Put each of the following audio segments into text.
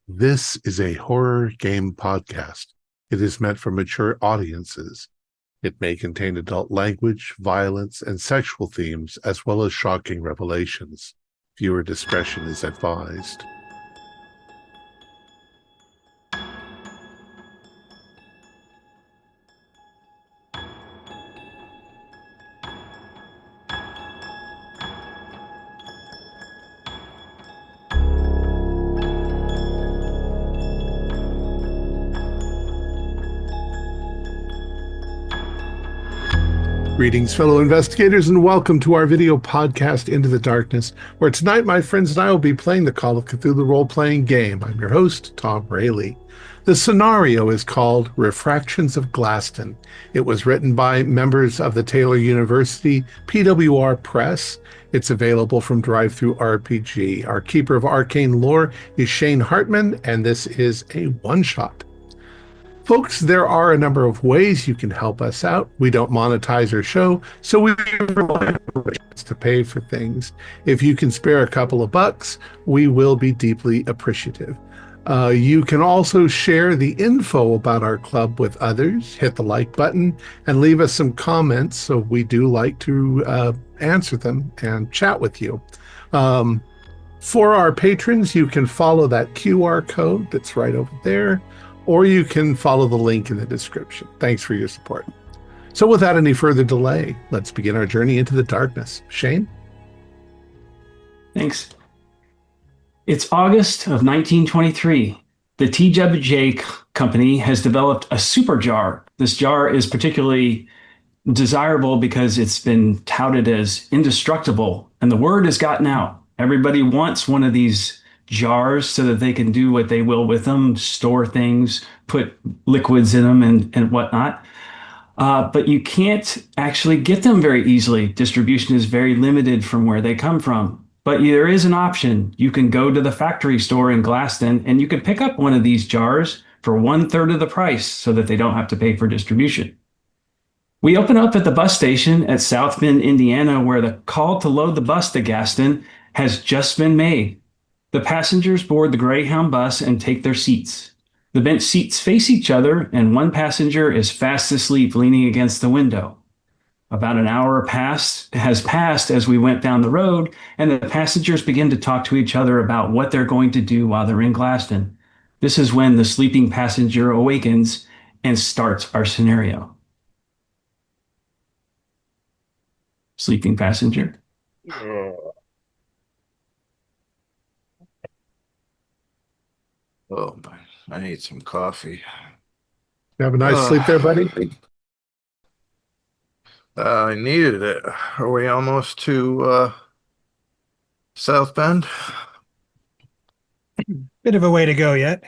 This is a horror game podcast. It is meant for mature audiences. It may contain adult language, violence, and sexual themes, as well as shocking revelations. Viewer discretion is advised. Greetings, fellow investigators, and welcome to our video podcast, Into the Darkness, where tonight my friends and I will be playing the Call of Cthulhu role-playing game. I'm your host, Thom Raley. The scenario is called Refractions of Glasston. It was written by members of the Taylor University PWR Press. It's available from Drive-Thru RPG. Our keeper of arcane lore is Shane Hartman, and this is a one-shot. Folks, there are a number of ways you can help us out. We don't monetize our show, so we rely on patrons to pay for things. If you can spare a couple of bucks, we will be deeply appreciative. You can also share the info about our club with others, hit the like button, and leave us some comments, so we do like to answer them and chat with you. For our patrons, you can follow that QR code that's right over there, or you can follow the link in the description. Thanks for your support. So without any further delay, let's begin our journey into the darkness. Shane? Thanks. It's August of 1923. The TWJ company has developed a super jar. This jar is particularly desirable because it's been touted as indestructible, and the word has gotten out. Everybody wants one of these jars so that they can do what they will with them, store things, put liquids in them and whatnot. But you can't actually get them very easily. Distribution is very limited from where they come from. But there is an option. You can go to the factory store in Glasston and you can pick up one of these jars for 1/3 of the price so that they don't have to pay for distribution. We open up at the bus station at South Bend, Indiana, where the call to load the bus to Gaston has just been made. The passengers board the Greyhound bus and take their seats. The bench seats face each other, and one passenger is fast asleep leaning against the window. About an hour has passed as we went down the road, and the passengers begin to talk to each other about what they're going to do while they're in Glasston. This is when the sleeping passenger awakens and starts our scenario. Sleeping passenger. Oh, I need some coffee. You have a nice sleep there, buddy? I needed it. Are we almost to South Bend? Bit of a way to go yet.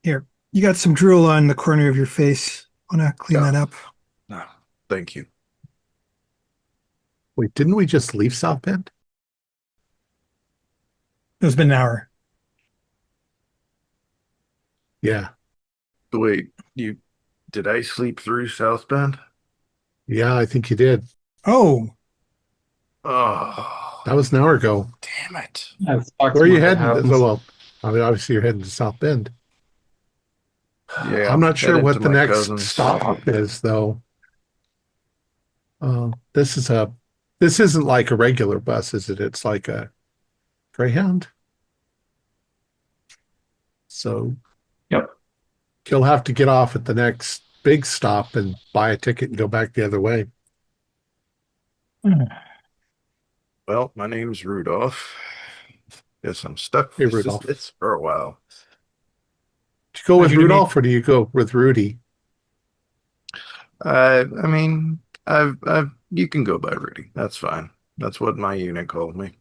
Here, you got some drool on the corner of your face. Wanna clean that up? No, thank you. Wait, didn't we just leave South Bend? It's been an hour. Yeah. Wait, did I sleep through South Bend? Yeah, I think you did. Oh, Oh, That was an hour ago. damn it. Where are you heading? Well, I mean, obviously you're heading to South Bend. Yeah, I'm not sure headed what to the my next cousin's. stop is, though. This isn't like a regular bus, is it? It's like a Greyhound. So Yep. you'll have to get off at the next big stop and buy a ticket and go back the other way. Well, my name's Rudolph. Guess I'm stuck Hey, with Rudolph. this for a while. Do you go with Pleasure to meet- Rudolph or do you go with Rudy? I mean, you can go by Rudy. That's fine. That's what my unit called me.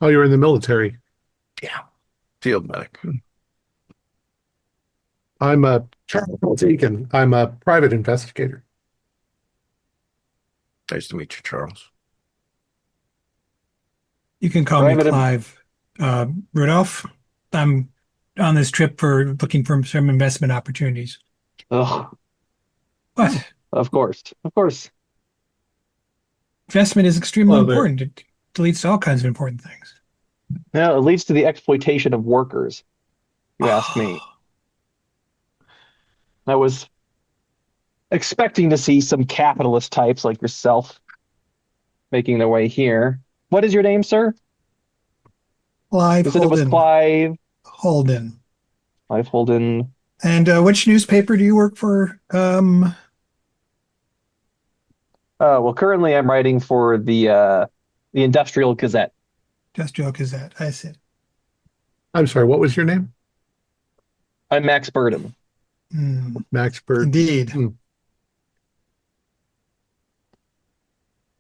Oh, you're in the military. Yeah, field medic. I'm a Charles Egan. I'm a private investigator. Nice to meet you, Charles. you can call me Private- Clive. Rudolph, I'm on this trip for looking for some investment opportunities. Oh, What? of course, of course. Investment is extremely Well, there- important. It leads to all kinds of important things. No, it leads to the exploitation of workers, if you ask me. I was expecting to see some capitalist types like yourself making their way here. What is your name, sir? Clive You said it was Holden. Clive. Holden. Clive Holden. And which newspaper do you work for? Well, currently I'm writing for the Industrial Gazette. Just Joke is that. I see. I'm sorry, what was your name? I'm Max Burdham. Max Bird. Indeed.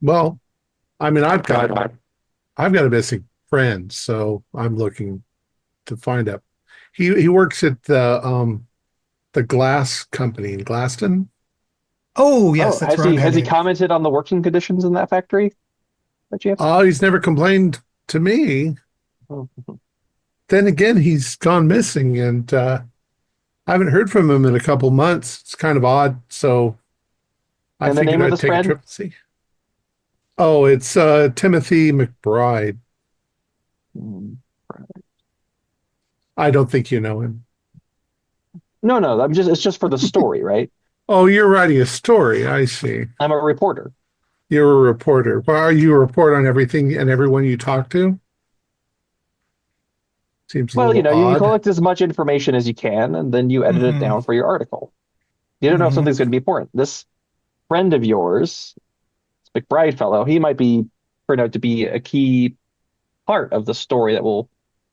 Well, I mean, I've got a missing friend, so I'm looking to find out. He works at the glass company in Glasston. Oh, yes, Oh, that's where I'm has he headed. commented on the working conditions in that factory? By chance? Oh, he's never complained to me. Oh. Then again, he's gone missing, and I haven't heard from him in a couple months. It's kind of odd, so I And the figured name of I'd this take a friend? trip and see. Oh, it's Timothy McBride. Hmm. I don't think you know him. No, it's just for the story, right? Oh, you're writing a story. I see. I'm a reporter. You're a reporter. Well, are you a report on everything and everyone you talk to? Seems a Well, little you odd. collect as much information as you can, and then you edit it Hmm. down for your article. You don't know if Hmm. something's going to be important. This friend of yours, this McBride fellow, he might be turn out to be a key part of the story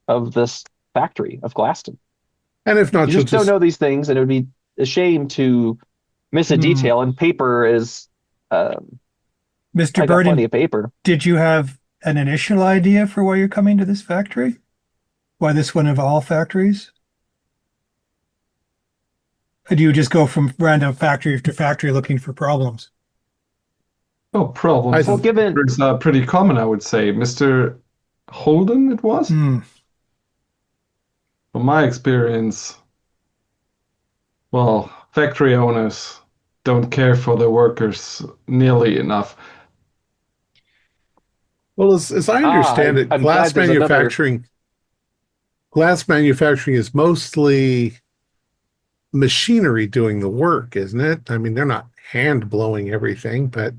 of this factory of Glasston. And if not, You you'll just don't just know these things, and it would be a shame to miss a Hmm. detail. And paper is, Mr. I got plenty Burden, of paper. did you have an initial idea for why you're coming to this factory? Why this one of all factories? Or do you just go from random factory to factory looking for problems? Oh, problems Well, with given computers are pretty common, I would say. Mr. Holden, it was? Hmm. From my experience, well, factory owners don't care for their workers nearly enough. well, as I understand it, I'm glad there's another. glass manufacturing is mostly machinery doing the work, isn't it? I mean, they're not hand blowing everything, but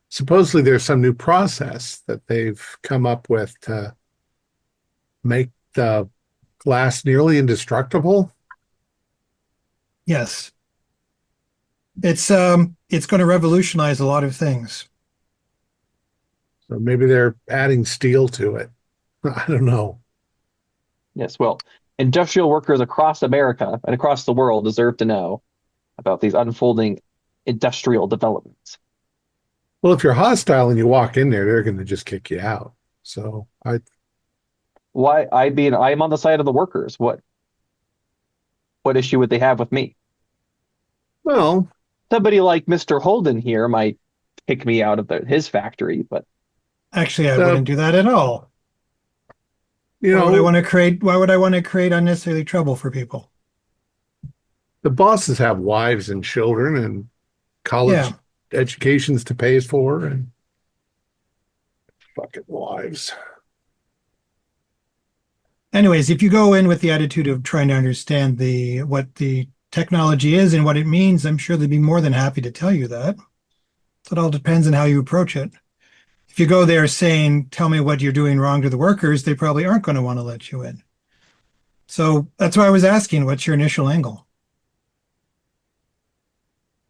supposedly there's some new process that they've come up with to make the glass nearly indestructible. Yes. It's going to revolutionize a lot of things. So maybe they're adding steel to it. I don't know. Yes, well, industrial workers across America and across the world deserve to know about these unfolding industrial developments. Well, if you're hostile and you walk in there, they're going to just kick you out. So Why I am on the side of the workers. What issue would they have with me? well, Somebody like Mr. Holden here might kick me out of his factory, but Actually, I the wouldn't do that at all. you know Why would I want to create unnecessarily trouble for people? the bosses have wives and children and college Yeah. educations to pay for and fucking wives. Anyways, if you go in with the attitude of trying to understand what the technology is and what it means, I'm sure they'd be more than happy to tell you that. So it all depends on how you approach it. If you go there saying, tell me what you're doing wrong to the workers, they probably aren't going to want to let you in. So that's why I was asking, what's your initial angle?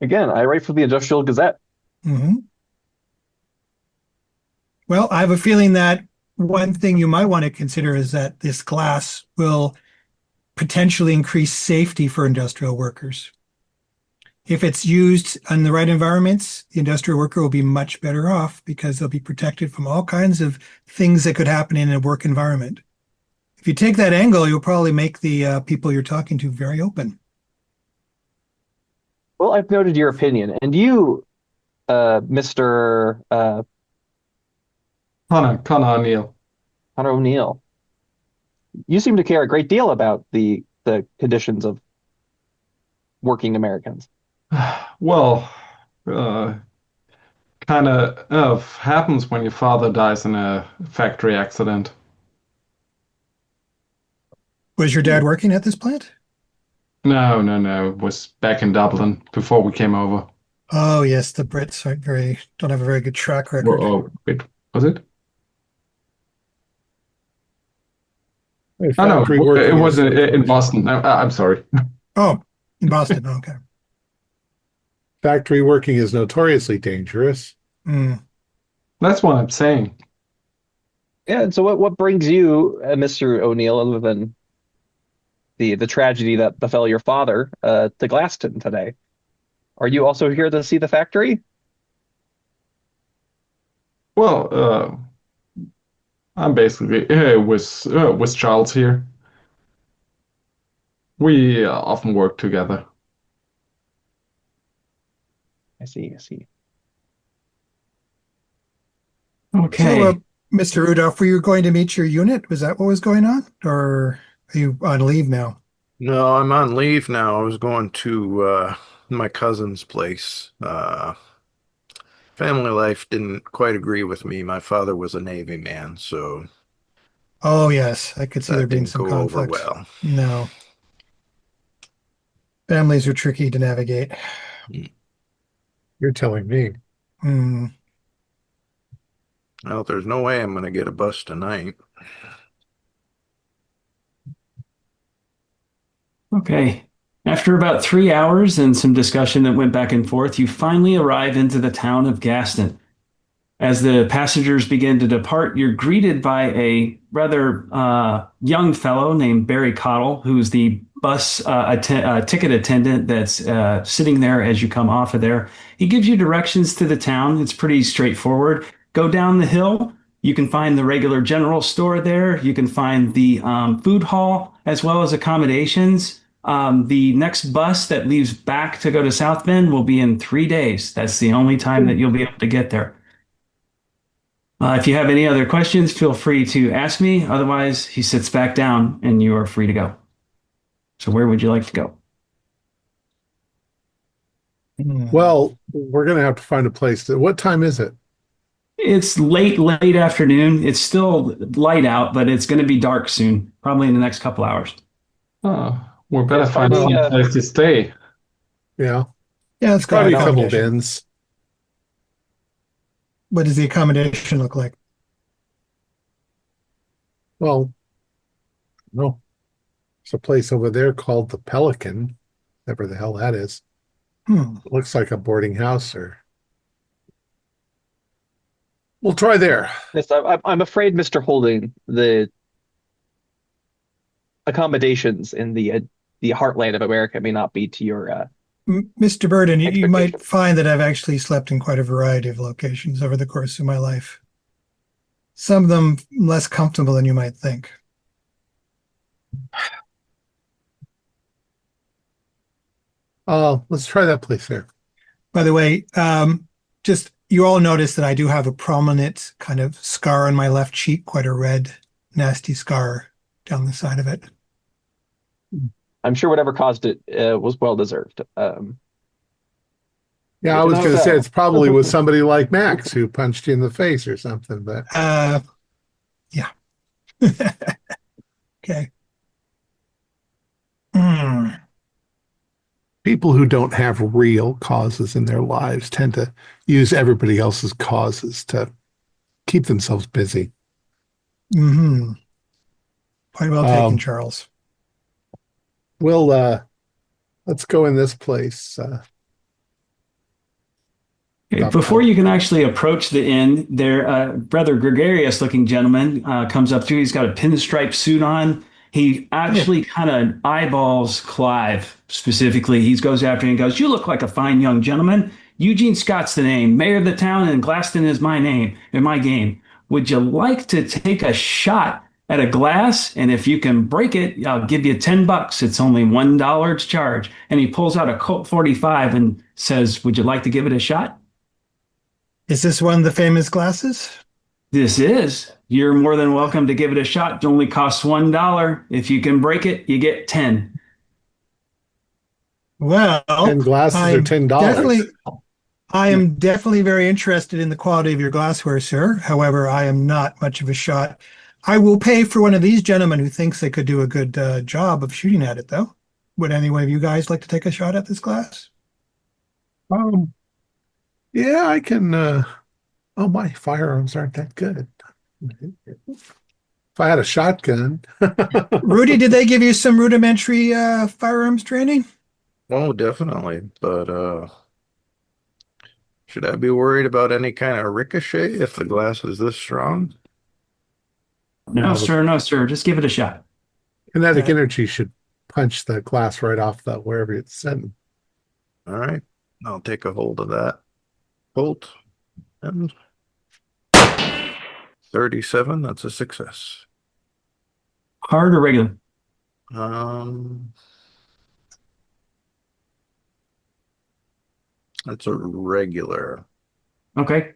again, I write for the Industrial Gazette. Hmm. Well, I have a feeling that one thing you might want to consider is that this glass will potentially increase safety for industrial workers. If it's used in the right environments, the industrial worker will be much better off because they'll be protected from all kinds of things that could happen in a work environment. If you take that angle, you'll probably make the people you're talking to very open. Well, I've noted your opinion, and you, Mr. Connor O'Neill. Hunter O'Neill, you seem to care a great deal about the conditions of working Americans. Well, uh, kind of happens when your father dies in a factory accident. Was your dad working at this plant? No, no, no. It was back in Dublin before we came over. Oh, yes, the Brits don't have a very good track record. Oh, wait, was it? Hey, Oh, no, factory it working was is in notorious. Boston. I'm sorry. Oh, in Boston. Okay. Factory working is notoriously dangerous. Mm. That's what I'm saying. Yeah, and so what brings you, Mr. O'Neill, other than the tragedy that befell your father, to Glasston today? Are you also here to see the factory? Well, I'm basically with Charles here. We often work together. I see, I see. So, Okay. Mr. Rudolph, were you going to meet your unit? Was that what was going on? Or are you on leave now? No, I'm on leave now. I was going to my cousin's place. Family life didn't quite agree with me. My father was a Navy man, so Oh, yes. I could see there that being didn't some go over conflict. well. No. Families are tricky to navigate. You're telling me. Hmm. Well, there's no way I'm going to get a bus tonight. Okay. After about 3 hours and some discussion that went back and forth, you finally arrive into the town of Gaston. As the passengers begin to depart, you're greeted by a rather young fellow named Barry Cottle, who's the ticket attendant that's sitting there as you come off of there. He gives you directions to the town. It's pretty straightforward. Go down the hill. You can find the regular general store there. You can find the food hall as well as accommodations. The next bus that leaves back to go to South Bend will be in 3 days. That's the only time that you'll be able to get there. If you have any other questions, feel free to ask me. Otherwise, he sits back down and you are free to go. So where would you like to go? Hmm. Well, we're going to have to find a place. What time is it? It's late afternoon. It's still light out, but it's going to be dark soon, probably in the next couple hours. Oh, we better It's find finding, some place to stay. Yeah, Yeah, it's got probably a couple of accommodation. inns. What does the accommodation look like? Well, no, there's a place over there called the Pelican, whatever the hell that is. Hmm. It looks like a boarding house, or we'll try there. yes, I'm afraid, Mr. Holding, the accommodations in the heartland of America may not be to your Mr. Burden, you might expectations. find that I've actually slept in quite a variety of locations over the course of my life. Some of them less comfortable than you might think. Let's try that place there. By the way, just you all notice that I do have a prominent kind of scar on my left cheek, quite a red, nasty scar down the side of it. I'm sure whatever caused it was well deserved. Yeah, I Good to was know going to say so. it's probably with somebody like Max who punched you in the face or something, but Yeah. Okay. Hmm. people who don't have real causes in their lives tend to use everybody else's causes to keep themselves busy. Mm-hmm. Quite well taken, Um, Charles. we'll let's go in this place. Okay, before you can actually approach the inn, there a rather gregarious looking gentleman comes up to you. He's got a pinstripe suit on. He Oh, actually kind of eyeballs Clive specifically. He goes after him and goes, "You look like a fine young gentleman. Eugene Scott's the name. Mayor of the town, and Glasston is my name in my game. Would you like to take a shot at a glass? And if you can break it, I'll give you $10. It's only $1 charge." And he pulls out a Colt 45 and says, "Would you like to give it a shot?" is this one of the famous glasses? This is. You're more than welcome to give it a shot. It only costs $1. If you can break it, you get 10. Well, 10 glasses or I'm $10. I am definitely very interested in the quality of your glassware, sir. However, I am not much of a shot. I will pay for one of these gentlemen who thinks they could do a good job of shooting at it, though. Would any one of you guys like to take a shot at this glass? Um, yeah, I can. Oh, my firearms aren't that good. If I had a shotgun. Rudy, did they give you some rudimentary firearms training? Oh, definitely. But should I be worried about any kind of ricochet if the glass is this strong? No, sir, no, sir. Just give it a shot. Kinetic energy should punch the glass right off the wherever it's sitting. All right. I'll take a hold of that bolt. And 37, that's a success. Hard or regular? Um, that's a regular. Okay.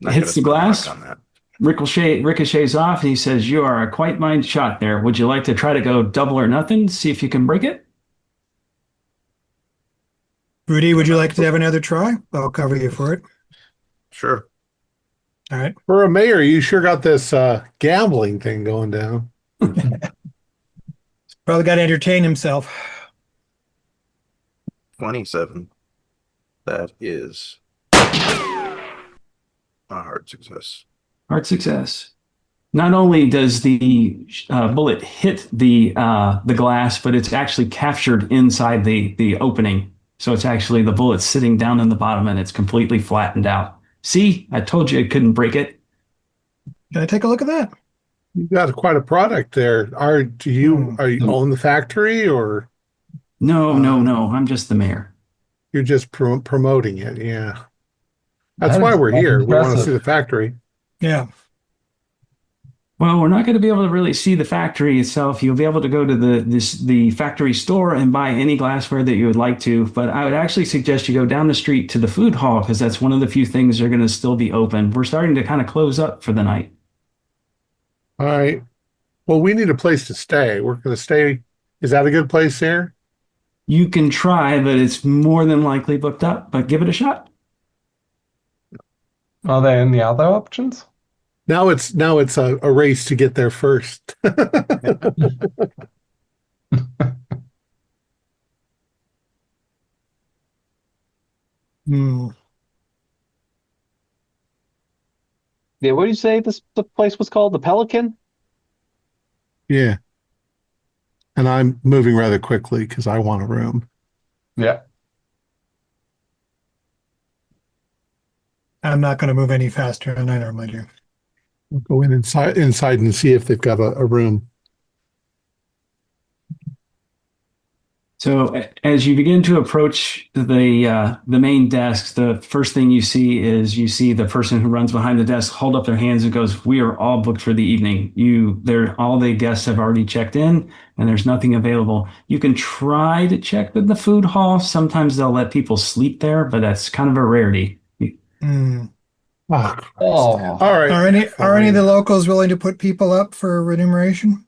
Not Hits the gonna spend glass. luck on that. Ricochets off, and he says, "You are a quite mind shot there. Would you like to try to go double or nothing? See if you can break it?" Rudy, would you like to have another try? I'll cover you for it. Sure. All right. For a mayor, you sure got this gambling thing going down. Probably got to entertain himself. 27. That is a hard success. Hard success. Not only does the bullet hit the glass, but it's actually captured inside the opening. So it's actually the bullet sitting down in the bottom, and it's completely flattened out. See, I told you I couldn't break it. Can I take a look at that? You got quite a product there. Are you own the factory, or No, no. I'm just the mayor. you're just promoting it? Yeah. That's That why is we're here. We want to see impressive. the factory. Yeah. Well, we're not going to be able to really see the factory itself. You'll be able to go to the factory store and buy any glassware that you would like to. But I would actually suggest you go down the street to the food hall because that's one of the few things that are going to still be open. We're starting to kind of close up for the night. All right. Well, we need a place to stay. We're going to stay. Is that a good place there? You can try, but it's more than likely booked up. But give it a shot. Are there any other options? Now it's a race to get there first. Hmm. Yeah, what did you say the place was called? The Pelican? Yeah. And I'm moving rather quickly because I want a room. Yeah. I'm not going to move any faster than I normally do. We'll go inside and see if they've got a room. So as you begin to approach the main desk, the first thing you see the person who runs behind the desk hold up their hands and goes, "We are all booked for the evening. All the guests have already checked in, and there's nothing available. You can try to check with the food hall. Sometimes they'll let people sleep there, but that's kind of a rarity." Hmm. Oh, Oh, all right. Are any of the locals willing to put people up for remuneration?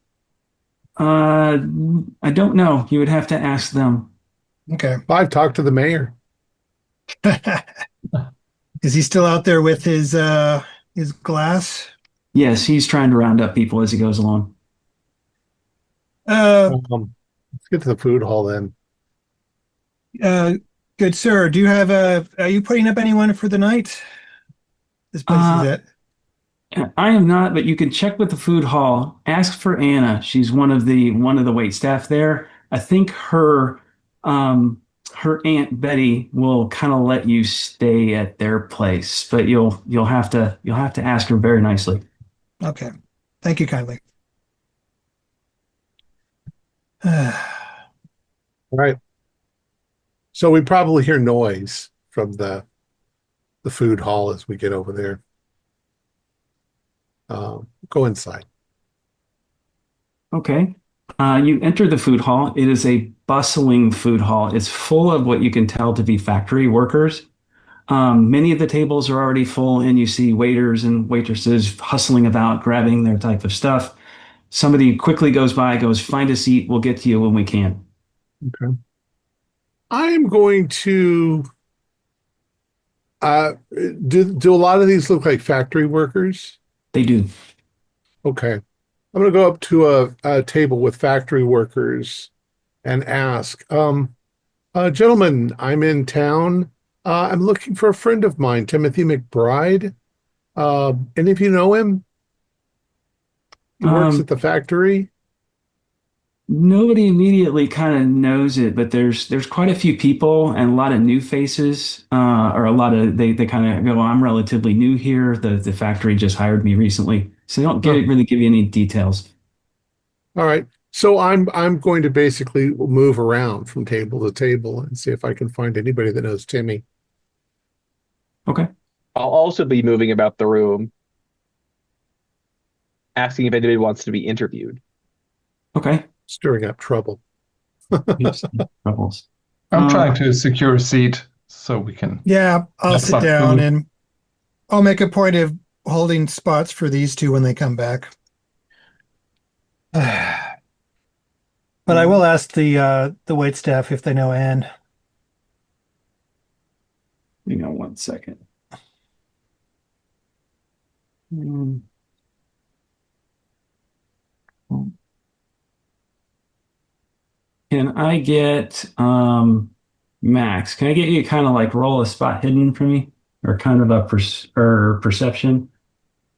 I don't know. You would have to ask them. Okay. I've talked to the mayor. Is he still out there with his glass? Yes, he's trying to round up people as he goes along. Let's get to the food hall then. Good sir, are you putting up anyone for the night? This place is it. I am not, but you can check with the food hall. Ask for Anna. She's one of the wait staff there. I think her Aunt Betty will kind of let you stay at their place, but you'll have to ask her very nicely. Okay. Thank you kindly. All right. So we probably hear noise from the food hall as we get over there. Go inside. Okay. You enter the food hall. It is a bustling food hall. It's full of what you can tell to be factory workers. Many of the tables are already full, and you see waiters and waitresses hustling about, grabbing their type of stuff. Somebody quickly goes by, goes, "Find a seat. We'll get to you when we can." Okay. I'm going to do a lot of these look like factory workers? They do. Okay. I'm going to go up to a table with factory workers and ask, gentlemen, I'm in town. I'm looking for a friend of mine, Timothy McBride. Any of you know him? He works at Um, the factory. Nobody immediately kind of knows it, but there's quite a few people and a lot of new faces, or a lot of they kind of go, I'm relatively new here. The factory just hired me recently, so they don't Huh. really give you any details. All right. So I'm going to basically move around from table to table and see if I can find anybody that knows Timmy. Okay, I'll also be moving about the room, asking if anybody wants to be interviewed. okay. Stirring up trouble. Yes, troubles. I'm Uh, trying to secure a seat so we can Yeah, I'll get sit some down food. and I'll make a point of holding spots for these two when they come back. But I will ask the wait staff if they know Anne. Hang on one second. Hmm. Can I get Max? Can I get you to kind of like roll a spot hidden for me, or kind of a or perception?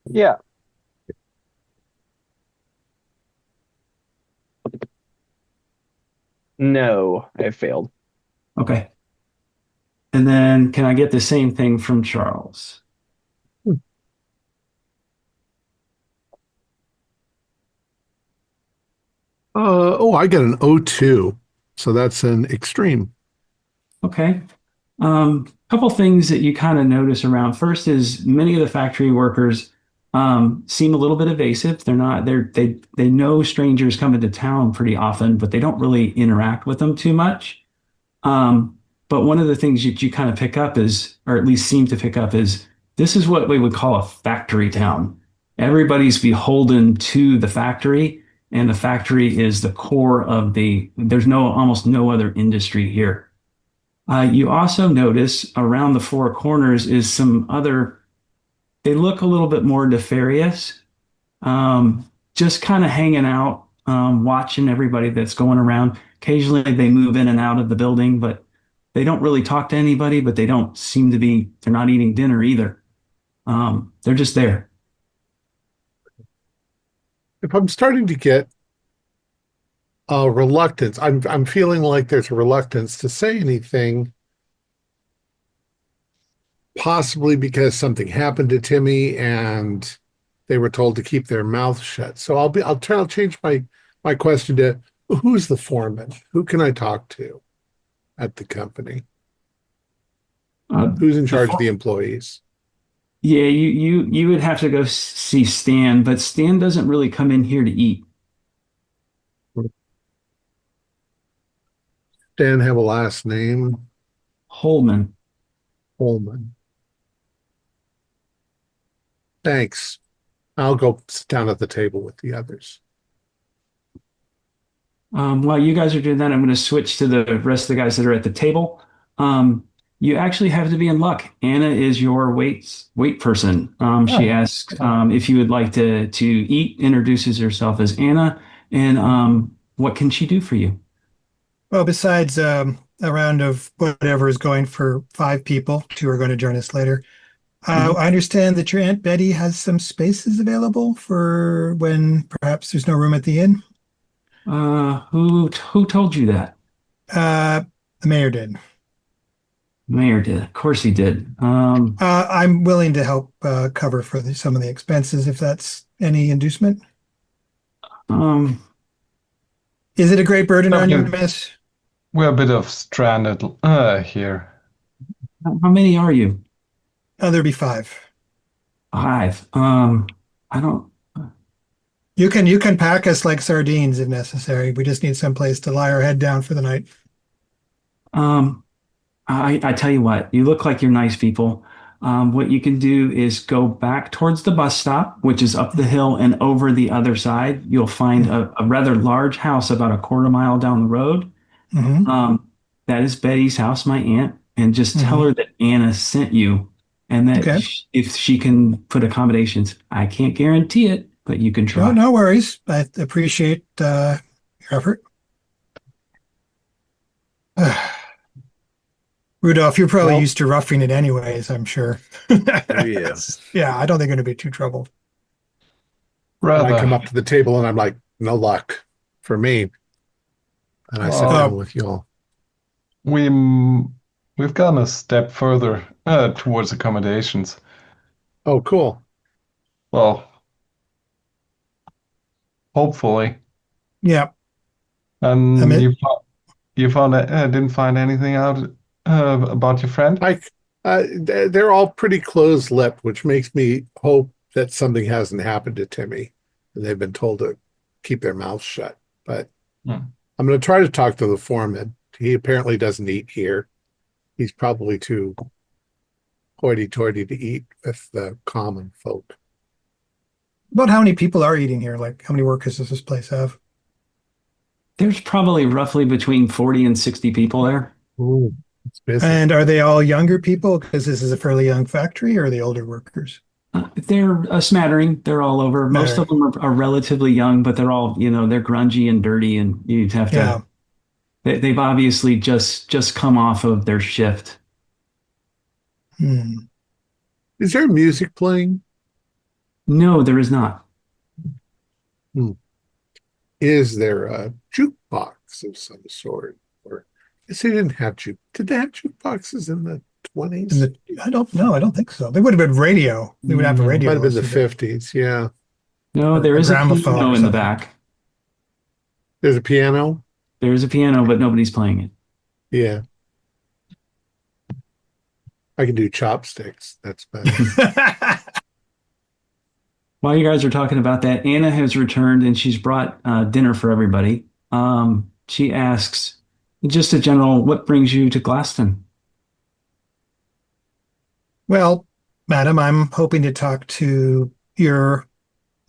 Yeah. No, I failed. Okay. And then can I get the same thing from Charles? Oh, I got an O2. So that's an extreme. Okay. Couple things that you kind of notice around. First is many of the factory workers seem a little bit evasive. They know strangers come into town pretty often, but they don't really interact with them too much. Um, but one of the things that you kind of pick up is, or at least seem to pick up, is this is what we would call a factory town. Everybody's beholden to the factory, and the factory is the core of there's almost no other industry here. You also notice around the four corners is they look a little bit more nefarious, just kind of hanging out, watching everybody that's going around. Occasionally they move in and out of the building, but they don't really talk to anybody, but they're not eating dinner either. They're just there. If I'm starting to get a reluctance, I'm feeling like there's a reluctance to say anything, possibly because something happened to Timmy and they were told to keep their mouth shut. So I'll change my question to who's the foreman? Who can I talk to at the company? Uh, Who's in the charge of the employees? Yeah, you would have to go see Stan, but Stan doesn't really come in here to eat. Dan have a last name? Holman. Holman. Thanks. I'll go sit down at the table with the others. While you guys are doing that, I'm going to switch to the rest of the guys that are at the table. Um, you actually have to be in luck. Anna is your wait person. She Oh, asks if you would like to eat, introduces herself as Anna, and what can she do for you? Well, besides a round of whatever is going for five people, two are going to join us later. Mhm. I understand that your Aunt Betty has some spaces available for when perhaps there's no room at the inn. Who told you that? Uh, the mayor did. Mayor did. Of course he did. I'm willing to help cover for some of the expenses if that's any inducement. Um, Is it a great burden on you, we're miss? we're a bit of stranded here. how many are you? Oh, there'll be five. Five. I don't. You can pack us like sardines if necessary. We just need some place to lie our head down for the night. Um, I tell you what, you look like you're nice people. What you can do is go back towards the bus stop, which is up the hill and over the other side. You'll find a rather large house about a quarter mile down the road. Mm-hmm. That is Betty's house, my aunt, and just tell Mm-hmm. her that Anna sent you and that Okay. if she can put accommodations, I can't guarantee it, but you can No, try. no worries. I appreciate your effort. Rudolph, you're probably Well, used to roughing it anyways, I'm sure. Oh yeah. Yeah, I don't think I'm going to be too troubled. and I come Rather. up to the table and I'm like, no luck for me. And I sit down Well, with y'all. we we've gone a step further towards accommodations. Oh, cool. Well, hopefully. Yeah, I And mean, you found didn't find anything out about your friend? I, they're all pretty close-lipped, which makes me hope that something hasn't happened to Timmy. And they've been told to keep their mouths shut. But Hmm. I'm going to try to talk to the foreman. He apparently doesn't eat here. He's probably too hoity-toity to eat with the common folk. about how many people are eating here? Like, how many workers does this place have? There's probably roughly between 40 and 60 people there. Ooh, it's busy. And are they all younger people? Because this is a fairly young factory, or are they older workers? They're a smattering. They're all over. Most Matter. of them are relatively young, but they're all, they're grungy and dirty, and you'd have Yeah. to. They've obviously just come off of their shift. Hmm. Is there music playing? No, there is not. Hmm. Is there a jukebox of some sort? Or I guess they didn't have Did they have jukeboxes in the 20s? I don't know. I don't think so. They would have been radio. They would have a No. radio. Might have been the listen to. 50s. Yeah. No, there A is a gramophone piano or in the something. back. There's a piano. There is a piano, but nobody's playing it. Yeah. I can do chopsticks. That's better. While you guys are talking about that, Anna has returned and she's brought dinner for everybody. She asks, just a general, what brings you to Glasston? Well, madam, I'm hoping to talk to your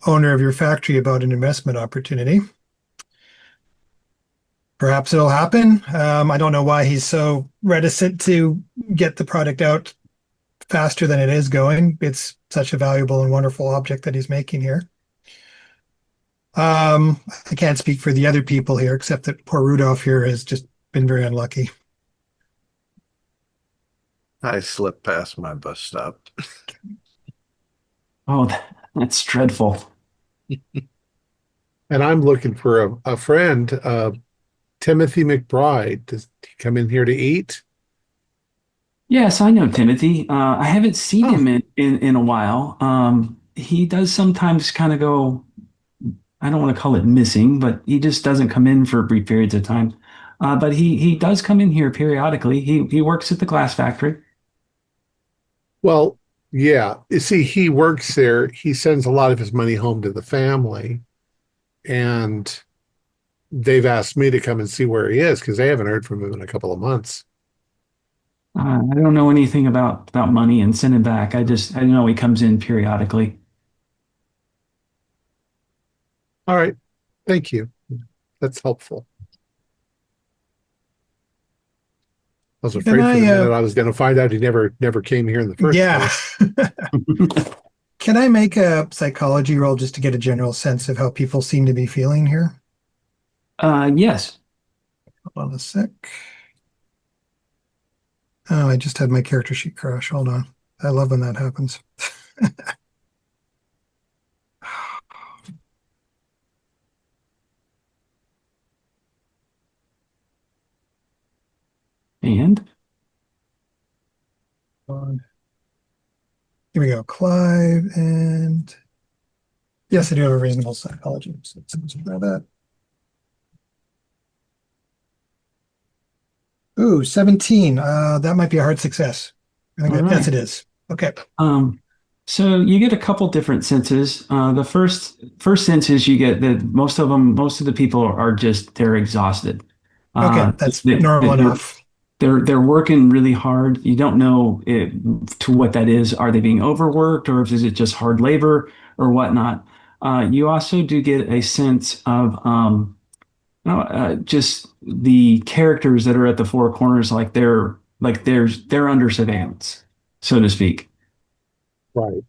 owner of your factory about an investment opportunity. Perhaps it'll happen. I don't know why he's so reticent to get the product out faster than it is going. It's such a valuable and wonderful object that he's making here. I can't speak for the other people here, except that poor Rudolph here has just been very unlucky. I slipped past my bus stop. Oh, that's dreadful. And I'm looking for a friend, Timothy McBride. Does he come in here to eat? Yes, I know Timothy. I haven't seen Oh, him in a while. He does sometimes kind of go, I don't want to call it missing, but he just doesn't come in for brief periods of time. But he does come in here periodically. He works at the glass factory. well, yeah. You see, he works there. He sends a lot of his money home to the family. And they've asked me to come and see where he is because they haven't heard from him in a couple of months. I don't know anything about money and sending back. I know he comes in periodically. All right. Thank you. That's helpful. I was Can afraid for the I, minute I was going to find out he never came here in the first yeah. place. Can I make a psychology roll just to get a general sense of how people seem to be feeling here? Yes. Hold on a sec. Oh, I just had my character sheet crash. Hold on. I love when that happens. And Here we go. Clive and yes, I do have a reasonable psychology. So let's try that. Ooh, 17. That might be a hard success. I think all yes, right. it is. Okay. So you get a couple different senses. The first sense is you get that most of the people are just they're exhausted. Okay, that's They, normal they're, enough. they're working really hard. You don't know to what that is. Are they being overworked, or is it just hard labor or whatnot? You also do get a sense of just the characters that are at the four corners, they're under surveillance, so to speak. Right.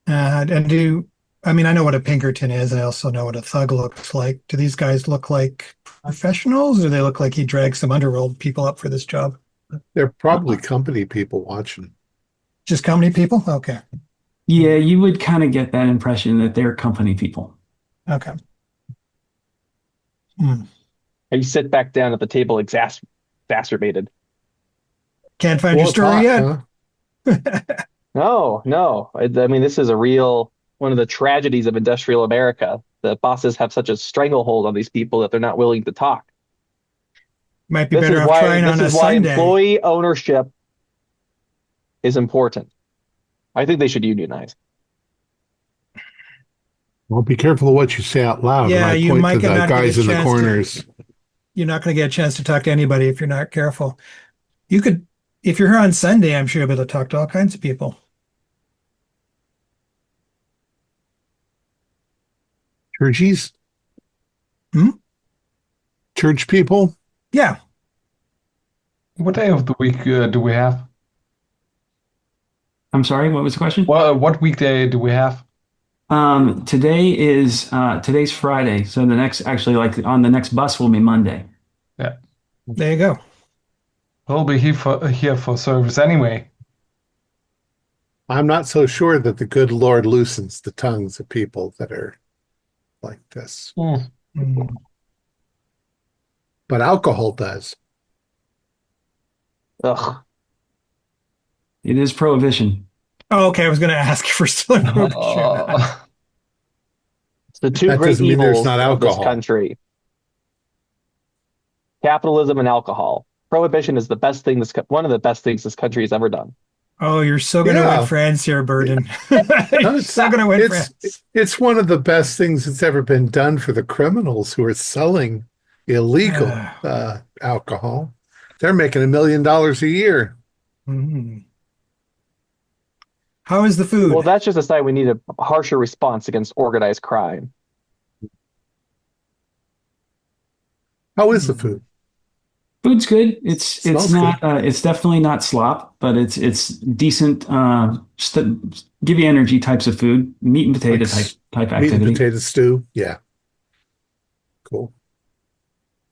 And I mean, I know what a Pinkerton is. I also know what a thug looks like. Do these guys look like professionals, or they look like he dragged some underworld people up for this job? They're probably company people watching. Just company people? Okay. Yeah, you would kind of get that impression that they're company people. Okay. Hmm. And you sit back down at the table, exacerbated. Can't find Well, your it's story hot, yet? huh? No, no. I mean, this is a real one of the tragedies of industrial America. The bosses have such a stranglehold on these people that they're not willing to talk. Might be better off trying This on a is why Sunday. employee ownership is important. I think they should unionize. Well, be careful of what you say out loud when Yeah, I you point to might the not get a guys in the chance to. corners. You're not going to get a chance to talk to anybody if you're not careful. You could, if you're here on Sunday, I'm sure you'll be able to talk to all kinds of people. Churchies? Hmm? Church people? Yeah. What day of the week do we have? I'm sorry, what was the question? What weekday do we have? Today's Friday, so the next actually like on the next bus will be Monday. Yeah, There you go. we'll be here for service anyway. I'm not so sure that the good Lord loosens the tongues of people that are like this, Mm. Hmm. but alcohol does. Ugh. It is prohibition. Oh, okay. I was going to ask if we're still in prohibition or not. It's the two That great doesn't mean there's evils not of this alcohol. country. Capitalism and alcohol. Prohibition is the best thing one of the best things this country has ever done. Oh, you're so going to win Yeah. friends here, Burden. No, You're it's so going to win friends. it's one of the best things that's ever been done for the criminals who are selling illegal alcohol. They're making $1 million a year. Mhm. How is the food? Well, that's just a sign we need a harsher response against organized crime. How is the food? Food's good. It's Smells not it's definitely not slop, but it's decent give you energy types of food, meat and potato Like type meat and activity. potato stew? Yeah. Cool.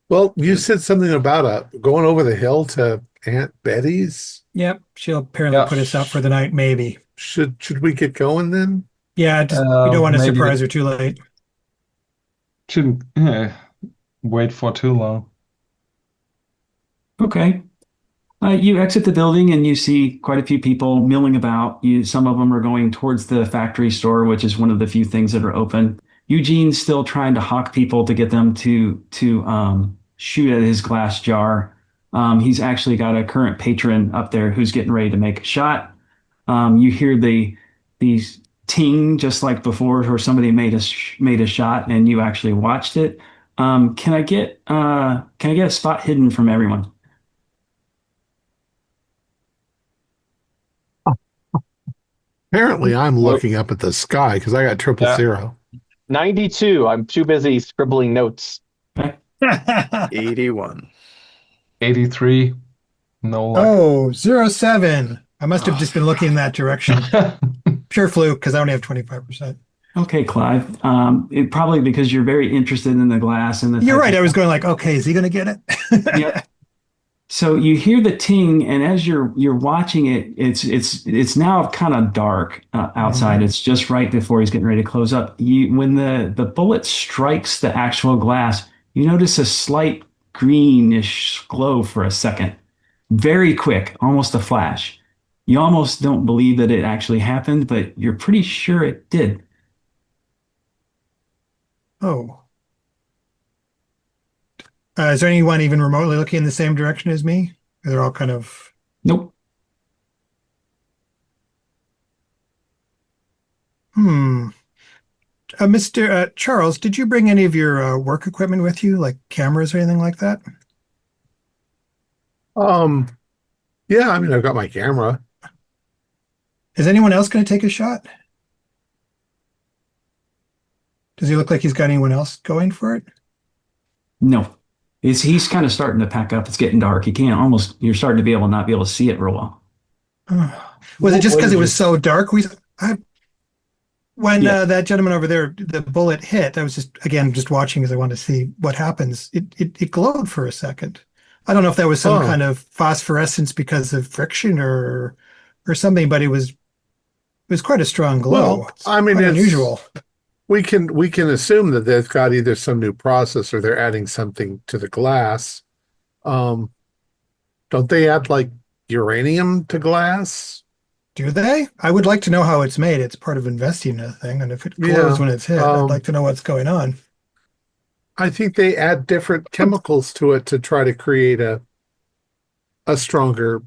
Well, you said something about going over the hill to Aunt Betty's. Yep. She'll apparently put us up for the night, maybe. Should we get going then? Yeah, just we don't want to Maybe surprise her too late. shouldn't wait for too long. Okay. You exit the building and you see quite a few people milling about. Some of them are going towards the factory store, which is one of the few things that are open. Eugene's still trying to hawk people to get them to shoot at his glass jar. He's actually got a current patron up there who's getting ready to make a shot. You hear these ting just like before, where somebody made a shot, and you actually watched it. Can I get a spot hidden from everyone? Apparently, I'm looking up at the sky because I got triple Yeah. zero. 92. I'm too busy scribbling notes. Okay. 81. 83. No luck. Oh, 07. I must have just been looking in that direction. Pure fluke, because I only have 25%. Okay, Clive. Probably because you're very interested in the glass and the. You're type right. of- I was going like, okay, is he going to get it? Yep. So you hear the ting, and as you're watching it, it's now kind of dark outside. It's just right before he's getting ready to close up. When the bullet strikes the actual glass, you notice a slight greenish glow for a second. Very quick, almost a flash. You almost don't believe that it actually happened, but you're pretty sure it did. Oh. Is there anyone even remotely looking in the same direction as me? They're all kind of. Nope. Mr. Charles, did you bring any of your work equipment with you, like cameras or anything like that? Yeah, I mean, I've got my camera. Is anyone else going to take a shot? Does he look like he's got anyone else going for it? No. He's kind of starting to pack up. It's getting dark. You're starting to not be able to see it real well. Was it just because it was so dark? When Yes. that gentleman over there, the bullet hit, I was just watching because I wanted to see what happens. It glowed for a second. I don't know if that was some Oh, kind of phosphorescence because of friction or something, but it was quite a strong glow. well, It's I mean, quite it's unusual. we can assume that they've got either some new process or they're adding something to the glass. Um, don't they add like uranium to glass? Do they? I would like to know how it's made. It's part of investing in a thing, and if it glows Yeah. when it's hit, I'd like to know what's going on. I think they add different chemicals to it to try to create a stronger.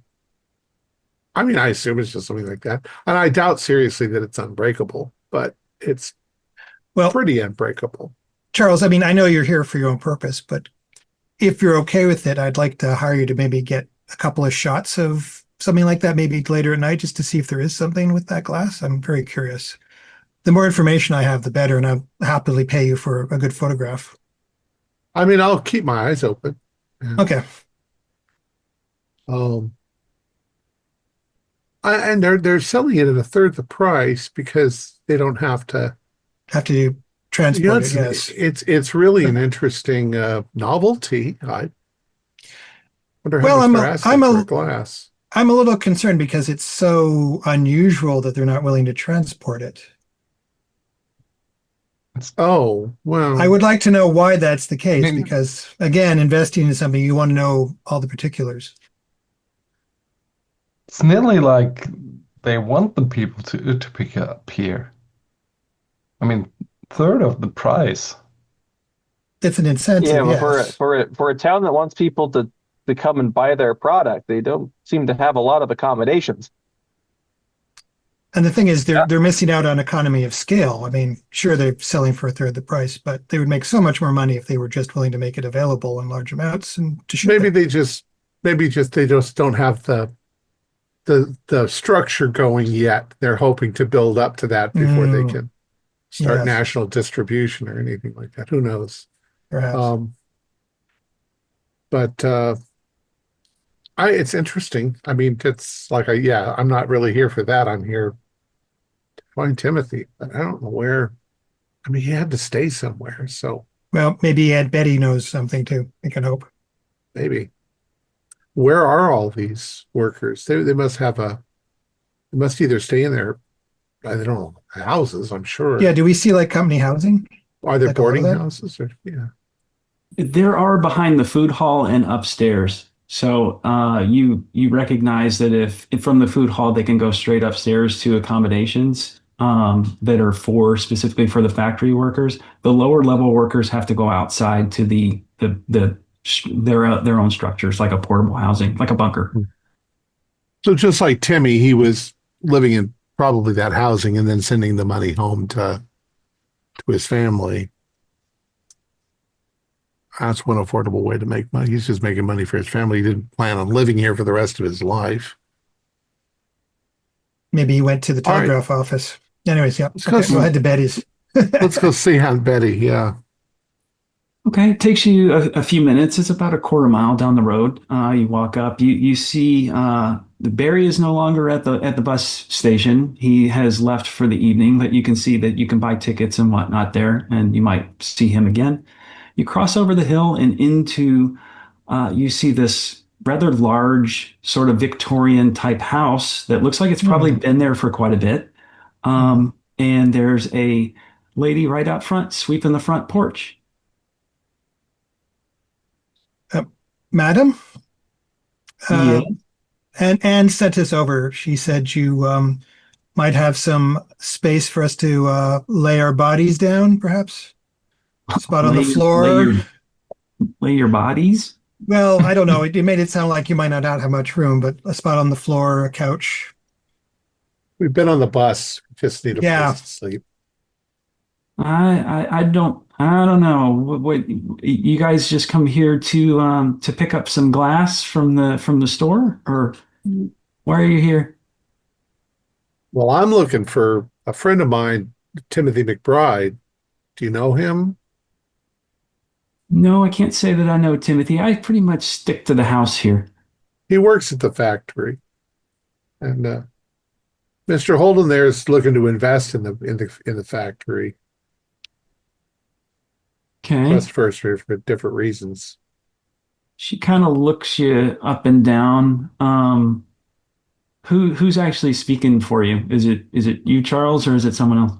I mean, I assume it's just something like that, and I doubt seriously that it's unbreakable, but it's Well, pretty unbreakable. Charles, I mean, I know you're here for your own purpose, but if you're okay with it, I'd like to hire you to maybe get a couple of shots of something like that, maybe later at night, just to see if there is something with that glass. I'm very curious. The more information I have, the better, and I'll happily pay you for a good photograph. I mean, I'll keep my eyes open. Yeah. Okay. Um, and they're selling it at a third the price because they don't have to. Have to You know, transport it, it's yes. it's really an interesting novelty. I wonder how Well, much they're asking for a glass. I'm a little concerned because it's so unusual that they're not willing to transport it. Oh, I well, would like to know why that's the I case mean, because, again, investing in something, you want to know all the particulars. it's nearly like they want the people to pick up here. I mean, third of the price. It's an Yeah, incentive, but yes. for a town that wants people to come and buy their product, they don't seem to have a lot of accommodations. And the thing is, they're missing out on economy of scale. I mean, sure, they're selling for a third the price, but they would make so much more money if they were just willing to make it available in large amounts and to ship maybe it. they just don't have the structure going yet. They're hoping to build up to that before they Mm, can start yes, national distribution or anything like that. Who knows? perhaps. Um, but I it's interesting. I mean, it's like yeah, I'm not really here for that. I'm here to find Timothy, but I don't know where. I mean, he had to stay somewhere, so Well, maybe Aunt Betty knows something too. We can hope. maybe. Where are all these workers? They must have they must either stay in their, I don't know, houses, I'm Yeah, sure. do we see like company housing? Are there Like a lot of boarding that? houses or yeah. There are behind the food hall and upstairs. So you recognize that if from the food hall they can go straight upstairs to accommodations that are for specifically for the factory workers. The lower level workers have to go outside to their own structures, like a portable housing, like a bunker. So just like Timmy, he was living in probably that housing and then sending the money home to his family. That's one affordable way to make money. He's just making money for his family. He didn't plan on living here for the rest of his life. Maybe he went to the All right, telegraph office. Anyways, yeah. let's go. Okay, go ahead to Betty's. Let's go see Aunt Betty. Yeah. Okay, it takes you a few minutes. It's about a quarter mile down the road. You walk up. You see Barry is no longer at the bus station. He has left for the evening, but you can see that you can buy tickets and whatnot there, and you might see him again. You cross over the hill and into you see this rather large, sort of Victorian type house that looks like it's probably Hmm. been there for quite a bit. And there's a lady right out front sweeping the front porch. Uh, Madam, Yeah. uh, and Anne sent us over. She said you might have some space for us to lay our bodies down, perhaps. Spot on the Lay floor. your bodies. Well, I don't know. It made it sound like you might not have much room, but a spot on the floor, a couch. We've been on the bus. Just need a place Yeah. to sleep. I don't know what you guys just come here to pick up some glass from the store, or why are you here? Well, I'm looking for a friend of mine, Timothy McBride. Do you know him? No, I can't say that I know Timothy. I pretty much stick to the house here. He works at the factory. And Mr. Holden there is looking to invest in the factory. Okay. That's for different reasons. She kind of looks you up and down. Who's actually speaking for you? Is it you, Charles, or is it someone else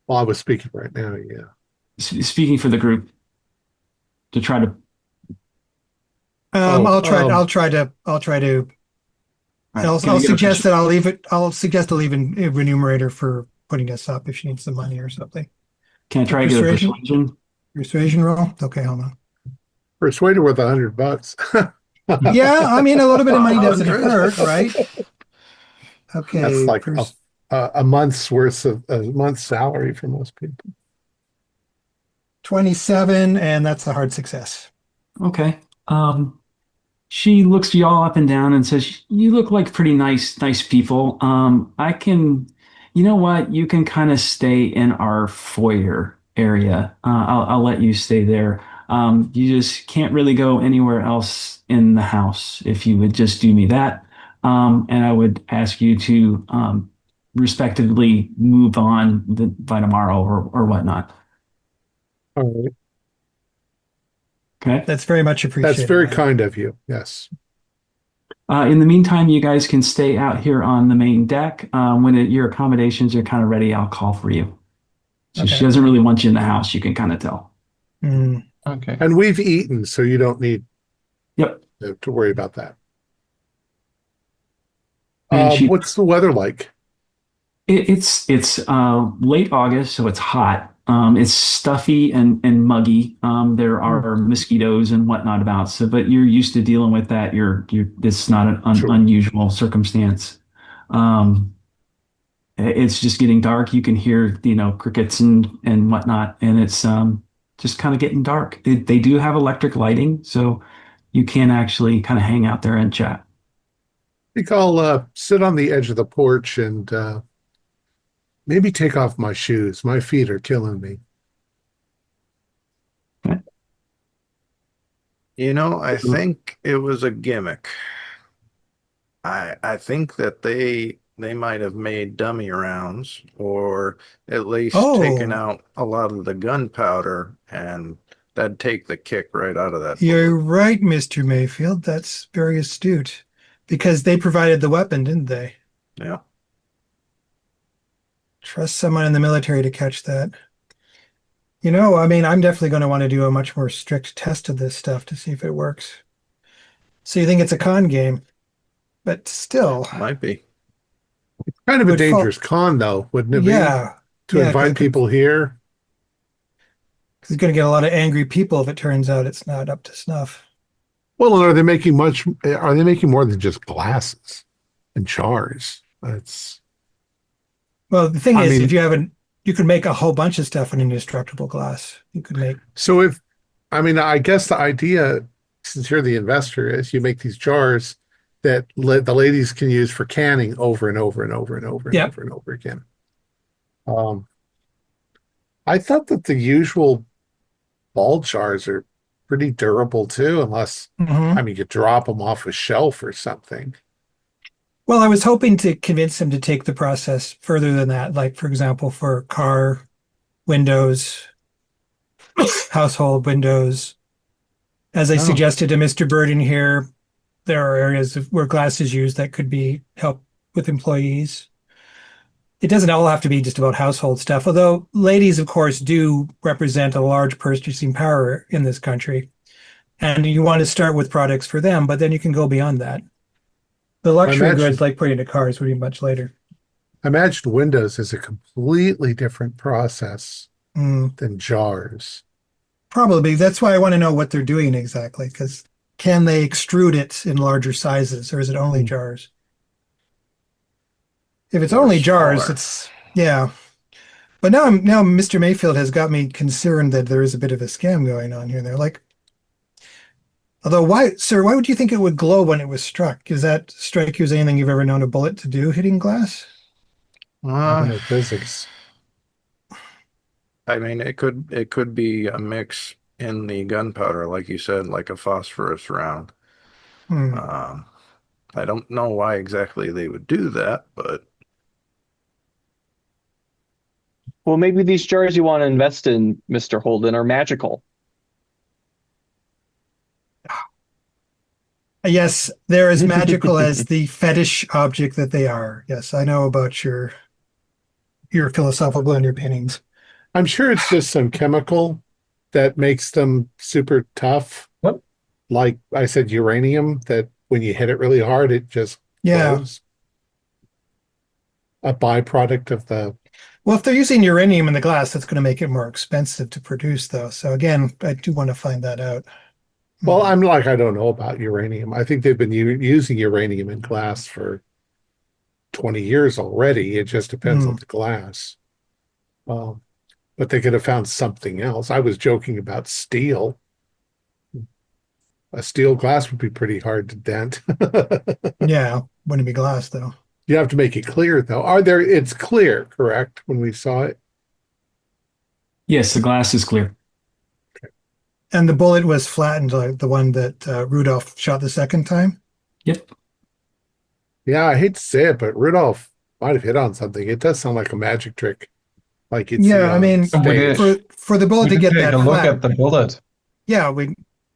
Well, I was speaking right now, yeah. speaking for the group to try to? Oh, I'll try to. All right, can I I'll get a suggest that I'll leave it. I'll suggest I'll leave a remunerator for putting us up if she needs the money or something. can I A try to get a persuasion? persuasion roll. Okay, hold on. persuaded with $100. Yeah, I mean a little bit of money doesn't 100. hurt, right? That's Okay, like a month's salary for most people. 27, and that's a hard success. Okay. She looks you all up and down and says, "You look like pretty nice people. You know what? You can kind of stay in our foyer area. I'll let you stay there. You just can't really go anywhere else in the house if you would just do me that. And I would ask you to respectively move on by tomorrow or whatnot. All right. Okay. That's very much That's appreciated, very man. kind of you. Yes. In the meantime, you guys can stay out here on the main deck. Your accommodations are kind of ready, I'll call for you. So she Okay. doesn't really want you in the house. You can kind of tell. Mm. Okay. And we've eaten, so you don't need Yep. to worry about that. And she What's the weather like? it's late August, so it's hot. It's stuffy and muggy. There Hmm. are mosquitoes and whatnot about. So, but you're used to dealing with that. It's not an Sure. unusual circumstance. Um, it's just getting dark. You can hear, crickets and whatnot, and it's just kind of getting dark. They do have electric lighting, so you can actually kind of hang out there and chat. I think I'll sit on the edge of the porch and maybe take off my shoes. My feet are killing me. Okay. I think it was a gimmick. I think that they might have made dummy rounds or at least taken Oh, out a lot of the gunpowder, and that'd take the kick right out of that you're bullet. right, Mr. Mayfield. That's very astute because they provided the weapon, didn't they? Yeah. Trust someone in the military to catch that. I mean, I'm definitely going to want to do a much more strict test of this stuff to see if it works. So you think it's a con game, but still, Might be. Kind it of a would fall. dangerous con, though, wouldn't it be? Yeah, To yeah, invite people here. because he's going to get a lot of angry people if it turns out it's not up to snuff. Well, and are they making more than just glasses and jars? That's, Well, the thing I is, if mean, you haven't, you could make a whole bunch of stuff in indestructible glass. You could make, so I guess the idea, since you're the investor, is you make these jars that the ladies can use for canning over and over and over and over and yeah, over and over again. Um, I thought that the usual ball jars are pretty durable too, unless, hmm. you drop them off a shelf or something. Well, I was hoping to convince him to take the process further than that. Like, for example, for car windows, household windows. As I Oh, suggested to Mr. Burden here, there are areas where glass is used that could be help with employees. It doesn't all have to be just about household stuff, although ladies, of course, do represent a large purchasing power in this country. And you want to start with products for them, but then you can go beyond that. The I luxury goods imagine like putting into cars would be much later. I imagine Windows is a completely different process Mm, than jars. probably. That's why I want to know what they're doing exactly, because can they extrude it in larger sizes or is it only Hmm. jars? If it's or only jars, smaller. it's yeah. But now Mr. Mayfield has got me concerned that there is a bit of a scam going on here. They're like, although why, sir, why would you think it would glow when it was struck? Does that strike you as anything you've ever known a bullet to do hitting glass? I don't Uh, know physics. I mean, it could be a mix in the gunpowder, like you said, like a phosphorus round. Hmm. Um, I don't know why exactly they would do that, but Well, maybe these jars you want to invest in, Mr. Holden, are magical. Yes, they're as magical as the fetish object that they are. Yes, I know about your philosophical underpinnings. I'm sure it's just some chemical that makes them super tough. What? Like I said, uranium, that when you hit it really hard, it just Yeah. glows. A byproduct of the. Well, if they're using uranium in the glass, that's going to make it more expensive to produce, though. So again, I do want to find that out. Well, I'm like, I don't know about uranium. I think they've been using uranium in glass for 20 years already. It just depends on the glass. Um, but they could have found something else. I was joking about steel. A steel glass would be pretty hard to dent. Yeah, wouldn't be glass though. You have to make it clear, though. It's clear, correct, when we saw it? Yes, the glass is clear. And the bullet was flattened, like the one that Rudolph shot the second time. Yep. Yeah, I hate to say it, but Rudolph might have hit on something. It does sound like a magic trick. Like it's Yeah, I mean, staged. for the bullet We to could get take that a look flat, at the bullet. yeah,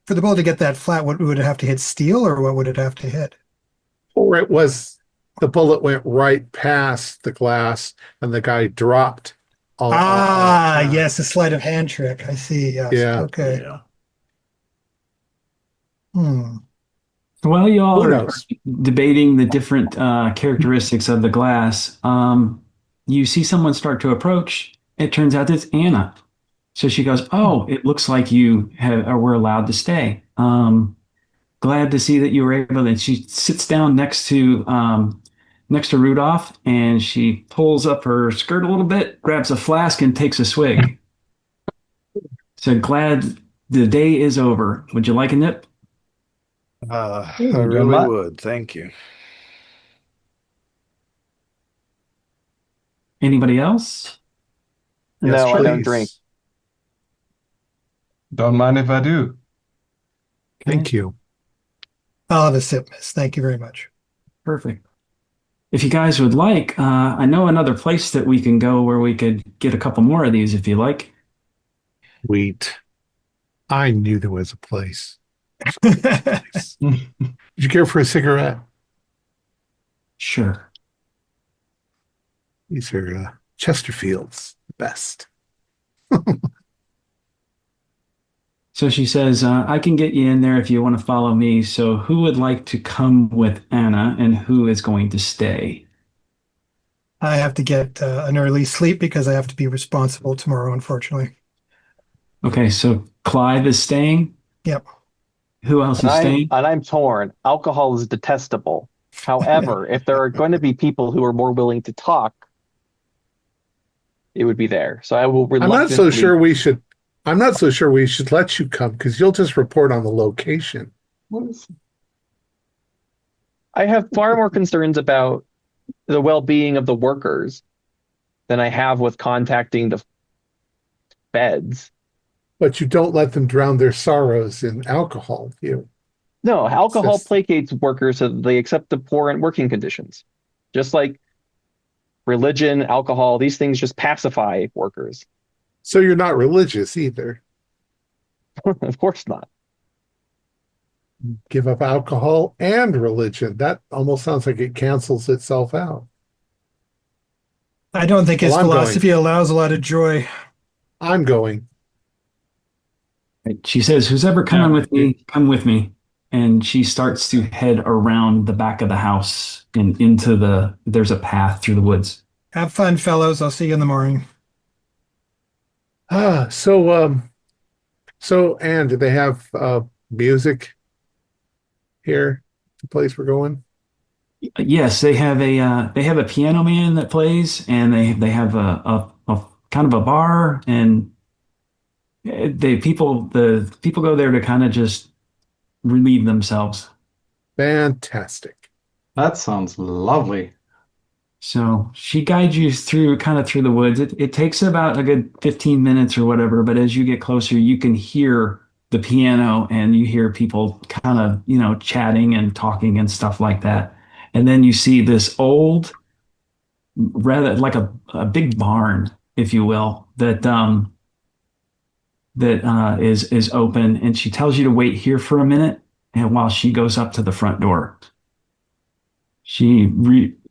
for the bullet to get that flat, what would it have to hit steel, or what would it have to hit? Or it was the bullet went right past the glass and the guy dropped. Yes, a sleight of hand trick. I see. Yes. Yeah. Okay. Yeah. Hmm. While y'all Who are knows? debating the different characteristics of the glass, you see someone start to approach. It turns out it's Anna. So she goes, "Oh, it looks like you were allowed to stay. Glad to see that you were able." And she sits down next to Rudolph, and she pulls up her skirt a little bit, grabs a flask, and takes a swig. So glad the day is over. Would you like a nip? I don't really mind. would. Thank you. Anybody else? Yes, No, I don't please. drink. Don't mind if I do. Thank you. I'll have a sip, miss. Thank you very much. Perfect. If you guys would like, I know another place that we can go where we could get a couple more of these if you like. Wheat. I knew there was a place. Would you care for a cigarette? Sure. These are Chesterfields, the best. So she says, I can get you in there if you want to follow me. So who would like to come with Anna and who is going to stay? I have to get an early sleep because I have to be responsible tomorrow, unfortunately. Okay, so Clive is staying. Yep. Who else is staying? And I'm torn. Alcohol is detestable. However, if there are going to be people who are more willing to talk, it would be there. So I will I'm not so reluctantly. sure we should. I'm not so sure we should let you come because you'll just report on the location. I have far more concerns about the well-being of the workers than I have with contacting the feds. But you don't let them drown their sorrows in alcohol. No, alcohol Just- placates workers so that they accept the poor and working conditions. Just like religion, alcohol, these things just pacify workers. So you're not religious either. Of course not. Give up alcohol and religion. That almost sounds like it cancels itself out. I don't think his Well, I'm philosophy allows a lot of joy. I'm going. She says, "Who's ever coming with me, come with me." And she starts to head around the back of the house and there's a path through the woods. Have fun, fellows. I'll see you in the morning. And do they have music here, the place we're going? Yes, they have a piano man that plays, and they have a kind of a bar, and the people go there to kind of just relieve themselves. Fantastic. That sounds lovely. So she guides you through the woods. It takes about a good 15 minutes or whatever, but as you get closer, you can hear the piano and you hear people kind of, chatting and talking and stuff like that. And then you see this old, rather like a big barn if you will, that is open, and she tells you to wait here for a minute, and while she goes up to the front door.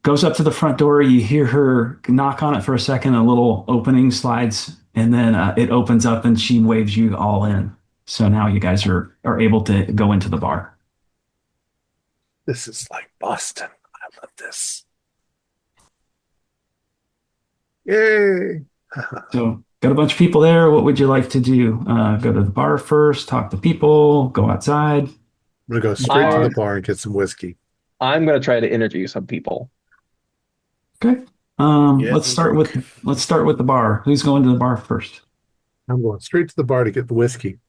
Goes up to the front door. You hear her knock on it for a second. A little opening slides, and then it opens up, and she waves you all in. So now you guys are able to go into the bar. This is like Boston. I love this. Yay! So got a bunch of people there. What would you like to do? Go to the bar first, talk to people, go outside. I'm gonna go straight to I- the bar and get some whiskey. I'm going to try to interview some people. Okay. Yeah, Let's start with the bar. Who's going to the bar first? I'm going straight to the bar to get the whiskey.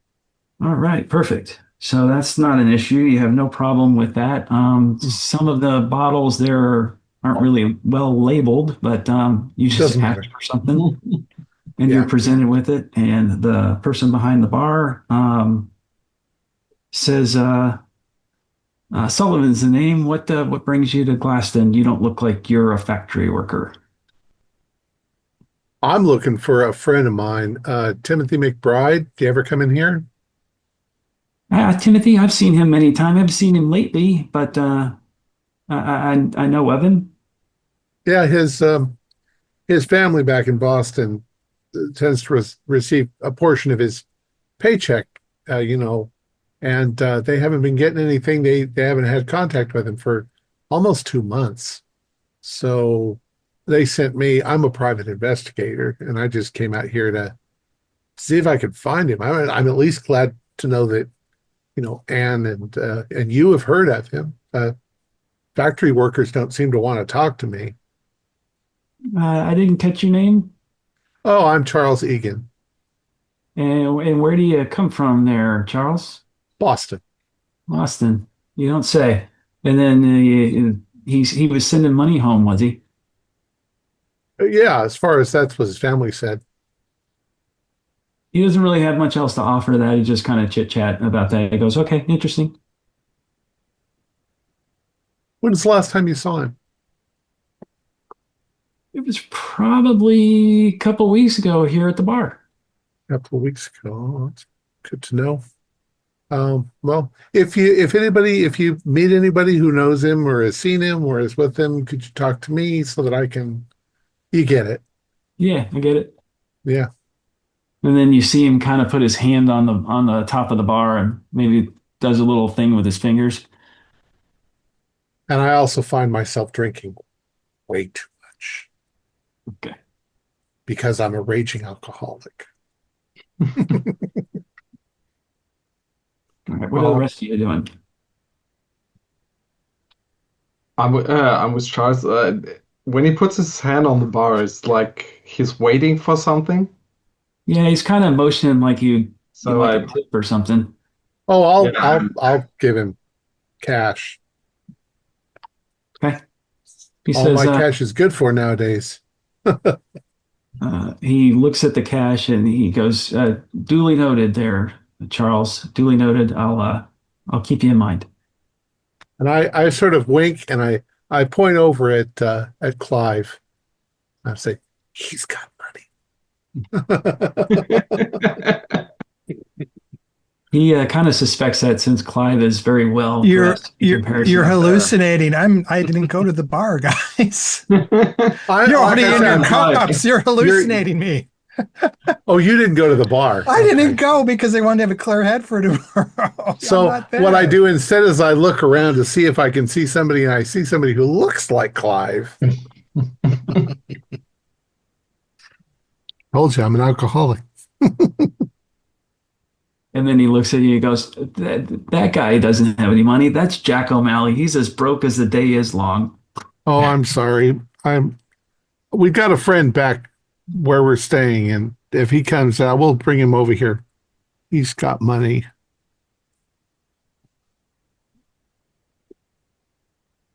All right, perfect. So that's not an issue. You have no problem with that. Some of the bottles there aren't really well labeled, but you just Doesn't ask matter. for something and Yeah. you're presented with it. And the person behind the bar says, Sullivan's the name. What brings you to Glasston? You don't look like you're a factory worker. I'm looking for a friend of mine, Timothy McBride. Do you ever come in here? Timothy, I've seen him many times. I've seen him lately, but I know of him. Yeah, his family back in Boston tends to receive a portion of his paycheck, and they haven't been getting anything. They haven't had contact with him for almost 2 months. So they sent me. I'm a private investigator, and I just came out here to see if I could find him. I'm at least glad to know that Anne and you have heard of him. Factory workers don't seem to want to talk to me. I didn't catch your name. Oh, I'm Charles Egan, And where do you come from there, Charles? Boston. Austin. You don't say. And then he was sending money home, was he? Yeah, as far as that's what his family said. He doesn't really have much else to offer to that. He just kind of chit chat about that. He goes, okay, interesting. When's the last time you saw him? It was probably a couple weeks ago here at the bar. A couple of weeks ago. Oh, that's good to know. Well, if you meet anybody who knows him or has seen him or is with him, could you talk to me so that I can? You get it. Yeah, I get it. Yeah. And then you see him kind of put his hand on the top of the bar and maybe does a little thing with his fingers. And I also find myself drinking way too much Okay. because I'm a raging alcoholic. All right. What are the rest of you doing? I'm with Charles. When he puts his hand on the bar, it's like he's waiting for something. Yeah, he's kind of motioning like you So like I, a tip or something. Oh, I'll Yeah. I'll give him cash. Okay. He All says, my cash is good for nowadays. he looks at the cash and he goes, duly noted there, Charles. Duly noted. I'll keep you in mind. And I sort of wink and I point over at Clive. I say, he's got money. He kind of suspects that since Clive is very well You're dressed in you're comparison you're to- hallucinating. I didn't go to the bar, guys. I, You're like already I in said, your cups. You're hallucinating me. oh, you didn't go to the bar. I didn't Okay. go because they wanted to have a clear head for tomorrow. So I'm not there. what I do instead is I look around to see if I can see somebody, and I see somebody who looks like Clive. Told you I'm an alcoholic. And then he looks at you and goes, that guy doesn't have any money. That's Jack O'Malley. He's as broke as the day is long. Oh, I'm sorry. We've got a friend back where we're staying, and if he comes out, we'll bring him over here. He's got money.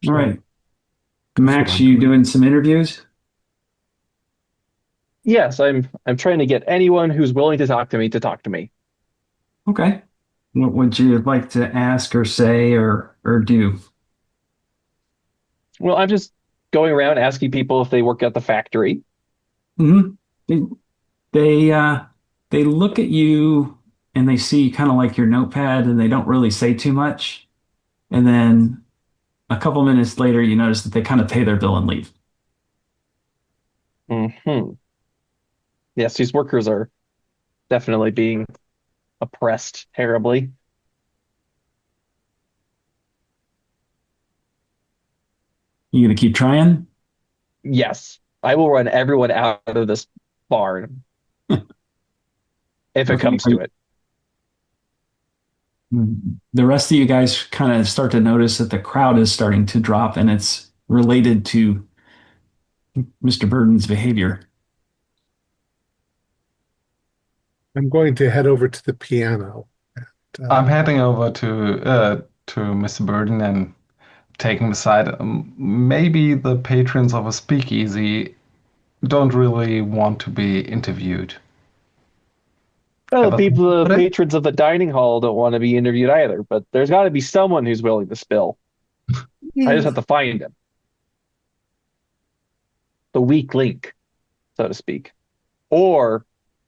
All right. what Max, I'm you doing. doing some interviews? Yes, I'm trying to get anyone who's willing to talk to me to talk to me. Okay. What would you like to ask or say or do? Well, I'm just going around asking people if they work at the factory. Hmm. they they, uh, they look at you and they see kind of like your notepad, and they don't really say too much. And then a couple minutes later, you notice that they kind of pay their bill and leave. Hmm. Yes, these workers are definitely being oppressed terribly. You gonna keep trying? Yes, I will run everyone out of this barn if it Okay. comes to it. The rest of you guys kind of start to notice that the crowd is starting to drop, and it's related to Mr. Burden's behavior. I'm going to head over to the piano. I'm heading over to Mr. Burden and taking him aside. Maybe the patrons of a speakeasy don't really want to be interviewed. Well, the Ever think people, the about it? patrons of the dining hall don't want to be interviewed either, but there's got to be someone who's willing to spill. I just have to find him. The weak link, so to speak. Or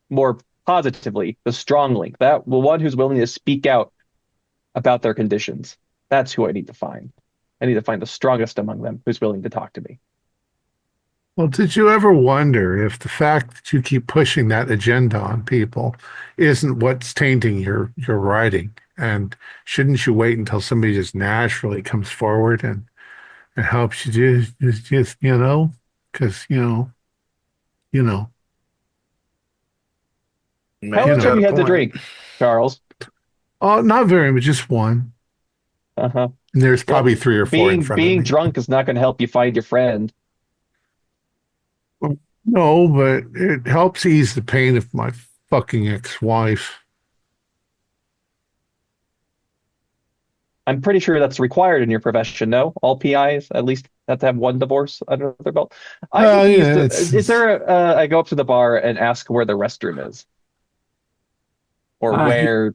more positively, the strong link. That the one who's willing to speak out about their conditions. That's who I need to find. I need to find the strongest among them who's willing to talk to me. Well, did you ever wonder if the fact that you keep pushing that agenda on people isn't what's tainting your writing? And shouldn't you wait until somebody just naturally comes forward and helps you just because you know, How Maybe you much have know. got you a had to point. drink, Charles? Oh, not very much, just one. Uh-huh. And there's Well, probably three or four in front of being me. drunk is not going to help you find your friend. Well, no, but it helps ease the pain of my fucking ex-wife. I'm pretty sure that's required in your profession. No, all PIs at least have to have one divorce under their belt. I Well, could use yeah, the. it's, Is it's there a? I go up to the bar and ask where the restroom is, or Uh, he, where.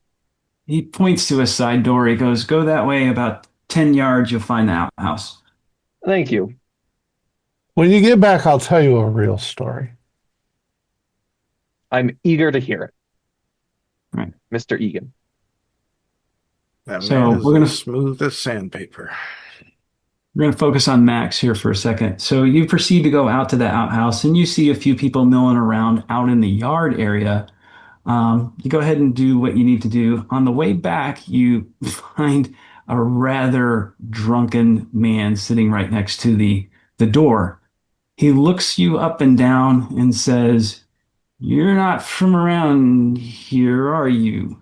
he points to a side door. He goes, "Go that way about 10 yards, you'll find the outhouse." Thank you. when you get back, I'll tell you a real story. I'm eager to hear it, Right. Mr. Egan. That man So is we're gonna as smooth as sandpaper. we're gonna focus on Max here for a second. So you proceed to go out to the outhouse, and you see a few people milling around out in the yard area. You go ahead and do what you need to do. On the way back, you find a rather drunken man sitting right next to the door. He looks you up and down and says, "You're not from around here, are you?"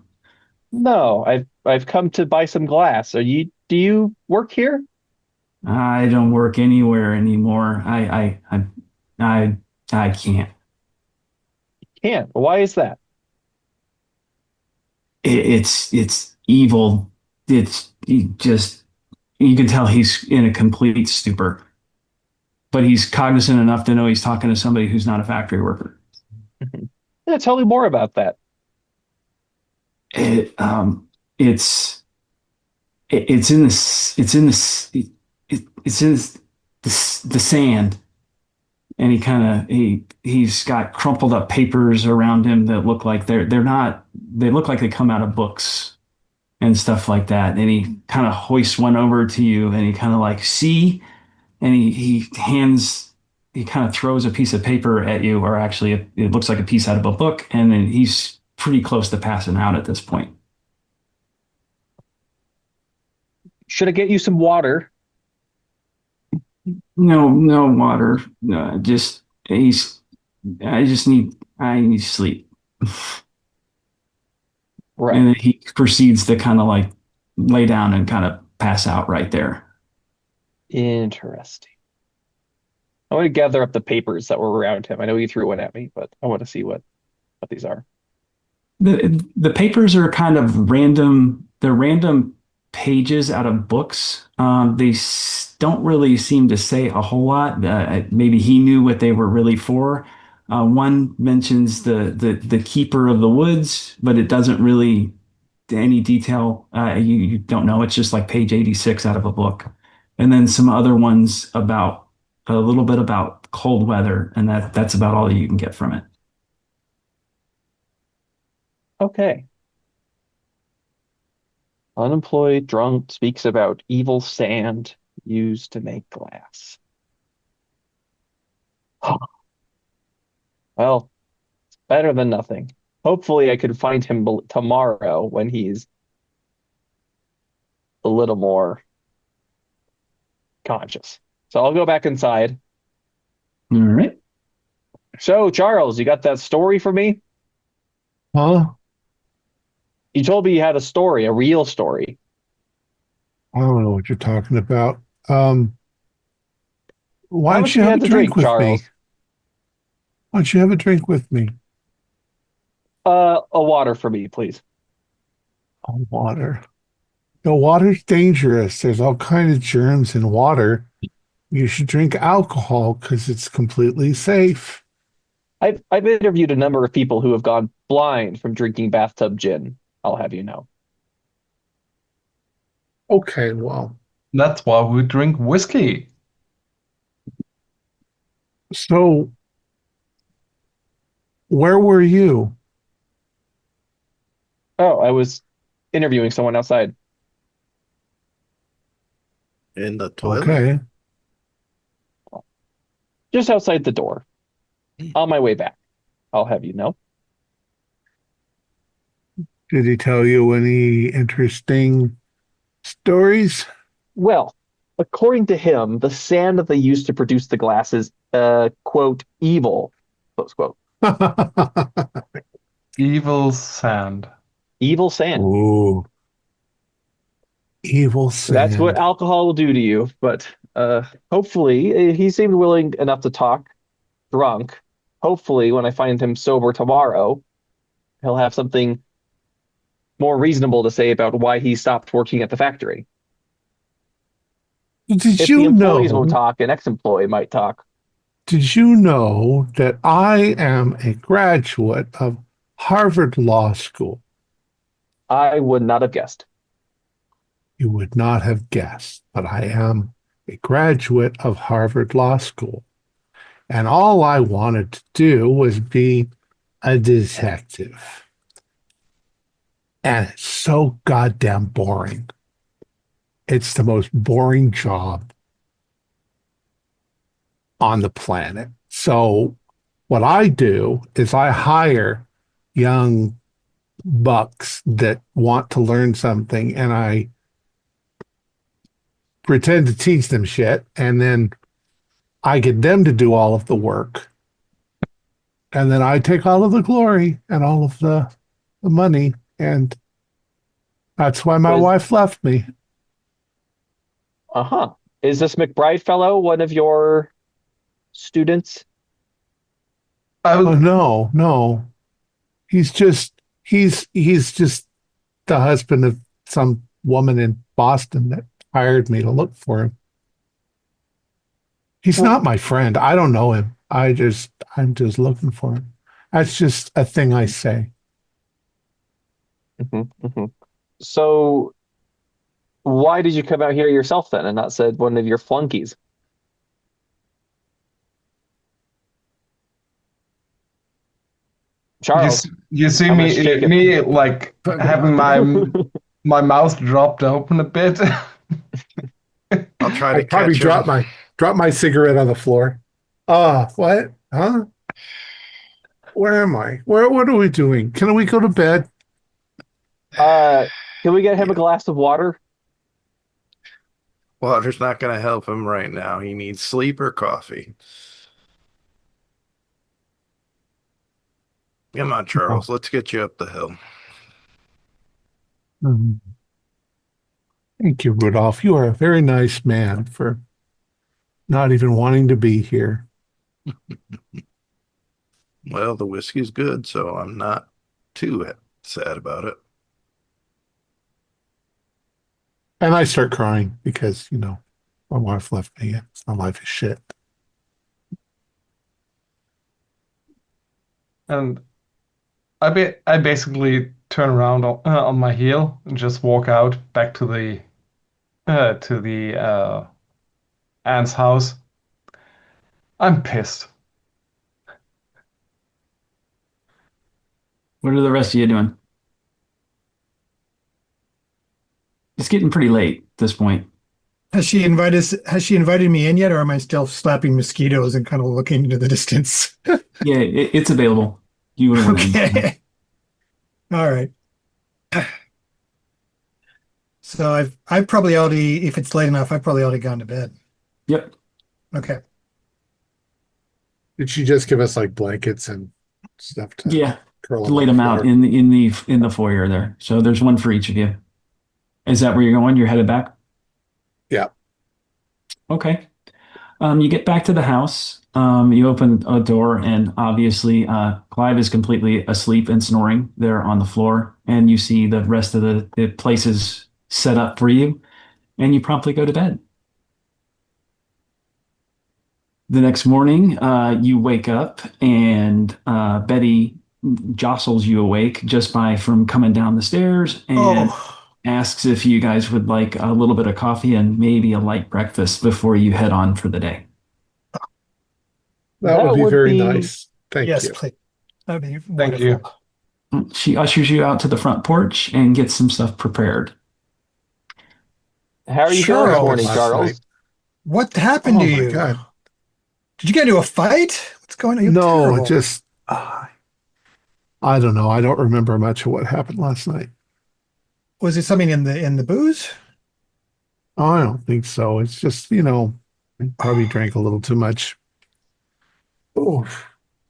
No, I've come to buy some glass. Are you? Do you work here? "I don't work anywhere anymore. I, I can't. Can't. Why is that? It's evil. It's he just you can tell he's in a complete stupor, but he's cognizant enough to know he's talking to somebody who's not a factory worker. Yeah, tell me more about that. It, um, it's it's in this it's in this it's in the sand, and he's got crumpled up papers around him that look like they're not they look like they come out of books and stuff like that. And he kind of hoists one over to you, and he kind of like see, and he kind of throws a piece of paper at you, or actually it looks like a piece out of a book, and then he's pretty close to passing out at this point. Should I get you some water? No, no water. No, just he's. I need sleep. Right. And then he proceeds to kind of like lay down and kind of pass out right there. Interesting. I want to gather up the papers that were around him. I know he threw one at me, but I want to see what these are. The papers are kind of random. They're random pages out of books. Don't really seem to say a whole lot. Maybe he knew what they were really for. One mentions the keeper of the woods, but it doesn't really any detail. You don't know. It's just like page 86 out of a book, and then some other ones about a little bit about cold weather, and that's about all you can get from it. Okay. Unemployed drunk speaks about evil sand used to make glass. Well, better than nothing. Hopefully, I could find him tomorrow when he's a little more conscious. So I'll go back inside. All right. So, Charles, you got that story for me? Huh? You told me you had a story, a real story. I don't know what you're talking about. Why How don't much you have you have a had to drink drink, with me? Charles? Why don't you have a drink with me? A water for me, please. Oh, water. No, water's dangerous. There's all kinds of germs in water. You should drink alcohol because it's completely safe. I've interviewed a number of people who have gone blind from drinking bathtub gin. I'll have you know. Okay, well, That's why we drink whiskey. so where were you? Oh, I was interviewing someone outside. In the toilet? Okay. Just outside the door. On my way back. I'll have you know. Did he tell you any interesting stories? Well, according to him, the sand that they used to produce the glass is quote evil, close quote. Evil sand. Evil sand. Ooh, evil That's what sand. alcohol will do to you. But hopefully he seemed willing enough to talk drunk. Hopefully, when I find him sober tomorrow, he'll have something more reasonable to say about why he stopped working at the factory. Did If the you employees won't know? talk, an ex-employee might talk. Did you know that I am a graduate of Harvard Law School? I would not have guessed. You would not have guessed, but I am a graduate of Harvard Law School. And all I wanted to do was be a detective. And it's so goddamn boring. It's the most boring job on the planet. So what I do is I hire young bucks that want to learn something and I pretend to teach them shit and then I get them to do all of the work. And then I take all of the glory and all of the money. And that's why my Was wife left me. uh-huh. Is this McBride fellow one of your students? I Oh was, no, no. He's just the husband of some woman in Boston that hired me to look for him. He's Well, not my friend. I don't know him. I'm just looking for him. That's just a thing I say. mhm, mhm. So why did you come out here yourself then and not said one of your flunkies? Charles, you see I'm gonna shake it. me like having my mouth dropped open a bit. I'll try I to probably catch him. drop my cigarette on the floor. What? Huh? Where am I? What are we doing? Can we go to bed? Uh, can we get him a Yeah. glass of water? Water's not going to help him right now. He needs sleep or coffee. Come on, Oh. Charles. Let's get you up the hill. Mhm. Thank you, Rudolph. You are a very nice man for not even wanting to be here. Well, the whiskey's good, so I'm not too sad about it. And I start crying because, my wife left me and my life is shit. And I basically turn around on my heel and just walk out back to the aunt's house. I'm pissed. What are the rest of you doing? It's getting pretty late at this point. Has she invited me in yet, or am I still slapping mosquitoes and kind of looking into the distance? Yeah, it's available. You would want to. Okay. All right. So I've probably already, if it's late enough, I've probably already gone to bed. Yep. Okay. Did she just give us like blankets and stuff to Yeah. curl To up lay on the them out floor? in the foyer there. So there's one for each of you. Is that where you're going? You're headed back? Yeah. Okay. You get back to the house. You open a door, and obviously, Clive is completely asleep and snoring there on the floor. And you see the rest of the places set up for you, and you promptly go to bed. The next morning, you wake up, and Betty jostles you awake just by from coming down the stairs and Oh, asks if you guys would like a little bit of coffee and maybe a light breakfast before you head on for the day. That would That be would very be. nice. Thank yes, you. please. That'd be Thank wonderful. you. She ushers you out to the front porch and gets some stuff prepared. How are you What feeling this happened morning, Charles, last night? Charles? what happened Oh to my you? God. Did you get into a fight? What's going on? You're No, it terrible. just, I don't know. I don't remember much of what happened last night. Was it something in the booze? Oh, I don't think so. It's just, I probably drank a little too much. Oh,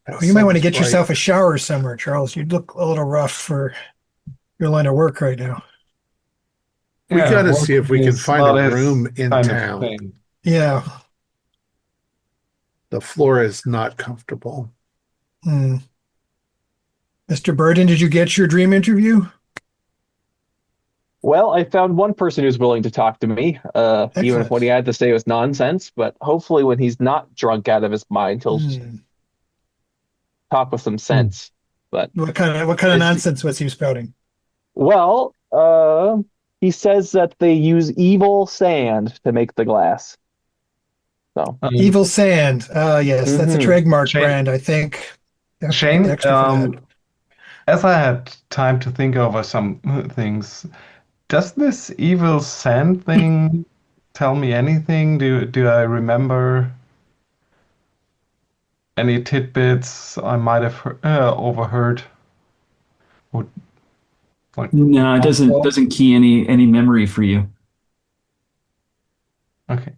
that Oh, you might want to sun's get bright. yourself a shower somewhere, Charles. You look a little rough for your line of work right now. We Yeah, got to work see if we can is find a not his room in kind of town. thing. Yeah. The floor is not comfortable. Hmm. Mr. Burden, did you get your dream interview? Well, I found one person who's willing to talk to me, even if Excellent. what he had to say was nonsense. But hopefully, when he's not drunk out of his mind, he'll Hmm. talk with some Hmm. sense. But What kind of it's nonsense was he spouting? well, he says that they use evil sand to make the glass. So, Evil Sand. Yes, that's a hmm trademark Shane, brand, I think. You have to pay Shane, extra for that. as I had time to think over some things, does this evil sand thing tell me anything? Do I remember any tidbits I might have overheard? Would like No, it doesn't possible? doesn't key any memory for you. Okay.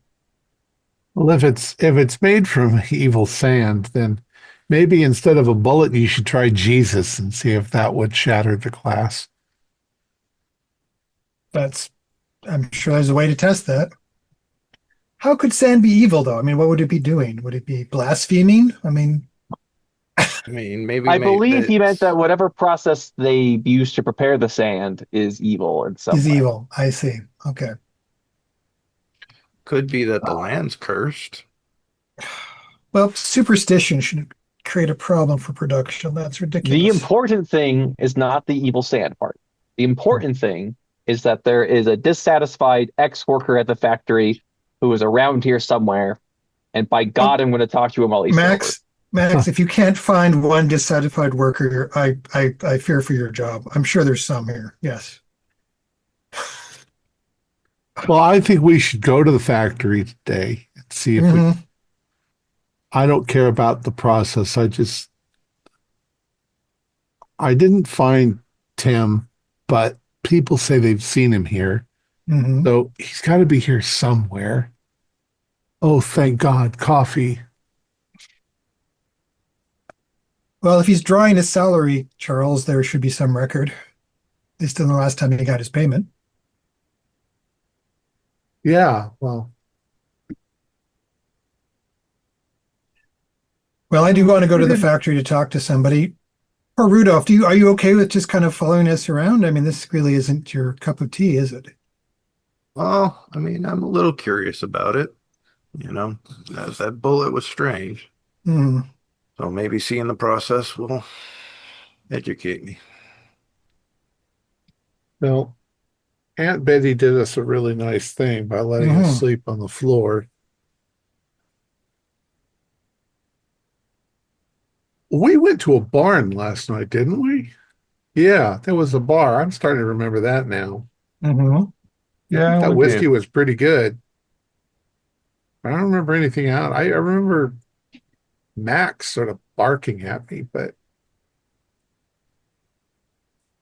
Well, if it's made from evil sand, then maybe instead of a bullet, you should try Jesus and see if that would shatter the glass. That's, I'm sure there's a way to test that. How could sand be evil, though? I mean, what would it be doing? Would it be blaspheming? I mean, I mean, maybe I make believe he meant that. that whatever process they use to prepare the sand is evil in some is way. evil. I see. Okay. Could be that the land's cursed. Well, superstition should create a problem for production. That's The ridiculous. important thing is not the evil sand part. The important thing is that there is a dissatisfied ex-worker at the factory who is around here somewhere, and by Well, God, I'm going to talk to him while he's sober. Max, if you can't find one dissatisfied worker, I fear for your job. I'm sure there's some here. Yes. Well, I think we should go to the factory today and see if we. Hmm. I don't care about the process. I didn't find Tim, but people say they've seen him here. Hmm. So he's got to be here somewhere. Oh, thank God, coffee. Well, if he's drawing his salary, Charles, there should be some record. At least in the last time he got his payment. Yeah, well, Well, I do want to go we to the didn't. factory to talk to somebody. Or Rudolph, are you okay with just kind of following us around? I mean, this really isn't your cup of tea, is it? Well, I mean, I'm a little curious about it. You know, as that bullet was strange. Hmm. So maybe seeing the process will educate me. No, Aunt Betty did us a really nice thing by letting us Hmm. sleep on the floor. We went to a barn last night, didn't we? Yeah, there was a bar. I'm starting to remember that now. Hmm. Yeah, That we whiskey did. was pretty good. I don't remember anything out. I remember Max sort of barking at me, but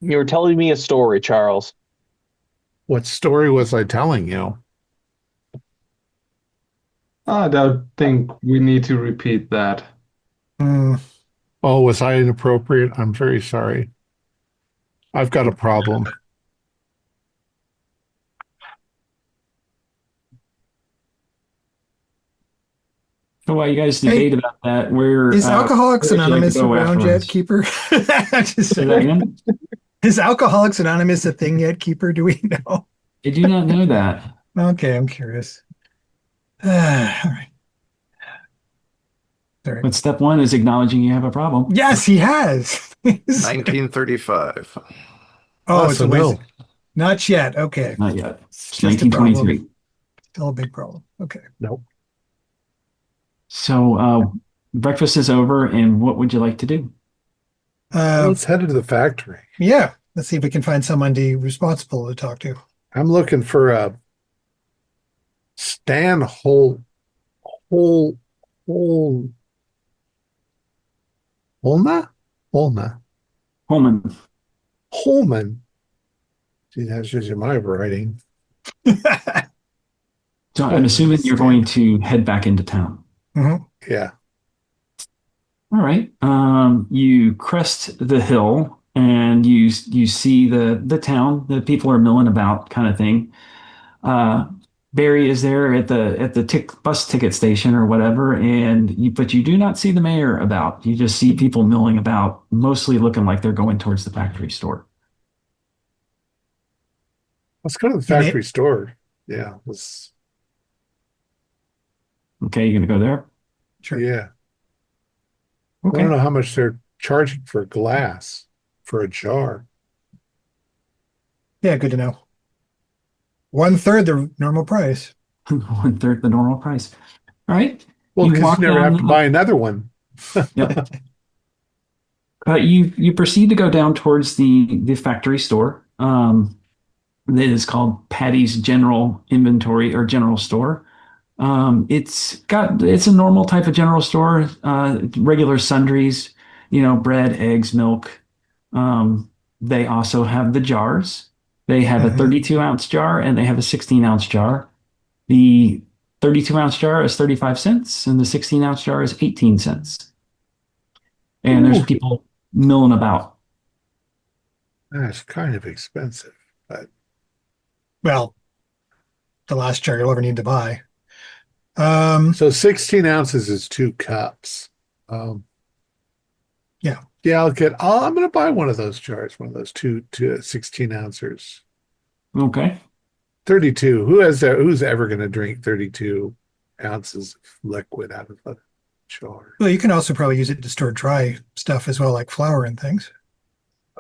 You were telling me a story, Charles. what story was I telling you? I don't think we need to repeat that. Hmm. Oh, was I inappropriate? I'm very sorry. I've got a problem. So while you guys Hey, debate about that, where is Alcoholics where would you like to Anonymous go around yet, afterwards? Keeper? Just Say that saying. again? Is Alcoholics Anonymous a thing yet, Keeper? Do we know? I do not know that. Okay, I'm curious. All right. All right. But step one is acknowledging you have a problem. Yes, he has. 1935. Oh, it's So a ways. no. Not yet. Okay. Not yet. It's It's just a problem. 1923. Still a big problem. Okay. Nope. So breakfast is over, and what would you like to do? Let's head to the factory. Yeah. Let's see if we can find someone responsible to talk to. I'm looking for a Stan Hol Hol Holma? Holma. Holman. Holman. See, that's just my writing. So I'm Holman assuming you're Stan. going to head back into town. Mhm. Yeah. All right. You crest the hill and you see the town. The people are milling about, kind of thing. Uh, Barry is there at the bus ticket station or whatever, but you do not see the mayor about. You just see people milling about, mostly looking like they're going towards the factory store. Let's go to the You factory store. Yeah. Okay, you're gonna go there. Sure. Yeah. I want to Okay. know how much they're charging for glass for a jar. Yeah, good to know. 1/3 the normal price. 1/3 the normal price. All right. Well, You because you walk never have down to buy another one. yep. You proceed to go down towards the factory store. That is called Patty's General Inventory or General Store. It's a normal type of general store, regular sundries, bread, eggs, milk. They also have the jars. They have a Mhm. 32-ounce jar and they have a 16-ounce jar. The 32-ounce jar is 35 cents and the 16-ounce jar is 18 cents. And there's Ooh, people milling about. that's kind of expensive. But Well, the last jar you'll ever need to buy. Um, so 16 ounces is 2 cups. Um, yeah. yeah, I'm going to buy one of those jars, one of those two 16 ounces. Okay. 32. Who's ever going to drink 32 ounces of liquid out of a jar? Well, you can also probably use it to store dry stuff as well, like flour and things.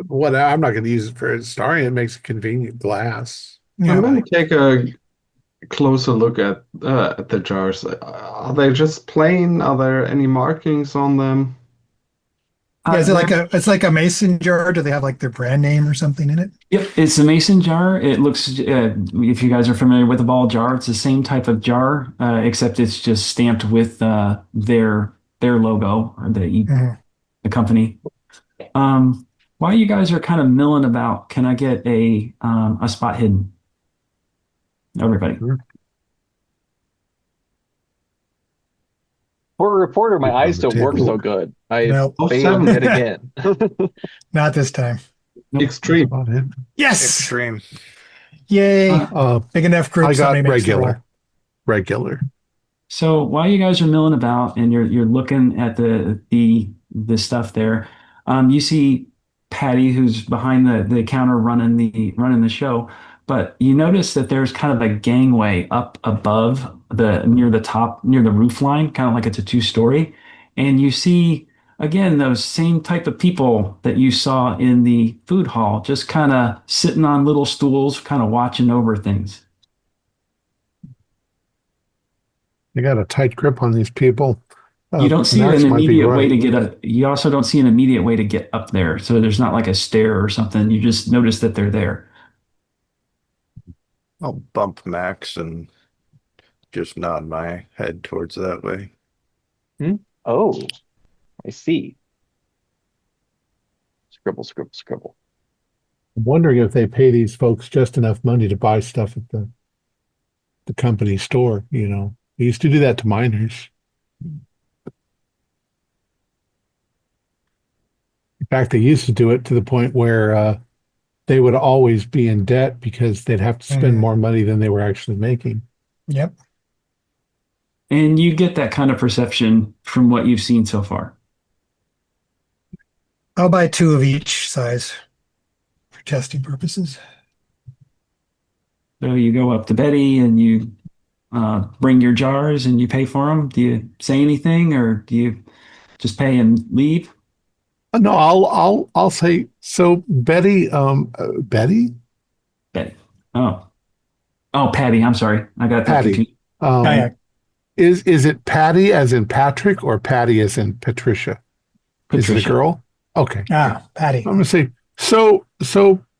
What I'm not going to use it for starring. It makes a convenient glass. I'm Yeah. going to take a closer look at the jars. Are they just plain? Are there any markings on them? Yeah, is it like There- it's like a mason jar? Do they have like their brand name or something in it? Yep, it's a mason jar. It looks, if you guys are familiar with a ball jar, it's the same type of jar, except it's just stamped with their logo or Mhm. the company. While you guys are kind of milling about, can I get a spot hidden? Everybody. For a reporter, my Put it on eyes the don't work table. so good. I Nope, Oh, failed 7. yet again. not this time. Nope. Extreme. About it. Yes! Extreme. Yay! Uh, Big enough group, I somebody got makes the roll. regular. So while you guys are milling about and you're looking at the stuff there, you see Patty who's behind the counter running the show. But you notice that there's kind of a gangway up above near the top near the roof line, kind of like it's a two-story, and you see again those same type of people that you saw in the food hall, just kind of sitting on little stools, kind of watching over things. They got a tight grip on these people. You don't see Max an might be immediate way right. to get up. You also don't see an immediate way to get up there. So there's not like a stair or something. You just notice that they're there. I'll bump Max and just nod my head towards that way. Oh, I see. Scribble, scribble, scribble. I'm wondering if they pay these folks just enough money to buy stuff at the company store, you know. They used to do that to miners. In fact, they used to do it to the point where they would always be in debt because they'd have to spend more money than they were actually making. Yep. And you get that kind of perception from what you've seen so far. I'll buy 2 of each size for testing purposes. So you go up to Betty and you bring your jars and you pay for them. Do you say anything or do you just pay and leave? No, I'll say so. Betty, Betty, Betty. Oh, Patty. I'm sorry. I got that Patty. confused. Kayak. Is it Patty as in Patrick or Patty as in Patricia? Is it a Patricia. girl? Okay. Patty. I'm gonna say so.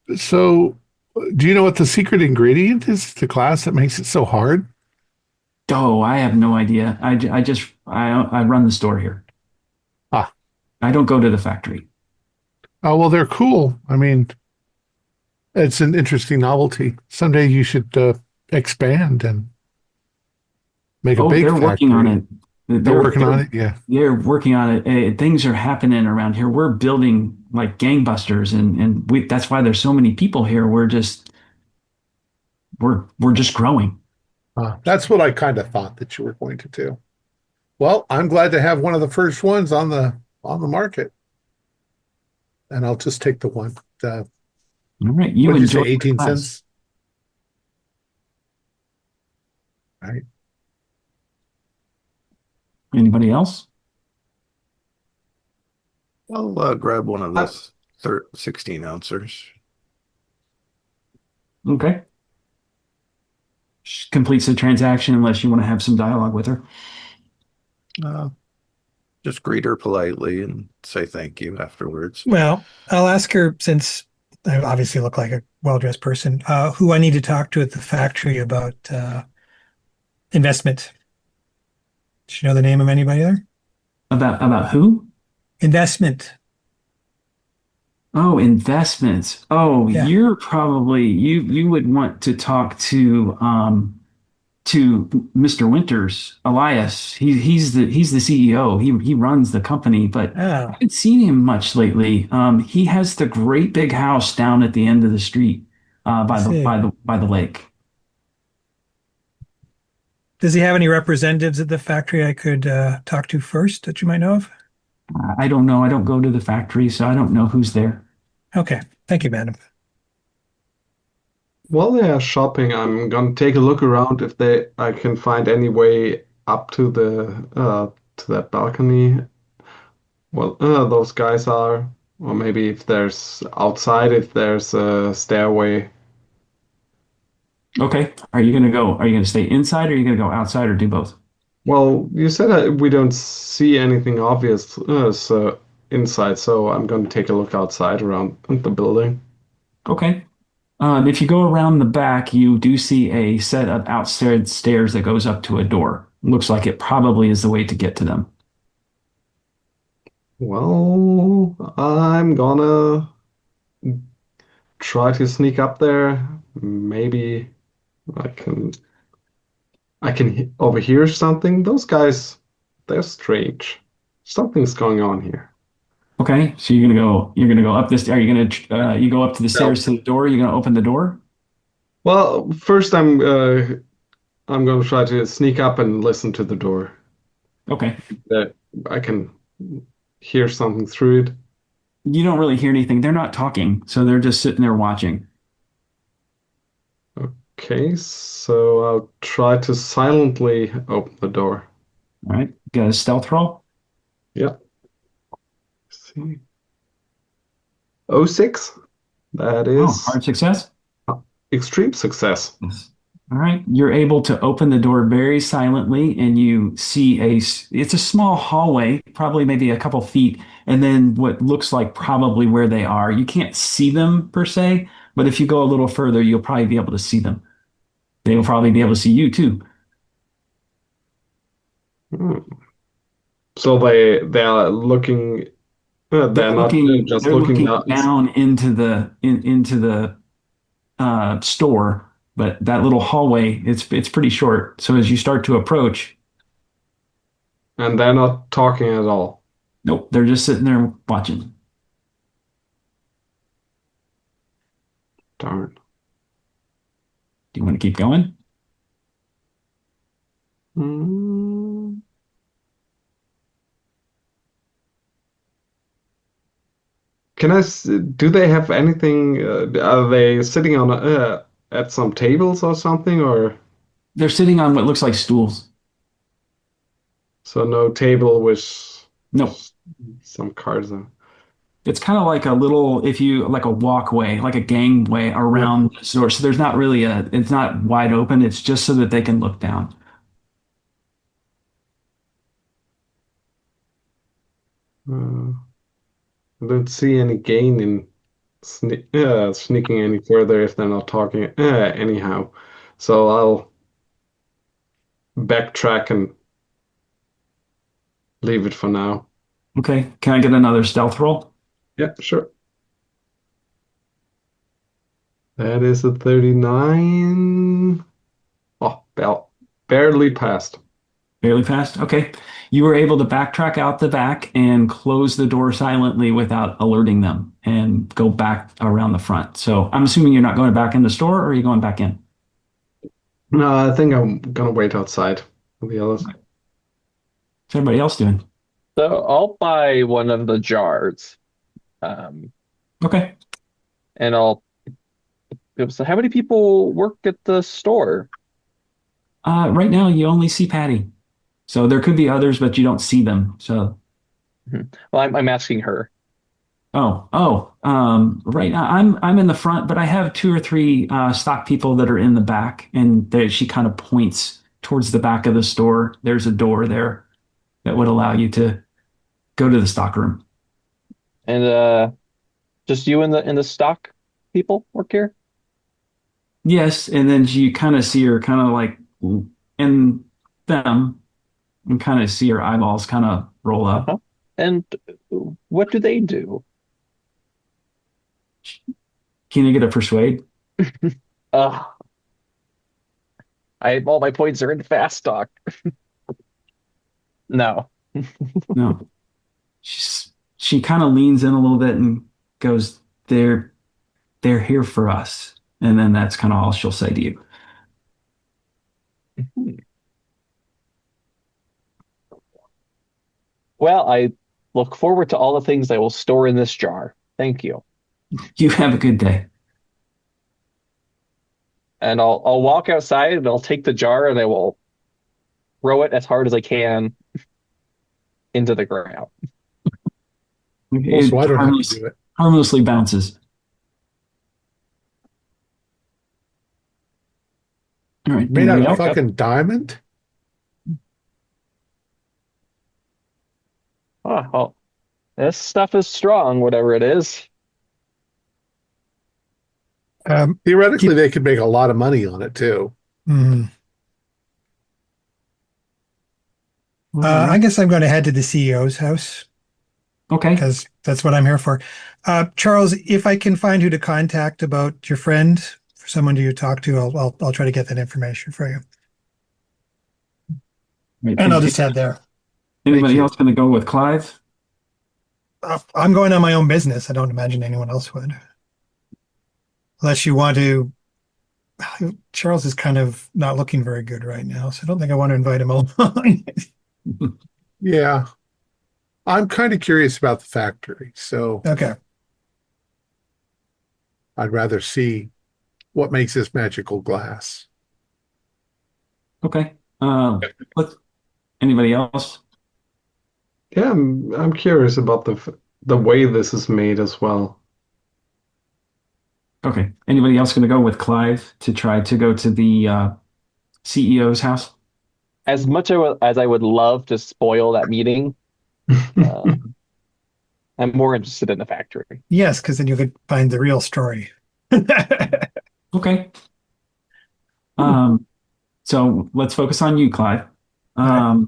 Do you know what the secret ingredient is to glass that makes it so hard? Oh, I have no idea. I run the store here. Ah. I don't go to the factory. Oh well, they're cool. I mean, it's an interesting novelty. Someday you should expand and make a Oh, big they're factory. working on it. They're working on it. Yeah. They're working on it. Things are happening around here. We're building like gangbusters, and that's why there's so many people here. We're just growing. That's what I kind of thought that you were going to do. Well, I'm glad to have one of the first ones on the market, and I'll just take the one. All right, you What did you enjoy say? 18 class. cents. All right. Anybody else? I'll grab one of those 16 ounces. Okay. She completes the transaction unless you want to have some dialogue with her. Just greet her politely and say thank you afterwards. Well, I'll ask her, since I obviously look like a well-dressed person, who I need to talk to at the factory about investment. Does she know the name of anybody there? About who? Investment. Oh, investments. Oh, Yeah. you're probably you would want to talk to Mr. Winters, Elias. He's the CEO. He runs the company, but I Oh, haven't seen him much lately. He has the great big house down at the end of the street, by I the see. by the lake. Does he have any representatives at the factory I could talk to first that you might know of? I don't know. I don't go to the factory, so I don't know who's there. Okay. Thank you, madam. While they are shopping, I'm gonna take a look around if I can find any way up to that balcony. Well, those guys are, or maybe if there's outside, if there's a stairway. Okay. Are you gonna go? Are you gonna stay inside, or are you gonna go outside, or do both? Well, you said that we don't see anything obvious, so inside, so I'm gonna take a look outside around the building. Okay. If you go around the back, you do see a set of outside stairs that goes up to a door. Looks like it probably is the way to get to them. Well, I'm gonna try to sneak up there. Maybe I can overhear something. Those guys, they're strange. Something's going on here. Okay, so you're gonna go up this. Are you gonna you go up to the stairs to the door? You're gonna open the door? Well, first I'm gonna try to sneak up and listen to the door. Okay. That I can hear something through it. You don't really hear anything. They're not talking, so they're just sitting there watching. Okay, so I'll try to silently open the door. All right. Got a stealth roll? Yeah. See. 06. That Oh, is hard success. extreme success. Yes. All right. You're able to open the door very silently, and you see it's a small hallway, probably maybe a couple feet, and then what looks like probably where they are. You can't see them per se, but if you go a little further, you'll probably be able to see them. They will probably be able to see you too. Hmm. So they are looking. They're not just They're looking looking down. down into the store, but that little hallway, it's pretty short. So as you start to approach, And they're not talking at all. nope, they're just sitting there watching. Darn. Do you want to keep going? Hmm. Do they have anything? Are they sitting on at some tables or something, or They're sitting on what looks like stools. so no table with No, some cards on? it's kind of like a little, if you like a walkway, like a gangway Yeah. around the store. So there's not really it's not wide open. It's just so that they can look down. Uh, I don't see any gain in sneaking any further if they're not talking anyhow. So I'll backtrack and leave it for now. Okay, can I get another stealth roll? Yeah, sure. That is a 39. Oh, barely passed. Fairly fast. Okay. You were able to backtrack out the back and close the door silently without alerting them and go back around the front. So I'm assuming you're not going back in the store or are you going back in? No, I think I'm gonna wait outside with the others. What's everybody else doing? So I'll buy one of the jars, um, Okay. and I'll. So how many people work at the store? Right now you only see Patty. So there could be others, but you don't see them. So, Well, I'm asking her. right now I'm in the front, but I have two or three stock people that are in the back, and she kind of points towards the back of the store. There's a door there that would allow you to go to the stock room. And just you and the stock people work here? Yes, and then you kind of see her kind of like in them and kind of see her eyeballs kind of roll up. Uh-huh. And what do they do? Can you get a persuade? Uh, all my points are in fast stock. No. No. She kind of leans in a little bit and goes, they're here for us. And then that's kind of all she'll say to you. Well, I look forward to all the things I will store in this jar. Thank you. You have a good day. And I'll walk outside and I'll take the jar and I will throw it as hard as I can into the ground. Also, It I don't have to do it. harmlessly bounces. All right. Made out Anybody of else? fucking diamond? Oh, well, this stuff is strong, whatever it is. Theoretically, they could make a lot of money on it too. mhm. I guess I'm going to head to the CEO's house Okay. because that's what I'm here for. Charles, if I can find who to contact about your friend, for someone to talk to, I'll try to get that information for you, Right. and I'll just head there. Anybody you. else going to go with Clive? I'm going on my own business. I don't imagine anyone else would, unless you want to. Charles is kind of not looking very good right now, so I don't think I want to invite him along. Yeah. I'm kind of curious about the factory, so Okay. I'd rather see what makes this magical glass. Okay. Let's, anybody else? Yeah, I'm curious about the way this is made as well. Okay. Anybody else going to go with Clive to try to go to the CEO's house? As much as I would love to spoil that meeting, I'm more interested in the factory. Yes, because then you could find the real story. Okay. Um, so let's focus on you, Clive. right.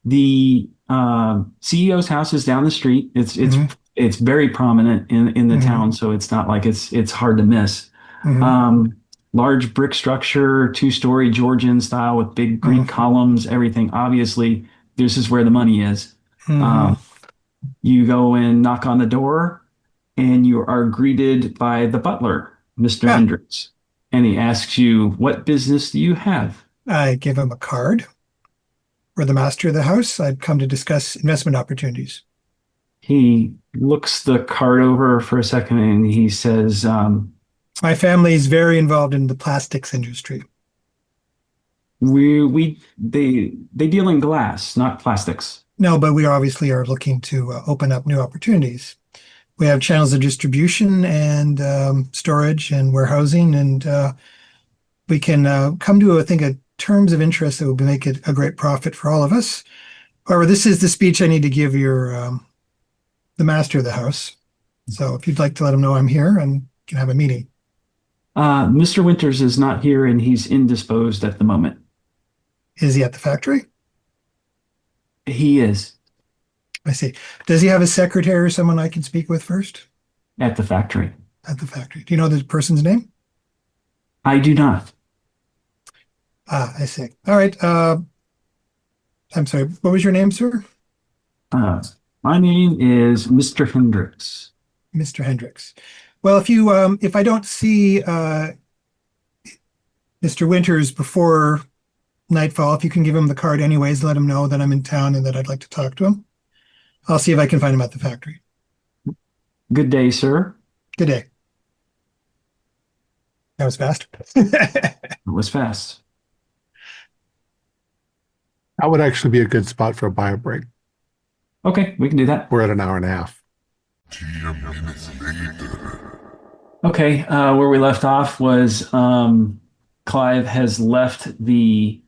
The CEO's house is down the street. Mhm. It's very prominent in the Mhm. town, so it's not like it's hard to miss. Mhm. Um, Large brick structure, two-story Georgian style with big Greek Mhm. columns, everything. Obviously, this is where the money is. Mhm. Um, you go and knock on the door, and you are greeted by the butler, Mr. Ah, Hendricks. And he asks you, "What business do you have?" I give him a card. For the master of the house. I'd come to discuss investment opportunities. He looks the card over for a second and he says, My family is very involved in the plastics industry. they deal in glass, not plastics." No, but we obviously are looking to open up new opportunities. We have channels of distribution and storage and warehousing, and we can come to, I think, a terms of interest that would make it a great profit for all of us. However, this is the speech I need to give your the master of the house. So if you'd like to let him know I'm here and can have a meeting. Mr. Winters is not here and he's indisposed at the moment. Is he at the factory? He is I see. Does he have a secretary or someone I can speak with first at the factory. at the factory? Do you know the person's name? I do not. Ah, I see. All right. I'm sorry. What was your name, sir? Uh, my name is Mr. Hendricks. Mr. Hendricks. Well, if I don't see Mr. Winters before nightfall, if you can give him the card anyways, let him know that I'm in town and that I'd like to talk to him. I'll see if I can find him at the factory. Good day, sir. Good day. That was fast. It was fast. That would actually be a good spot for a bio break. Okay, we can do that. We're at an hour and a half. Okay, where we left off was Clive has left the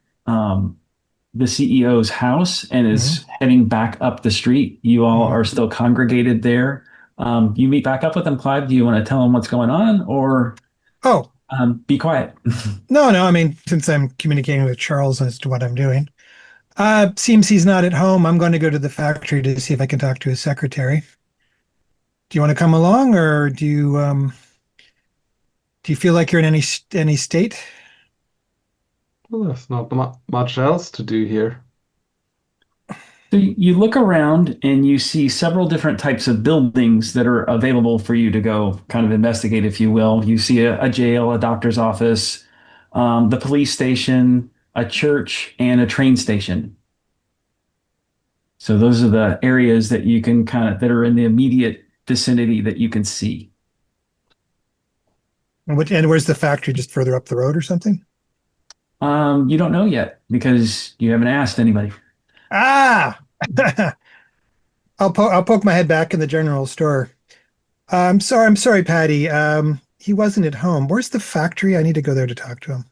CEO's house and is heading back up the street. You all are still congregated there. You meet back up with him, Clive. Do you want to tell him what's going on or Oh, be quiet? no. I mean, since I'm communicating with Charles as to what I'm doing, seems he's not at home. I'm going to go to the factory to see if I can talk to his secretary. Do you want to come along, or do you feel like you're in any state? Well, there's not much else to do here. So you look around and you see several different types of buildings that are available for you to go kind of investigate, if you will. You see a jail, a doctor's office, the police station, a church, and a train station. So those are the areas that you can that are in the immediate vicinity that you can see. And where's the factory? Just further up the road or something? You don't know yet because you haven't asked anybody. Ah, I'll poke my head back in the general store. I'm sorry, Patty. He wasn't at home. Where's the factory? I need to go there to talk to him.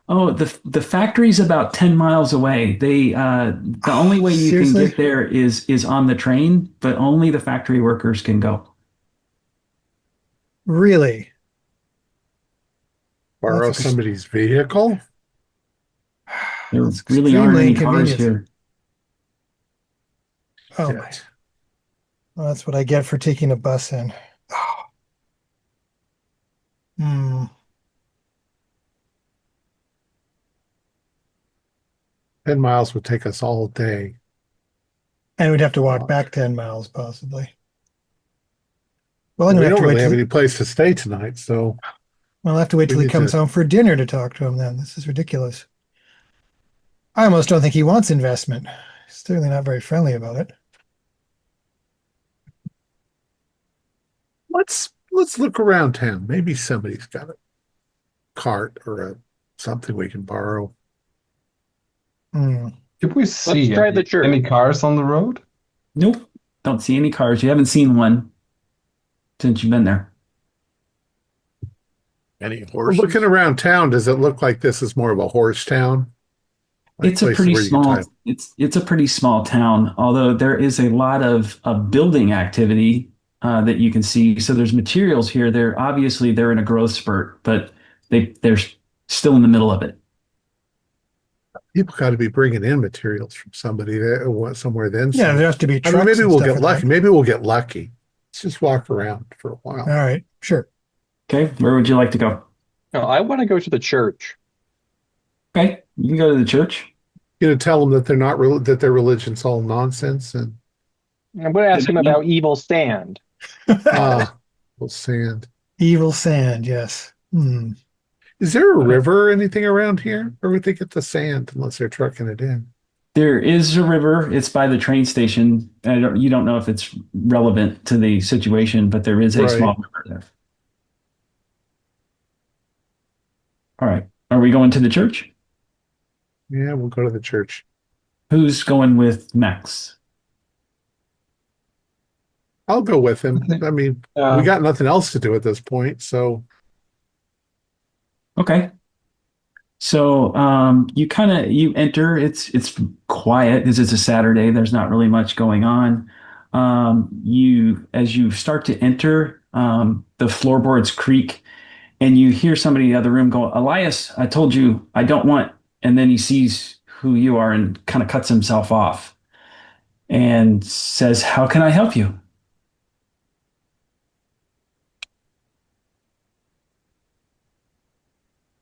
Oh, the factory's about 10 miles away. The only way you can Seriously? get there is on the train, but only the factory workers can go. Really? Borrow That's somebody's vehicle? There That's really aren't extremely any cars inconvenient. here. Oh my. Well, that's what I get for taking a bus in. Hmm. 10 miles would take us all day. And we'd have to walk back 10 miles possibly. Well, I'm We gonna have don't to wait really have till any place to stay tonight, so I'll have to wait we till he need comes to. home for dinner to talk to him then. This is ridiculous. I almost don't think he wants investment. He's certainly not very friendly about it. Let's look around town. Maybe somebody's got a cart or something we can borrow. Hmm. Did we see try the church. any cars on the road? Nope. Don't see any cars. You haven't seen one since you've been there. Any Well, horses? looking around town, does it look like this is more of a horse town? Like It's a places pretty where you can small tie- it's a pretty small town, although there is a lot of building activity that you can see. So there's materials here. They're in a growth spurt, but they're still in the middle of it. People got to be bringing in materials from somebody that somewhere then. Yeah, So, there have to be I mean, trucks maybe and we'll stuff get for lucky. that. Maybe we'll get lucky. Let's just walk around for a while. All right, sure. Okay, where would you like to go? No, I want to go to the church. Okay, you can go to the church. You know, tell them that they're not real, that their religion's all nonsense, and I'm going to ask him about evil sand. well, sand. Evil sand, yes. Hmm. Is there a Okay. river or anything around here, or would they get the sand unless they're trucking it in? There is a river. It's by the train station. You don't know if it's relevant to the situation, but there is a Right. small river there. All right. Are we going to the church? Yeah, we'll go to the church. Who's going with Max? I'll go with him. I mean, we got nothing else to do at this point, so Okay. So you enter. It's quiet because it's a Saturday. There's not really much going on. You as you start to enter, the floorboards creak, and you hear somebody in the other room go, "Elias, I told you I don't want." And then he sees who you are and kind of cuts himself off and says, "How can I help you?"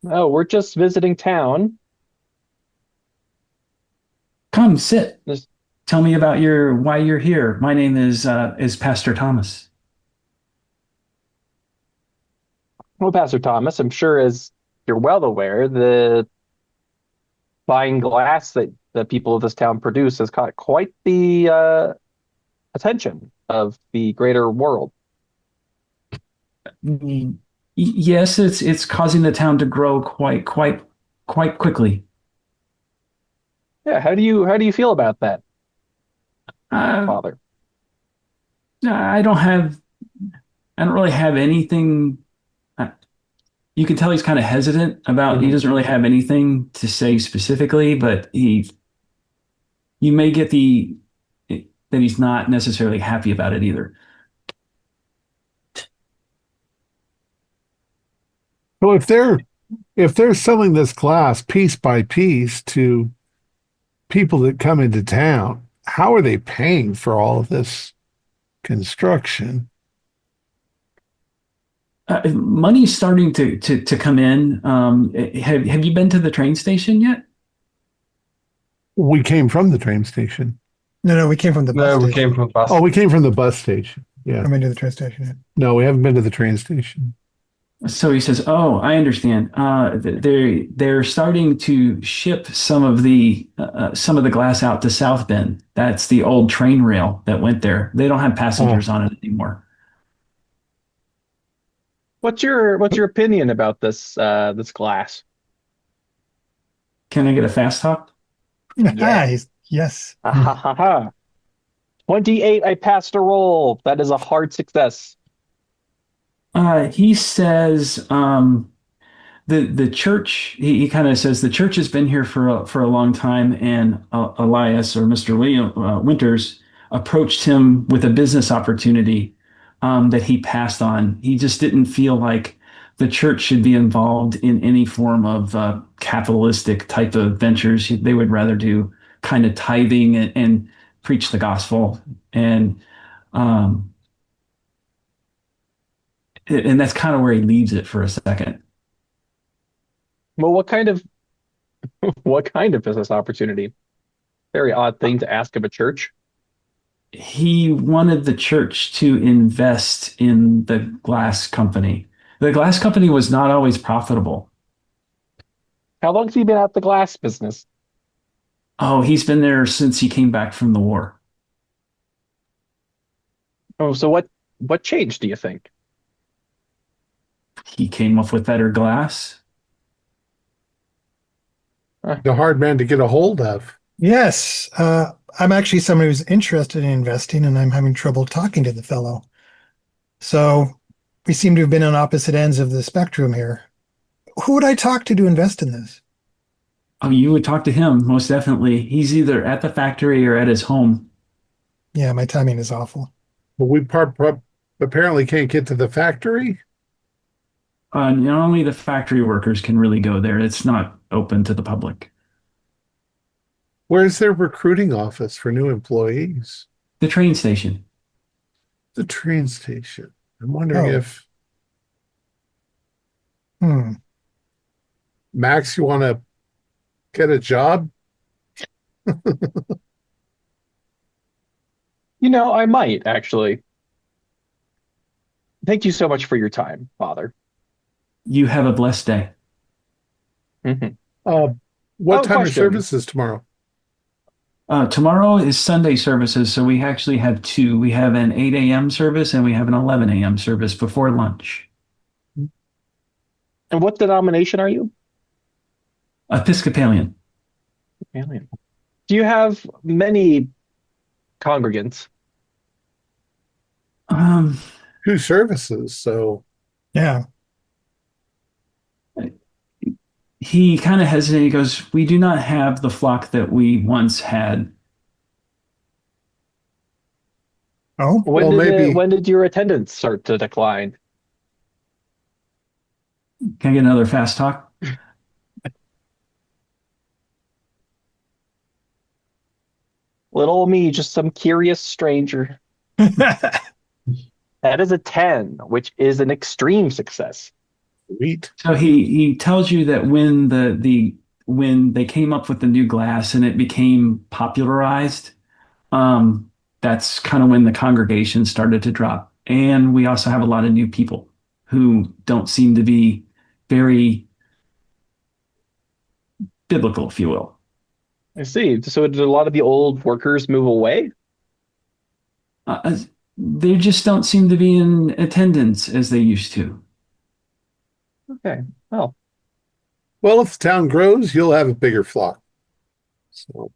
Oh, we're just visiting town. Come sit. Just, Tell me about your why you're here. My name is Pastor Thomas. well, Pastor Thomas, I'm sure as you're well aware, the fine glass that the people of this town produce has caught quite the attention of the greater world. Yes, it's causing the town to grow quite quickly. Yeah, how do you feel about that, Uh, Father? I don't have I don't really have anything. uh, You can tell he's kind of hesitant about. He Mhm. doesn't really have anything to say specifically, but you may get that he's not necessarily happy about it either. so if they're selling this glass piece by piece to people that come into town, how are they paying for all of this construction? Money's starting to come in. Have you been to the train station yet? We came from the train station. No, we came from the bus No, we station. came from bus. Oh, we came from the bus station. Yeah. I mean, to the train station. Yeah. No, we haven't been to the train station. So he says, "Oh, I understand. They're starting to ship some of the glass out to South Bend. That's the old train rail that went there. They don't have passengers on it anymore." What's your opinion about this glass? Can I get a fast talk? Yeah. Yes. Ha ha ha ha. 28, I passed a roll. That is a hard success. He says, the church. He kind of says the church has been here for a long time, and Elias or Mr. William Winters approached him with a business opportunity that he passed on. He just didn't feel like the church should be involved in any form of capitalistic type of ventures. They would rather do kind of tithing and preach the gospel, and um, and that's kind of where he leaves it for a second. Well, what kind of business opportunity? Very odd thing to ask of a church. He wanted the church to invest in the glass company. The glass company was not always profitable. How long has he been at the glass business? Oh, he's been there since he came back from the war. Oh, so what changed, do you think? He came up with better glass. The hard man to get a hold of. Yes. I'm actually someone who's interested in investing, and I'm having trouble talking to the fellow. So we seem to have been on opposite ends of the spectrum here. Who would I talk to invest in this? Oh, you would talk to him, most definitely. He's either at the factory or at his home. Yeah, my timing is awful. But we apparently can't get to the factory. only the factory workers can really go there. It's not open to the public. Where's their recruiting office for new employees? The train station. The train station. I'm wondering Oh, if hmm. Max, you want to get a job? I might actually. Thank you so much for your time, Father. You have a blessed day. Mhm. Uh, what Oh, time are question. services tomorrow? Tomorrow is Sunday services, so we actually have two. We have an 8 a.m. service and we have an 11 a.m. service before lunch. And what denomination are you? Episcopalian. Alien. Do you have many congregants? Um, Two services. So, Yeah. he kind of hesitated. He goes, "We do not have the flock that we once had." Oh, When well, did maybe. when did your attendance start to decline? Can I get another fast talk? Little me, just some curious stranger. That is a 10, which is an extreme success. Sweet. So he tells you that when when they came up with the new glass and it became popularized, um, that's kind of when the congregation started to drop. And we also have a lot of new people who don't seem to be very biblical, if you will. I see. So did a lot of the old workers move away? Uh, they just don't seem to be in attendance as they used to. Okay. Well, Well, if the town grows, you'll have a bigger flock. So,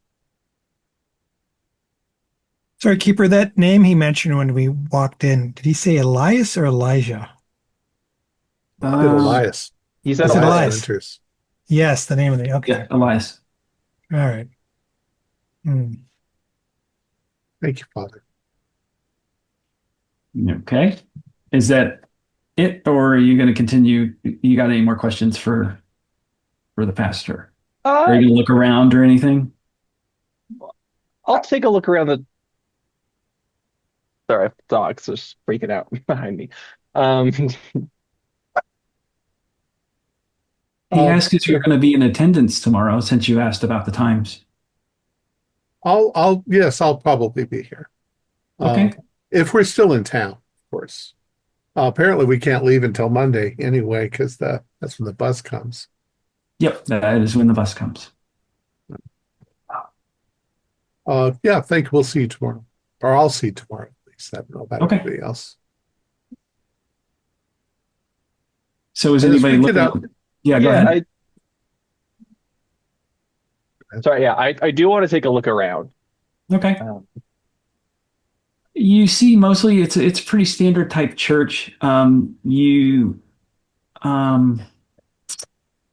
sorry, Keeper, that name he mentioned when we walked in, did he say Elias or Elijah? did Uh, Elias. he said I said Elias Elias. Elias. Winters. Yes, the name of the, yeah, okay. Elias. All right. Hmm. Thank you, Father. Okay. Is that it, or are you going to continue? You got any more questions for the pastor? Are Uh, you going to look around or anything? I'll take a look around the. Sorry, dog's just freaking out behind me. Um, He asked if you're If going to be in attendance tomorrow, since you asked about the times. yes, I'll probably be here. Uh, Okay. if we're still in town, of course. Apparently, we can't leave until Monday anyway, because that's when the bus comes. Yep, that is when the bus comes. Yeah, I think we'll see you tomorrow, or I'll see you tomorrow. At least I don't know about Okay. everybody else. So is And as anybody we get looking? out, Yeah, go yeah, ahead. I sorry, yeah, I do want to take a look around. Okay. Um, You see, mostly it's a pretty standard type church. Um,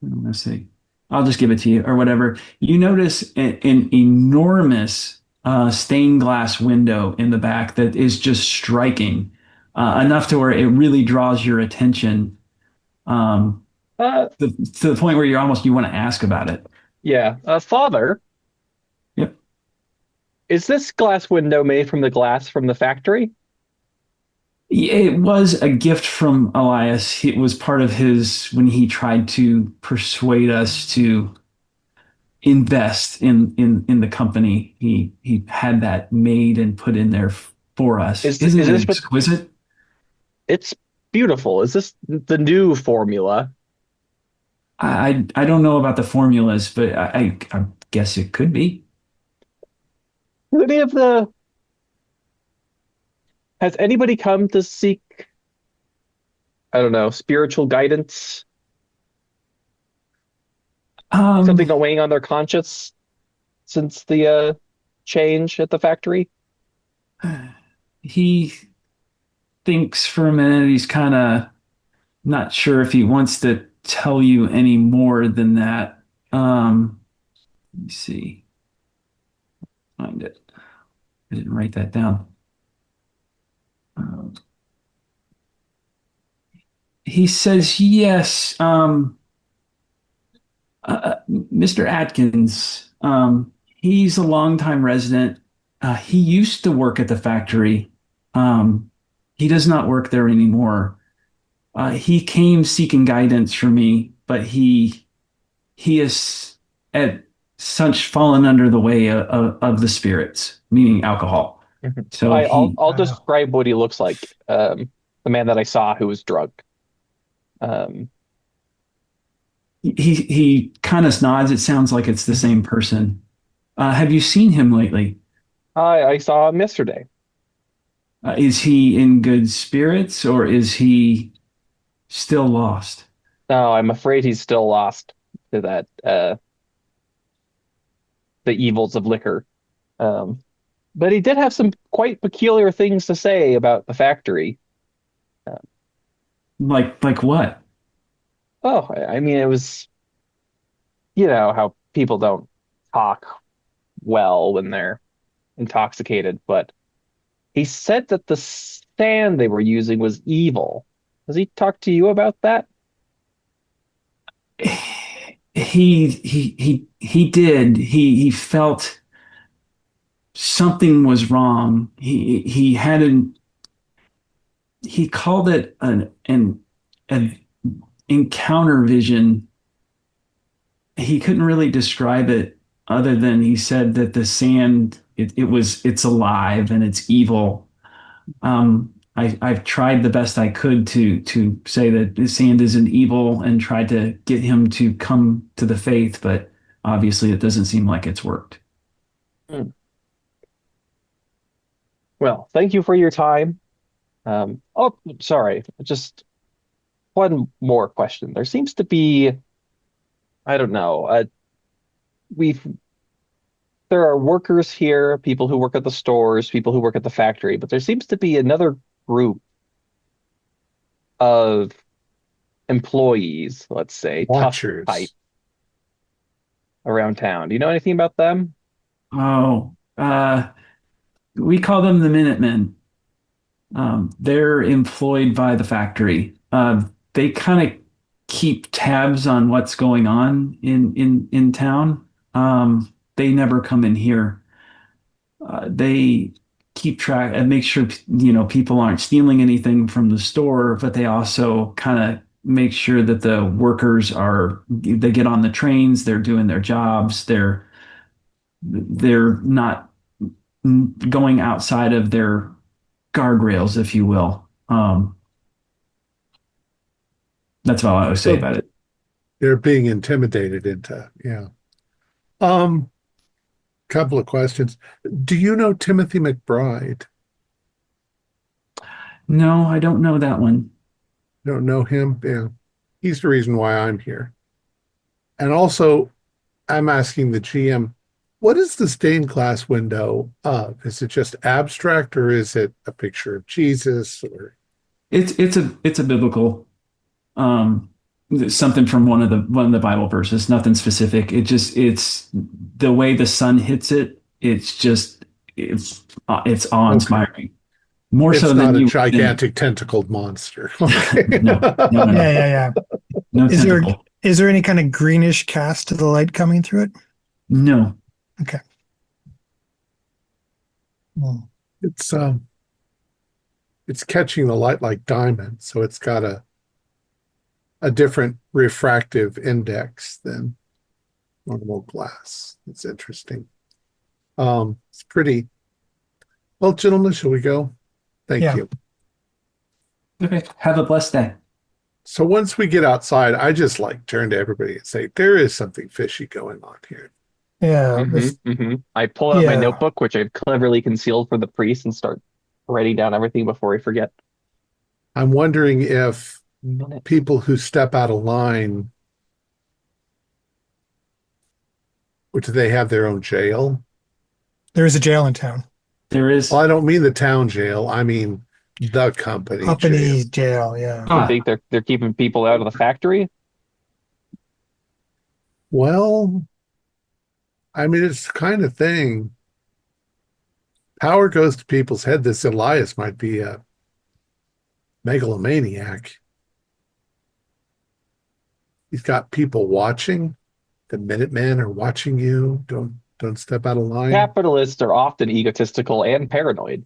let's see. I'll just give it to you or whatever. You notice an enormous stained glass window in the back that is just striking, enough to where it really draws your attention, um, uh, to the point where you want to ask about it. yeah, Father, Yep. is this glass window made from the glass from the factory? It was a gift from Elias. It was part of his when he tried to persuade us to invest in the company. He had that made and put in there for us. Isn't Is it this what exquisite? it's beautiful? Is this the new formula? I don't know about the formulas, but I guess it could be. Do any of the Has anybody come to seek, I don't know, spiritual guidance? Um, Something weighing on their conscience since the change at the factory? he thinks for a minute. He's kind of not sure if he wants to tell you any more than that. Let me see. Find it. I didn't write that down. Um, He says yes. Mr. Atkins, he's a longtime resident. He used to work at the factory. He does not work there anymore. He came seeking guidance from me, but he is at such fallen under the way of the spirits, meaning alcohol. Mhm. So I'll describe what he looks like. The man that I saw who was drunk. Um, he kind of nods. It sounds like it's the same person. Have you seen him lately? I saw him yesterday. Is he in good spirits or is he still lost? No, I'm afraid he's still lost to that the evils of liquor. Um, but he did have some quite peculiar things to say about the factory. Uh, Like what? I mean, it was, you know, how people don't talk well when they're intoxicated, but he said that the sand they were using was evil. Has he talked to you about that? He did. He felt something was wrong. He called it an encounter vision. He couldn't really describe it other than he said that the sand it's alive and it's evil. I've tried the best I could to say that the sand isn't evil and tried to get him to come to the faith, but obviously it doesn't seem like it's worked. Hmm. Well, thank you for your time. Sorry, just one more question. There seems to be, I don't know, we've there are workers here, people who work at the stores, people who work at the factory, but there seems to be another group of employees, let's say, tough type Watchers. around town. Do you know anything about them? Oh, we call them the Minutemen. They're employed by the factory. They kind of keep tabs on what's going on in town. They never come in here. They keep track and make sure people aren't stealing anything from the store, but they also kind of make sure that the workers they get on the trains, they're doing their jobs, they're not going outside of their guardrails, if you will. That's all I would say So about it. they're being intimidated into, yeah. Um, Couple of questions. Do you know Timothy McBride? No, I don't know that one. Don't know him? Yeah. He's the reason why I'm here. And also, I'm asking the GM, what is the stained glass window of? Is it just abstract or is it a picture of Jesus or It's a biblical um something from one of the Bible verses, nothing specific. It's the way the sun hits it, it's okay. awe-inspiring. More It's so than not a you than gigantic tentacled monster. Okay. no, no, no, Yeah, no. yeah, yeah. No Is there tentacle. is there any kind of greenish cast to the light coming through it? No. Okay. Hmm. It's it's catching the light like diamond, so it's got a different refractive index than normal glass. It's interesting. It's pretty. Well, gentlemen, shall we go? Thank Yeah. you. Okay. Have a blessed day. So once we get outside, I just like turn to everybody and say, there is something fishy going on here. Yeah. I pull out my Yeah. notebook, which I've cleverly concealed for the priest, and start writing down everything before I forget. I'm wondering if Minute. people who step out of line, which they have their own jail. There is a jail in town. There is. Well, I don't mean the town jail. I mean the company jail. Company's jail, yeah. You think they're keeping people out of the factory? Well, I mean, it's the kind of thing. Power goes to people's head. This Elias might be a megalomaniac. he's got people watching. The Minutemen are watching you. Don't step out of line. Capitalists are often egotistical and paranoid.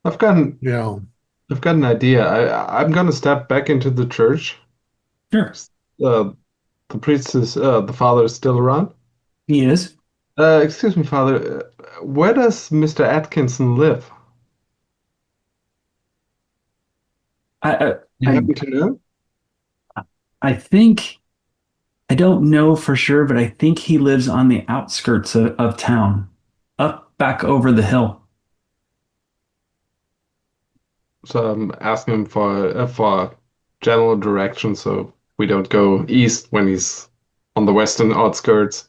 I've got an, You know, I've got an idea. I'm gonna step back into the church. Sure. Uh, the priest is the father is still around. He is. Excuse me, Father. Where does Mr. Atkinson live? I, You I, happen to know? I think, I don't know for sure, but I think he lives on the outskirts of town, up back over the hill. So I'm asking him for general direction, so we don't go east when he's on the western outskirts.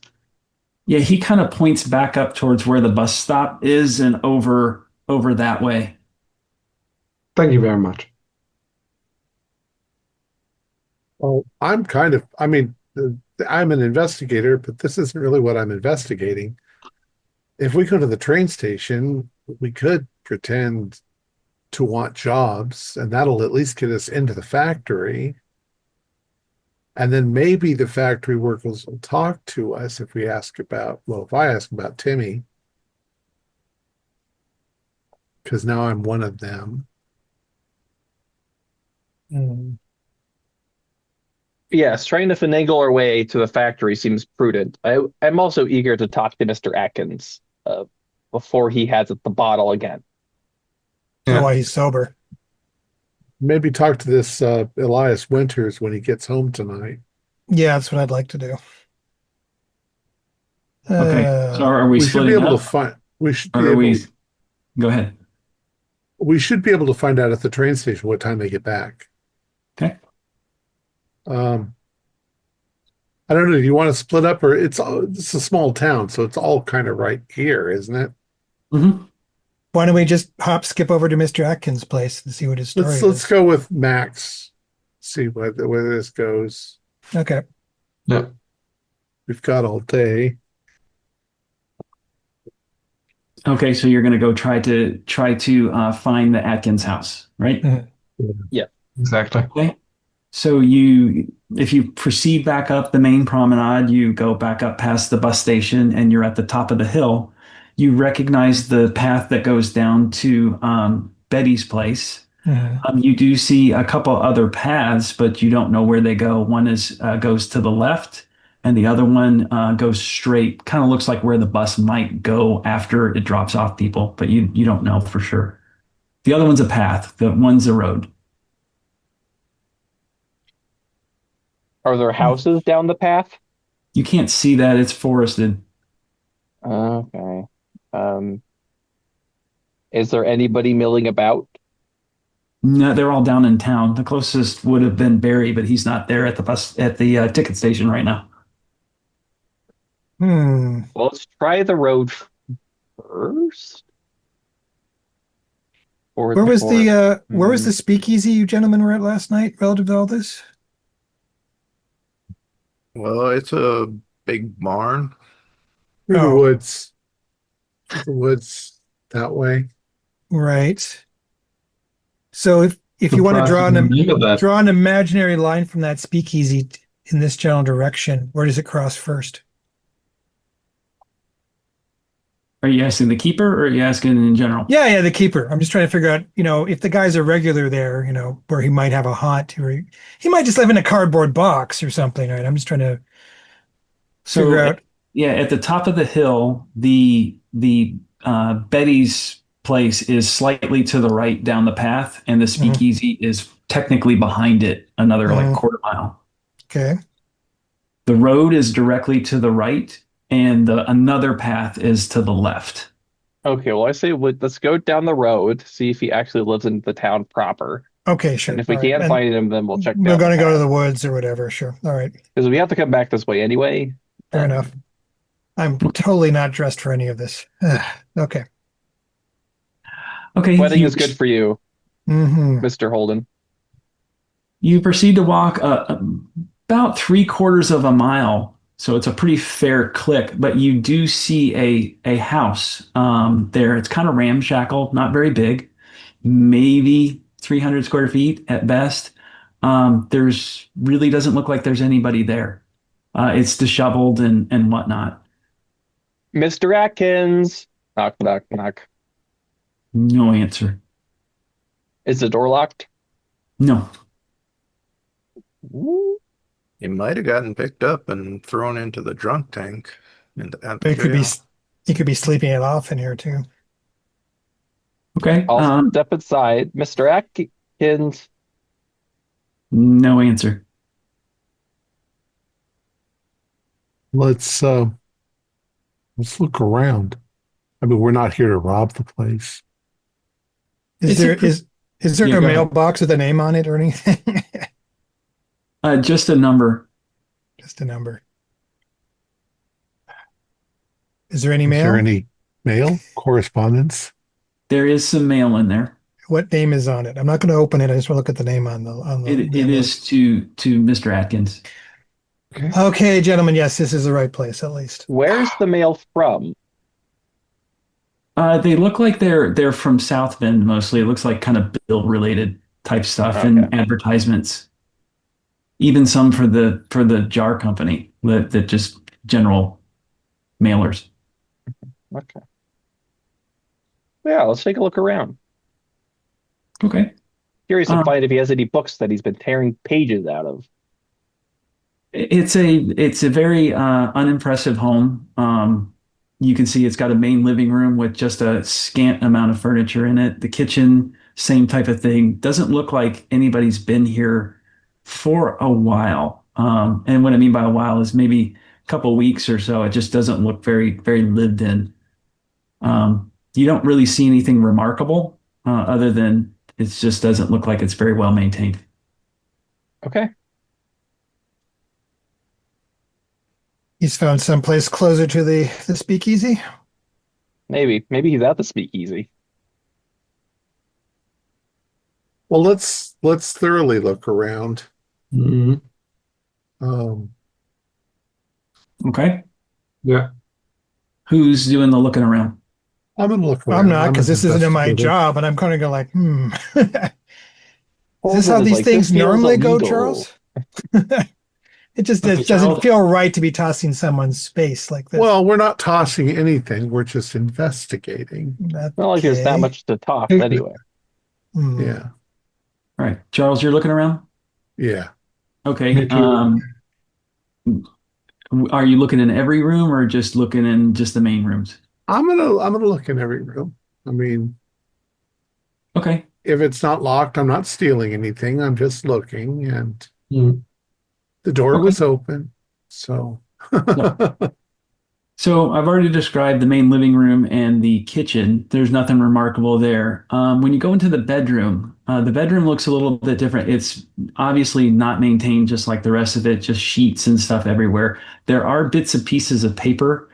Yeah, he kind of points back up towards where the bus stop is and over that way. Thank you very much. well, I mean, I'm an investigator, but this isn't really what I'm investigating. If we go to the train station, we could pretend to want jobs, and that'll at least get us into the factory. And then maybe the factory workers will talk to us if we ask about, well, if I ask about Timmy, because now I'm one of them. Hmm. Yes, trying to finagle our way to the factory seems prudent. I'm also eager to talk to Mr. Atkins before he has the bottle again. So Yeah. why he's sober. Maybe talk to this Elias Winters when he gets home tonight. Yeah, that's what I'd like to do. Okay. So Uh, are we We should be splitting able up? to find. We should Or be are we able. go ahead. We should be able to find out at the train station what time they get back. Okay. Um, I don't know. Do you want to split up, or it's a small town, so it's all kind of right here, isn't it? Hmm. why don't we just skip over to Mr. Atkins' place and see what his story Let's is? go with Max. See where this goes. Okay. Yeah. We've got all day. Okay, so you're going to go try to find the Atkins house, right? Mhm. Yeah. Exactly. Okay. So if you proceed back up the main promenade, you go back up past the bus station, and you're at the top of the hill. You recognize the path that goes down to Betty's place. Mhm. You do see a couple other paths, but you don't know where they go. One goes to the left, and the other one goes straight. Kind of looks like where the bus might go after it drops off people, but you don't know for sure. The other one's a path. The one's a road. Are there houses down the path? You can't see that. It's forested. Okay. Um, is there anybody milling about? No, they're all down in town. The closest would have been Barry, but he's not there at the ticket station right now. Hmm. Well, let's try the road first. Or Where was the where was Hmm. the speakeasy you gentlemen were at last night relative to all this? Well, it's a big barn. Through the Oh. woods. Through the woods that way. Right. So if you want to Surprised you didn't think of that. draw an imaginary line from that speakeasy in this general direction, where does it cross first? Are you asking the keeper or are you asking in general? Yeah, the keeper. I'm just trying to figure out, if the guy's a regular there, where he might have a haunt, or he might just live in a cardboard box or something, right? I'm just trying to figure out. Yeah, at the top of the hill, the Betty's place is slightly to the right down the path, and the speakeasy is technically behind it, another like quarter mile. Okay. The road is directly to the right, and another path is to the left. Okay, well, I say let's go down the road, see if he actually lives in the town proper. Okay, sure. And if we All right. can't And find him, then we'll check we're down going to the go to path. the woods or whatever. Sure. All right. Because we have to come back this way anyway. Fair enough. I'm totally not dressed for any of this. Okay. Okay, Wedding is good for you, Hmm. Mr. Holden. you proceed to walk about 3/4 of a mile. So it's a pretty fair click, but you do see a house there. It's kind of ramshackle, not very big, maybe 300 square feet at best. There's really doesn't look like there's anybody there. It's disheveled and whatnot. Mr. Atkins. Knock, knock, knock. No answer. Is the door locked? No. Ooh. He might have gotten picked up and thrown into the drunk tank at the It could be jail. he could be sleeping it off in here too. Okay. I'll step aside. Mr. Atkins. No answer. Let's look around. I mean, we're not here to rob the place. Is It's there a pr- is there Yeah, a go ahead. mailbox with a name on it or anything? Just a number. Just a number. Is there any Is there mail? any mail correspondence? There is some mail in there. What name is on it? I'm not going to open it. I just want to look at the name on the It envelope. is to Mr. Atkins. Okay, gentlemen. Yes, this is the right place at least. Where's the mail from? They look like they're from South Bend mostly. It looks like kind of bill related type stuff Okay. and advertisements. Even some for the jar company that just general mailers. Okay. Yeah, let's take a look around. Okay. Curious to Um, find if he has any books that he's been tearing pages out of. it's a very unimpressive home. You can see it's got a main living room with just a scant amount of furniture in it. The kitchen, same type of thing. Doesn't look like anybody's been here for a while. And what I mean by a while is maybe a couple weeks or so. It just doesn't look very lived in. You don't really see anything remarkable other than it just doesn't look like it's very well maintained. Okay. He's found someplace closer to the speakeasy. Maybe. Maybe he's at the speakeasy. Well, let's thoroughly look around. Mhm. Um, Okay. Yeah. Who's doing the looking around? I'm gonna look Well, around. I'm not because an this isn't in my investigator. job, and I'm kind of go like, Is this Holden how is these like, things "This feels normally go, illegal." Charles? Okay, It doesn't Charles. feel right to be tossing someone's space like this. Well, we're not tossing anything. We're just investigating. Not like there's that Okay. much to toss anyway. Hmm. Yeah, All right. Charles, you're looking around? yeah. Okay. Me too. Are you looking in every room or just looking in just the main rooms? I'm gonna look in every room. I mean, Okay. if it's not locked, I'm not stealing anything. I'm just looking, and Mm. the door Okay. was open. So, So I've already described the main living room and the kitchen. There's nothing remarkable there. When you go into the bedroom looks a little bit different. It's obviously not maintained just like the rest of it, just sheets and stuff everywhere. There are bits and pieces of paper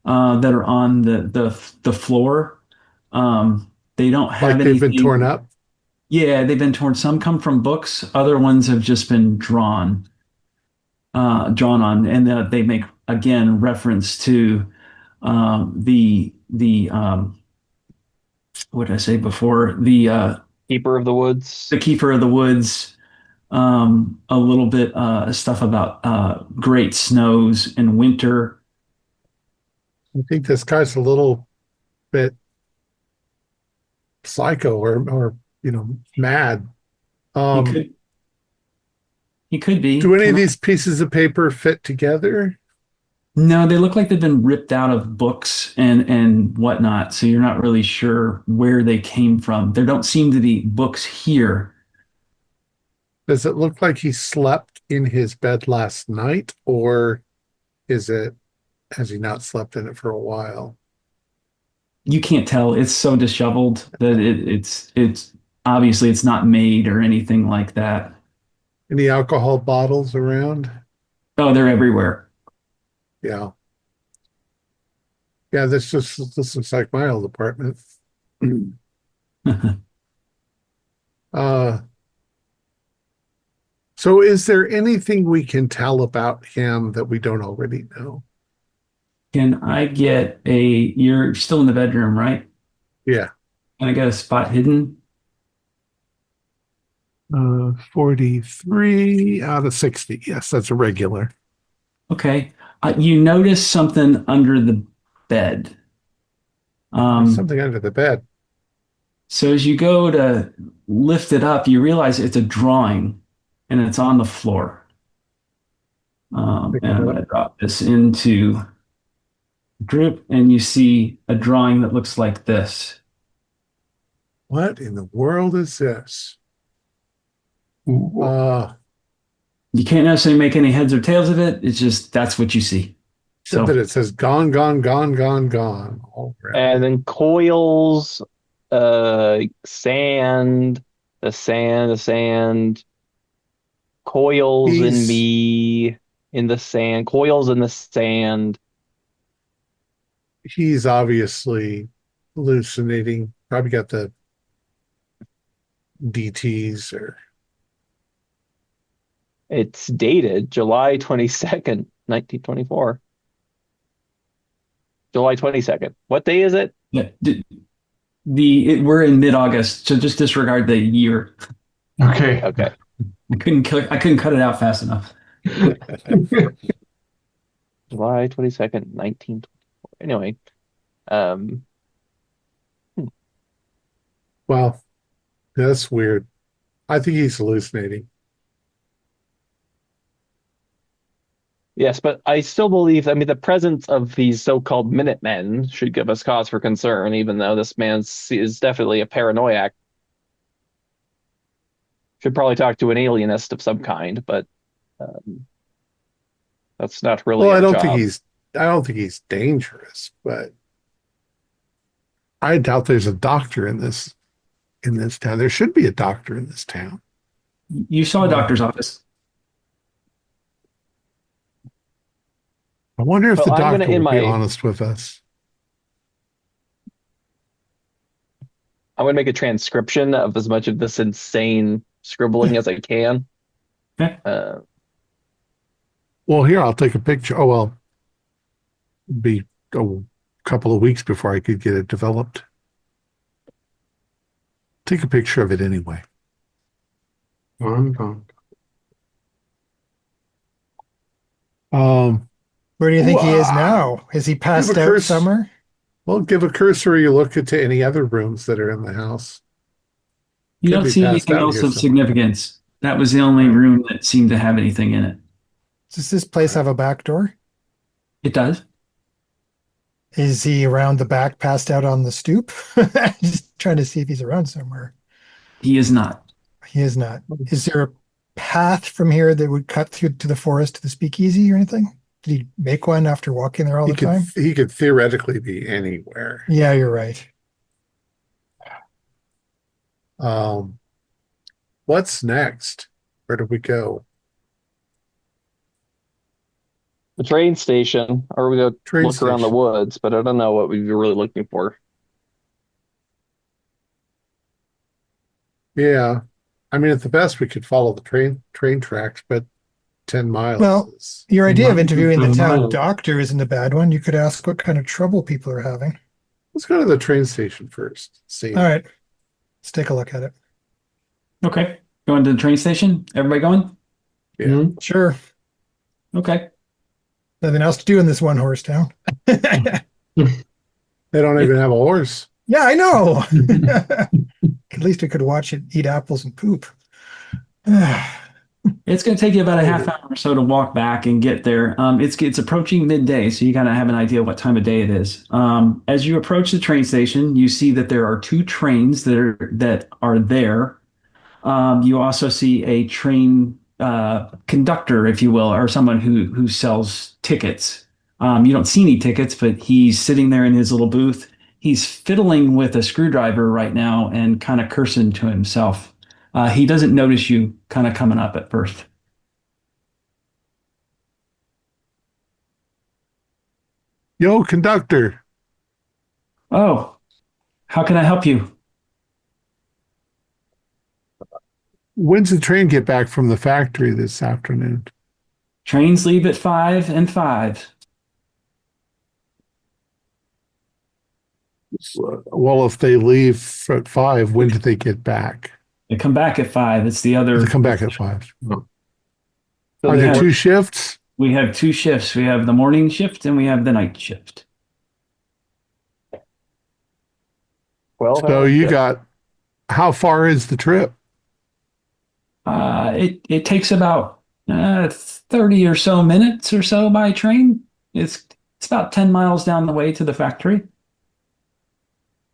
that are on the floor. They don't have like they've been torn anything. up. Yeah, they've been torn. Some come from books. Other ones have just been drawn on, and they make again reference to the what did I say before Keeper of the Woods. the keeper of the woods. A little bit stuff about great snows and winter. I think this guy's a little bit psycho or mad. He Um, could he could be. do any of these pieces of paper fit together? No, they look like they've been ripped out of books and whatnot. So you're not really sure where they came from. There don't seem to be books here. Does it look like he slept in his bed last night, or has he not slept in it for a while? You can't tell. It's so disheveled that it's obviously it's not made or anything like that. Any alcohol bottles around? Oh, they're everywhere. Yeah. Yeah, this looks like my old apartment. Uh, so is there anything we can tell about him that we don't already know? Can I get you're still in the bedroom, right? Yeah. Can I get a spot hidden? 43 out of 60. Yes, that's a regular. Okay. You notice something under the bed. There's Um, something under the bed. so as you go to lift it up, you realize it's a drawing and it's on the floor. Pick And it I'm up. going to drop this into group, and you see a drawing that looks like this. What in the world is this? Ooh. Uh, You can't necessarily make any heads or tails of it. It's just that's what you see. except that So it says gone, gone, gone, gone, gone all around And it. then coils, sand, the sand, coils He's in the sand, coils in the sand. he's obviously hallucinating. Probably got the DTs or It's dated July 22nd, 1924. July 22nd. What day is it? yeah, we're in mid-August, so just disregard the year. Okay. Okay. I couldn't cut it out fast enough. July 22nd, 1924. Anyway, um, well, that's weird. I think he's hallucinating. yes, but I still believe, I mean, the presence of these so-called Minutemen should give us cause for concern, even though this man is definitely a paranoiac. Should probably talk to an alienist of some kind, but um, that's not really Well, our job. I don't think he's dangerous, but I doubt there's a doctor in this town. There should be a doctor in this town. You saw a doctor's office. I wonder if Well, the I'm gonna doctor in will be my honest with us. I'm gonna make a transcription of as much of this insane scribbling as I can. Okay. Well, here, I'll take a picture. Oh, well, it'd be a couple of weeks before I could get it developed. Take a picture of it anyway. Gone, gone. Where do you think he is Wow. now? Is he Give a passed out curse. somewhere? Well, give a cursory look into any other rooms that are in the house. You Could don't be see passed anything out else here of somewhere. significance. That was the only Right. room that seemed to have anything in it. Does this place have a back door? It does. Is he around the back, passed out on the stoop? Just trying to see if he's around somewhere. He is not. He is not. Is there a path from here that would cut through to the forest to the speakeasy or anything? Did he make one after walking there all the time? He could theoretically be anywhere. Yeah, you're right. Um, what's next? Where do we go? The train station, or we go Train look around the station. woods, but I don't know what we'd be really looking for. Yeah. I mean, at the best, we could follow the train tracks, but 10 miles Well, is. your idea of Might be interviewing the for town miles. doctor isn't a bad one. You could ask what kind of trouble people are having. Let's go to the train station first. See. All right, let's take a look at it. Okay. Going to the train station? Everybody going? Yeah. Hmm? Sure. Okay. Nothing else to do in this one horse town. They don't even have a horse. Yeah, I know. At least we could watch it eat apples and poop. It's going to take you about a half hour or so to walk back and get there. It's approaching midday, so you kind of have an idea what time of day it is. As you approach the train station, you see that there are two trains that are there. You also see a train conductor, if you will, or someone who sells tickets. You don't see any tickets, but he's sitting there in his little booth. He's fiddling with a screwdriver right now and kind of cursing to himself. He doesn't notice you kind of coming up at first. Yo, conductor. Oh, how can I help you? When's the train get back from the factory this afternoon? Trains leave at 5 and 5. Well, if they leave at 5, when do they get back? They come back at 5. It's the other. They come back at 5. So Are we there have- 2 shifts? We have 2 shifts. We have the morning shift and we have the night shift. 12 So hour you shift. got, how far is the trip? It takes about 30 or so minutes or so by train. It's about 10 miles down the way to the factory.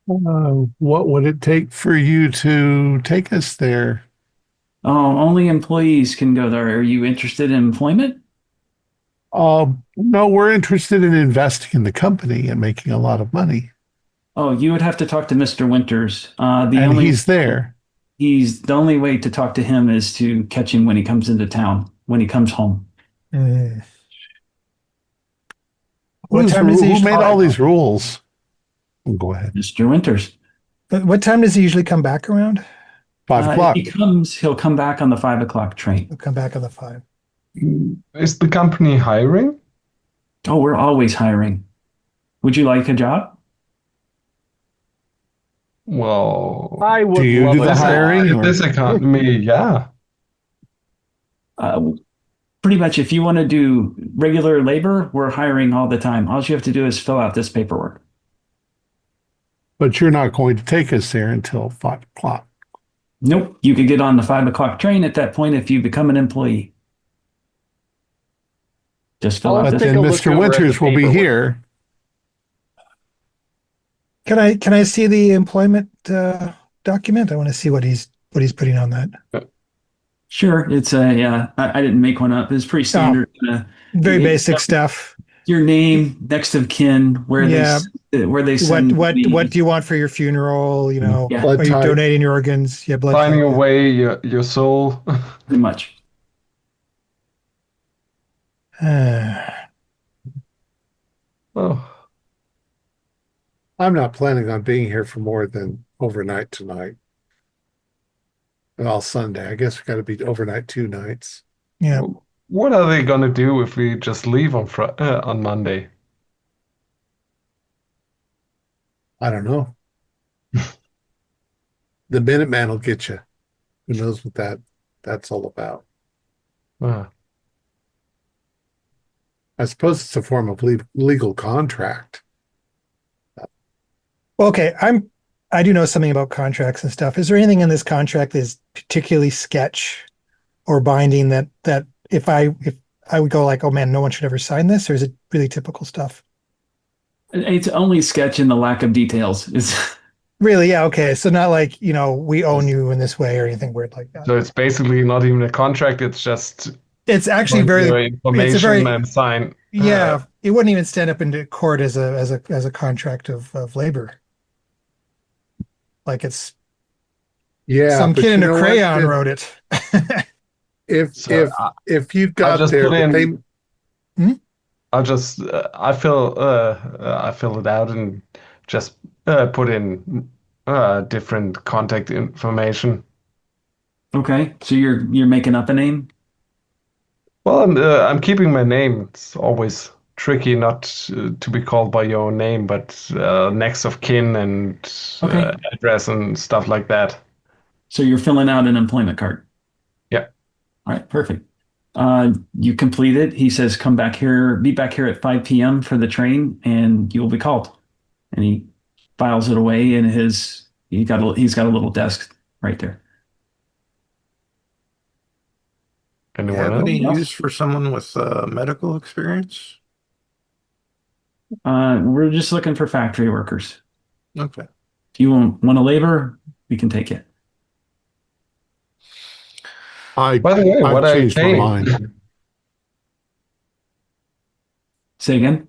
What would it take for you to take us there? Only employees can go there. Are you interested in employment? No, we're interested in investing in the company and making a lot of money. Oh, you would have to talk to Mr. Winters. And he's there. He's the only way to talk to him is to catch him when he comes into town, when he comes home. Mm. What time does he Who usually, made all these rules? Go ahead. Mr. Winters. what time does he usually come back around? 5 o'clock. He'll come back on the 5 o'clock train. He'll come back on the 5. Is the company hiring? Oh, we're always hiring. Would you like a job? Well, I would Do you love do the a hiring? job. in this economy, yeah. Pretty much, if you want to do regular labor, we're hiring all the time. All you have to do is fill out this paperwork. But you're not going to take us there until 5 o'clock. Nope. You could get on the 5 o'clock train at that point if you become an employee. Just fill I'll out But this. take then a look Mr. over at the Winters will be paperwork. here. Can I see the employment document? I want to see what he's putting on that. Sure. It's yeah. I didn't make one up. It's pretty standard. Very It- basic stuff. Your name, next of kin, where Yeah. they send What the- do you want for your funeral? You know, Yeah. Blood are you type. donating your organs? Yeah, blood Signing type. away your soul. pretty much. Oh, I'm not planning on being here for more than overnight tonight. Well, Sunday. I guess we got to be overnight 2 nights. Yeah. what are they gonna do if we just leave on Monday? I don't know. The Minuteman will get you. Who knows what that's all about? Ah, I suppose it's a form of legal contract. Well, okay. I do know something about contracts and stuff. Is there anything in this contract that is particularly sketch or binding that if I would go like, oh man, no one should ever sign this, or is it really typical stuff? It's only sketch in the lack of details. It's Really? Yeah. Okay. So not like, we own you in this way or anything weird like that. so it's basically not even a contract. It's just It's actually your very, information very- and sign. yeah. It wouldn't even stand up into court as a contract of labor. Like it's Yeah, some but kid in you a know what? crayon wrote it. If you got just there, put in- I'll just I fill it out and just put in different contact information. okay. So you're making up a name? Well, I'm keeping my name. It's always tricky not to be called by your own name, but next of kin and Okay. address and stuff like that. So you're filling out an employment card. Yeah. All right, perfect. You complete it. He says, "Come back here, be back here at 5 p.m. for the train, and you will be called." And he files it away in he's got a little desk right there. Do you Anyone have any else? use for someone with medical experience? We're just looking for factory workers. Okay. If you want to labor, we can take it. By the way, I've what are you changed my paying? mind. Say again.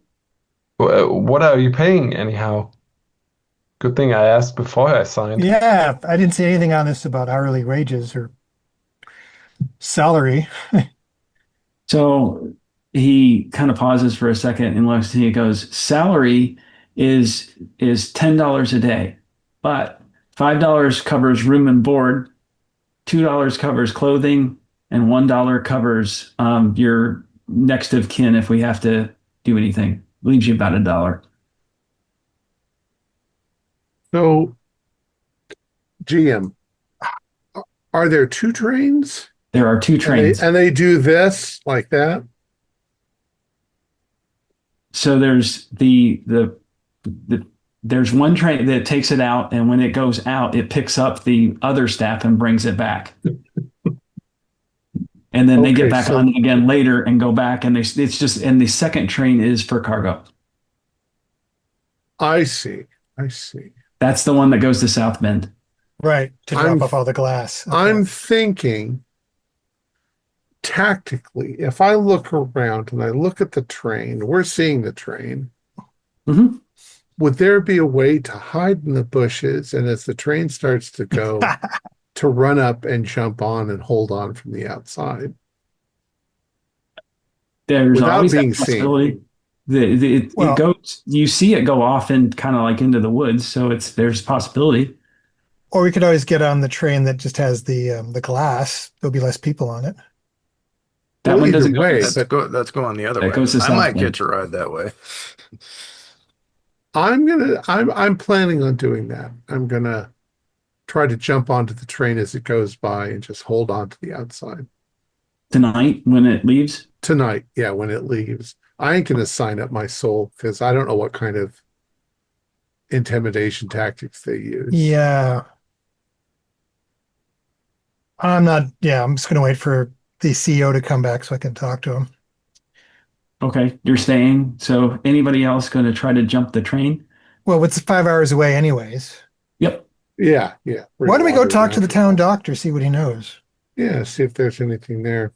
What are you paying anyhow? Good thing I asked before I signed. Yeah. I didn't see anything on this about hourly wages or salary. So he kind of pauses for a second and looks and he goes, salary is $10 a day, but $5 covers room and board, $2 covers clothing, and $1 covers your next of kin if we have to do anything. Leaves you about $1. So, GM, Are there two trains? There are two trains. And they do this like that? So there's one train that takes it out, and when it goes out, it picks up the other staff and brings it back. And then they get Okay, back so on it again later and go back, and it's just, and the second train is for cargo. I see. I see. That's the one that goes to South Bend. Right, to drop I'm off all the glass. Okay. I'm thinking tactically, if I look around and I look at the train, we're seeing the train. Mm-hmm. Would there be a way to hide in the bushes and as the train starts to go, to run up and jump on and hold on from the outside There's without always that being seen? possibility. Well- it goes, you see it go off and kind of like into the woods, so there's possibility. Or we could always get on the train that just has the glass. There'll be less people on it. That Well, one either doesn't go. way, That's going the other That way. goes to I South might Bend. get to ride that way. I'm planning on doing that. I'm gonna try to jump onto the train as it goes by and just hold on to the outside. Tonight when it leaves. Tonight, yeah, when it leaves. I ain't gonna sign up my soul because I don't know what kind of intimidation tactics they use. Yeah. I'm just going to wait for the CEO to come back so I can talk to him. Okay, you're staying. So anybody else going to try to jump the train? Well, it's 5 hours away anyways. Yep. Yeah. Why don't we go Water talk to the after town all. doctor, see what he knows? Yeah, see if there's anything there.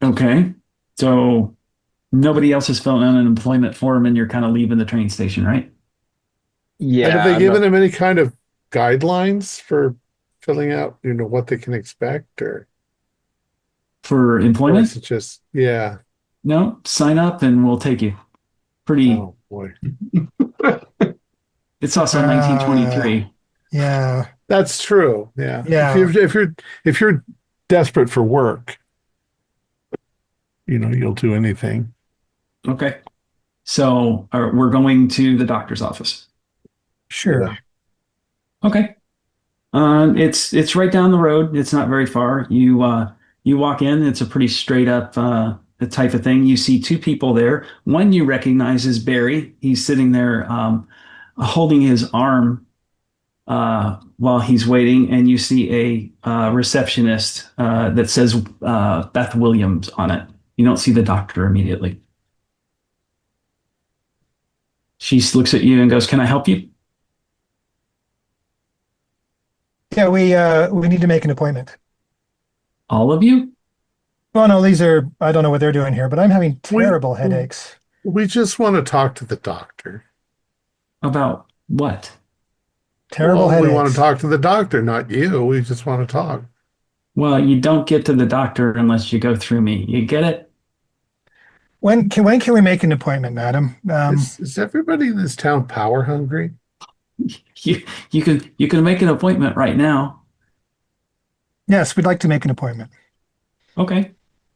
Okay. So nobody else is filling out an employment form and you're kind of leaving the train station, right? Yeah, And have they I'm given not- him any kind of guidelines for filling out, what they can expect For or employment? is it just, yeah. No, sign up and we'll take you. Pretty, Oh boy. it's also 1923. Yeah. That's true. Yeah. Yeah. If you're desperate for work, you'll do anything. Okay. So we're going to the doctor's office. Sure. Yeah. Okay. It's right down the road. It's not very far. You walk in. It's a pretty straight up the type of thing. You see two people there. One you recognize is Barry. He's sitting there holding his arm while he's waiting, and you see a receptionist that says Beth Williams on it. You don't see the doctor immediately. She looks at you and goes, "Can I help you?" Yeah, we need to make an appointment. All of you? Well, no, I don't know what they're doing here, but I'm having terrible headaches. We just want to talk to the doctor. About what? Terrible Well, headaches. we want to talk to the doctor, not you. We just want to talk. Well, you don't get to the doctor unless you go through me. You get it? When can we make an appointment, madam? Is everybody in this town power hungry? You can make an appointment right now. Yes, we'd like to make an appointment. Okay.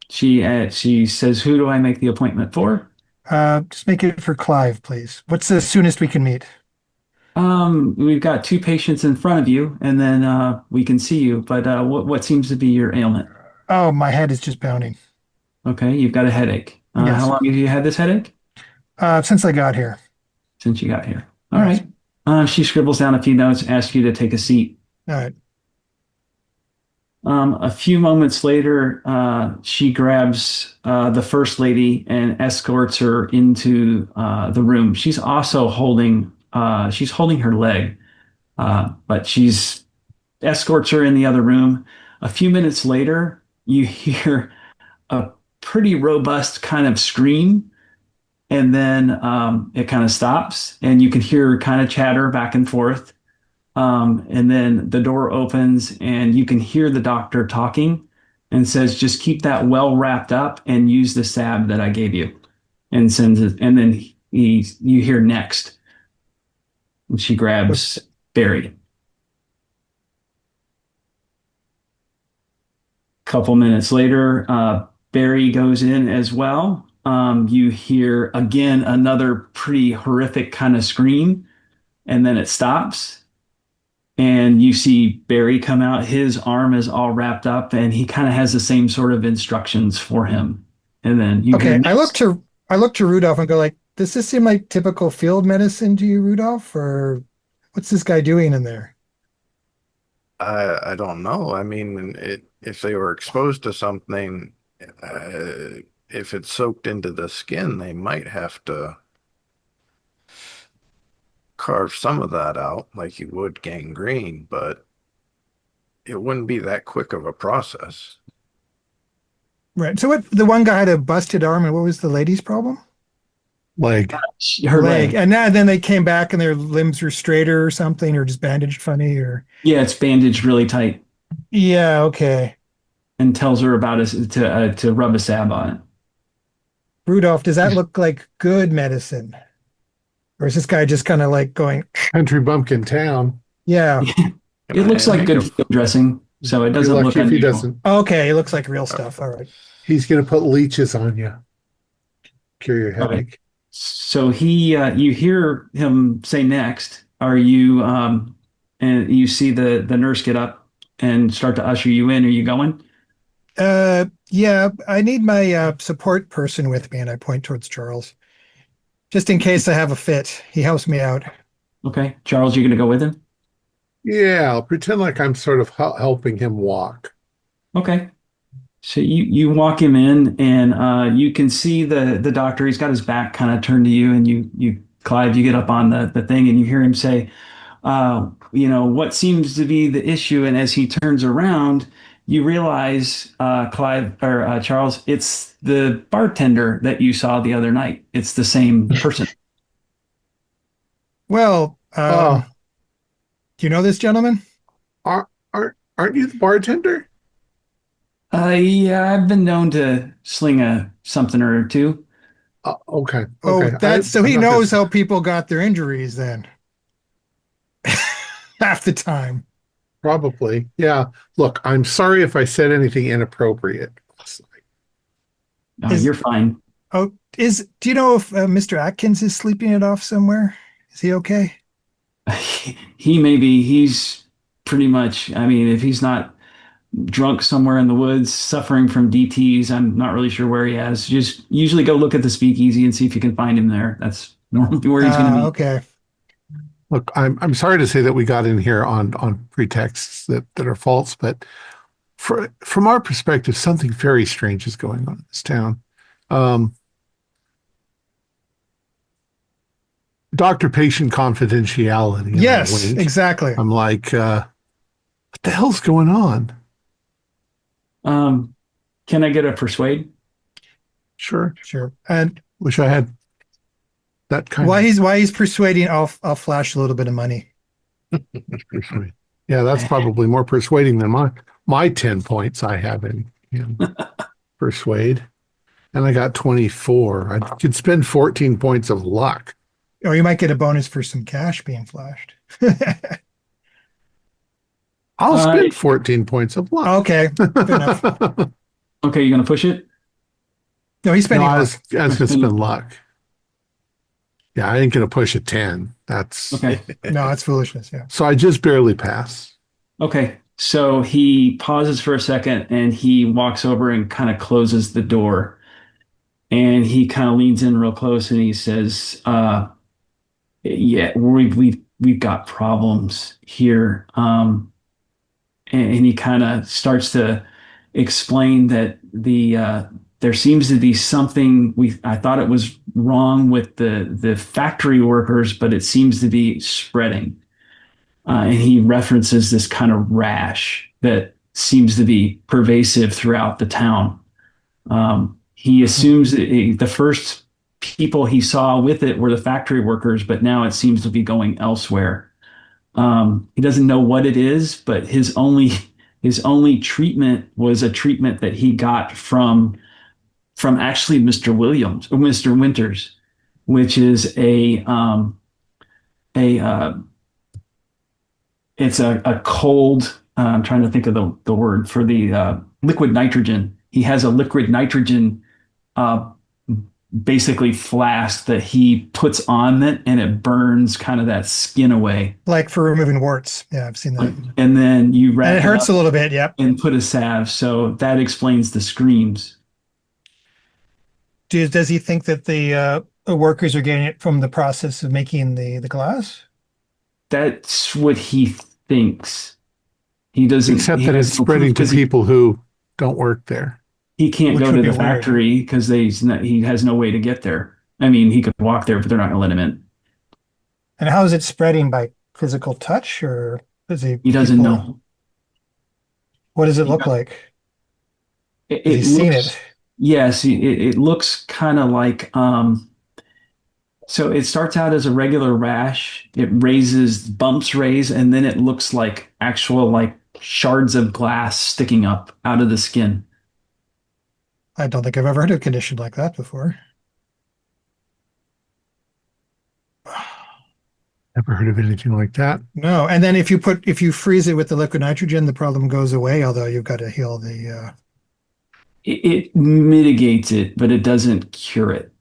She says, "Who do I make the appointment for?" Just make it for Clive, please. What's the soonest we can meet? We've got two patients in front of you, and then we can see you. But what seems to be your ailment? Oh, my head is just pounding. Okay, you've got a headache. Yes. How long have you had this headache? Since I got here. Since you got here. All Yes. right. She scribbles down a few notes, asks you to take a seat. All right. A few moments later, she grabs the first lady and escorts her into the room. She's also holding her leg, but she's escorts her in the other room. A few minutes later, you hear a pretty robust kind of scream, and then it kind of stops, and you can hear kind of chatter back and forth. And then the door opens and you can hear the doctor talking and says, "Just keep that well wrapped up and use the salve that I gave you." And sends it. And then you hear next. And she grabs Barry. Couple minutes later, Barry goes in as well. You hear again another pretty horrific kind of scream, and then it stops. and you see Barry come out. His arm is all wrapped up, and he kind of has the same sort of instructions for him. And then you hear Okay, next. I look to Rudolph and go like, does this seem like typical field medicine to you, Rudolph, or what's this guy doing in there? I don't know. I mean, if they were exposed to something, if it's soaked into the skin, they might have to carve some of that out like you would gangrene, but it wouldn't be that quick of a process. Right. So what the one guy had a busted arm, and what was the lady's problem? Leg. Her Leg. leg. And then they came back and their limbs were straighter or something, or just bandaged funny, or Yeah, it's bandaged really tight, yeah, okay. and tells her about us to rub a salve on it. Rudolph, does that look like good medicine? Or is this guy just kind of like going, Country bumpkin town. yeah, It looks I like think good field dressing, so it Be doesn't look lucky if he unusual. doesn't. okay, it looks like real stuff. All right. He's going to put leeches on you. Cure your Okay. headache. So you hear him say next, are you, and you see the nurse get up and start to usher you in. Are you going? Yeah, I need my support person with me, and I point towards Charles. Just in case I have a fit. He helps me out. Okay. Charles, you're going to go with him? Yeah, I'll pretend like I'm sort of helping him walk. Okay. So you walk him in, and you can see the doctor. He's got his back kind of turned to you, and you Clive, you get up on the thing, and you hear him say, what seems to be the issue. And as he turns around, you realize, Clive or Charles, it's the bartender that you saw the other night. It's the same person. Well, Oh, do you know this gentleman? aren't you the bartender? Yeah, I've been known to sling a something or two. Okay, Oh, okay. that's so I'm he not gonna. knows how people got their injuries then. Half the time. Probably. Yeah. Look, I'm sorry if I said anything inappropriate. Is You're fine. do you know if Mr. Atkins is sleeping it off somewhere? Is he okay? He may be, he's pretty much, I mean, if he's not drunk somewhere in the woods suffering from DTs, I'm not really sure where he is. Just usually go look at the speakeasy and see if you can find him there. That's normally where he's going to be. Okay. Look, I'm sorry to say that we got in here on pretexts that are false, but from our perspective, something very strange is going on in this town. Um, Doctor-patient confidentiality. And I Yes, wink. exactly. I'm like, what the hell's going on? Can I get a persuade? Sure. Sure. And Wish I had that kind while of he's persuading, I'll flash a little bit of money. persuade. Yeah, that's probably more persuading than my 10 points I have in persuade. And I got 24. I could spend 14 points of luck. Or you might get a bonus for some cash being flashed. I'll Uh, spend 14 points of luck. Okay, fair enough. Okay, you're going to push it? No, he's No, spending I luck. was going to spend luck. Yeah, I ain't going to push a 10. That's Okay. No, it's foolishness. Yeah. so I just barely pass. Okay. So he pauses for a second and he walks over and kind of closes the door. And he kind of leans in real close and he says, yeah, we've got problems here. And he kind of starts to explain that there seems to be something I thought it was wrong with the factory workers, but it seems to be spreading. And he references this kind of rash that seems to be pervasive throughout the town. He assumes that the first people he saw with it were the factory workers, but now it seems to be going elsewhere. He doesn't know what it is, but his only treatment was a treatment that he got from actually Mr. Williams or Mr. Winters, which is a it's a cold. I'm trying to think of the word for the liquid nitrogen. He has a liquid nitrogen uh, basically flask that he puts on it, and it burns kind of that skin away. Like for removing warts. Yeah, I've seen that. And then you And wrap it it hurts up a little bit. Yep. and put a salve. So that explains the screams. Does he think that the workers are getting it from the process of making the glass? That's what he thinks. He doesn't, Except he that it's has no proof spreading to because people who don't work there. he can't Which go would to be the weird. factory because he has no way to get there. I mean, he could walk there, but they're not going to let him in. And how is it spreading by physical touch or is he He doesn't people? know. What does it He look like? It, Has it he seen looks, it? yes, it looks kind of like, so it starts out as a regular rash. It raises, bumps raise, and then it looks like actual like shards of glass sticking up out of the skin. I don't think I've ever heard of a condition like that before. Never heard of anything like that. No. And then if you freeze it with the liquid nitrogen, the problem goes away, although you've got to heal the It mitigates it, but it doesn't cure it.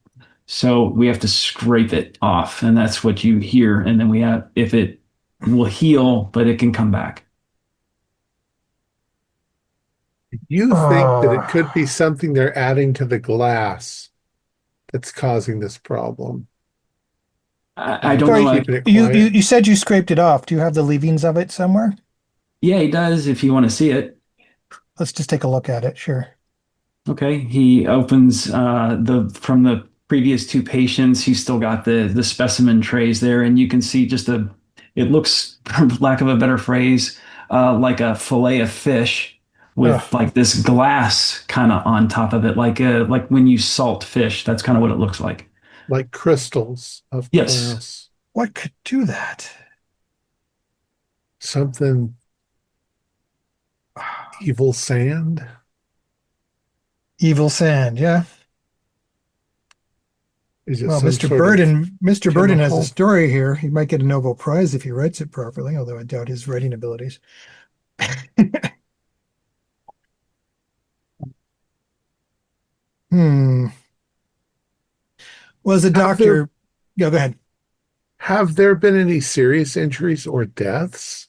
So we have to scrape it off, and that's what you hear. And then we have, if it will heal, but it can come back. You think that it could be Oh. something they're adding to the glass that's causing this problem? I don't Sorry, know. Keeping it you, quiet. you said you scraped it off. Do you have the leavings of it somewhere? Yeah, he does if you want to see it. Let's just take a look at it. Sure. Okay, he opens the from the previous two patients. He's still got the specimen trays there, and you can see just a. It looks, for lack of a better phrase, like a fillet of fish Ugh. with like this glass kind of on top of it, like when you salt fish. That's kind of what it looks like. Like crystals of Yes, glass. What could do that? Something evil sand? Evil sand. Yeah. Is it Well, some sort of Mr. Burden has a chemical? story here. He might get a Nobel Prize if he writes it properly, although I doubt his writing abilities. Hmm. Was the Have there doctor? Yeah, go ahead. have there been any serious injuries or deaths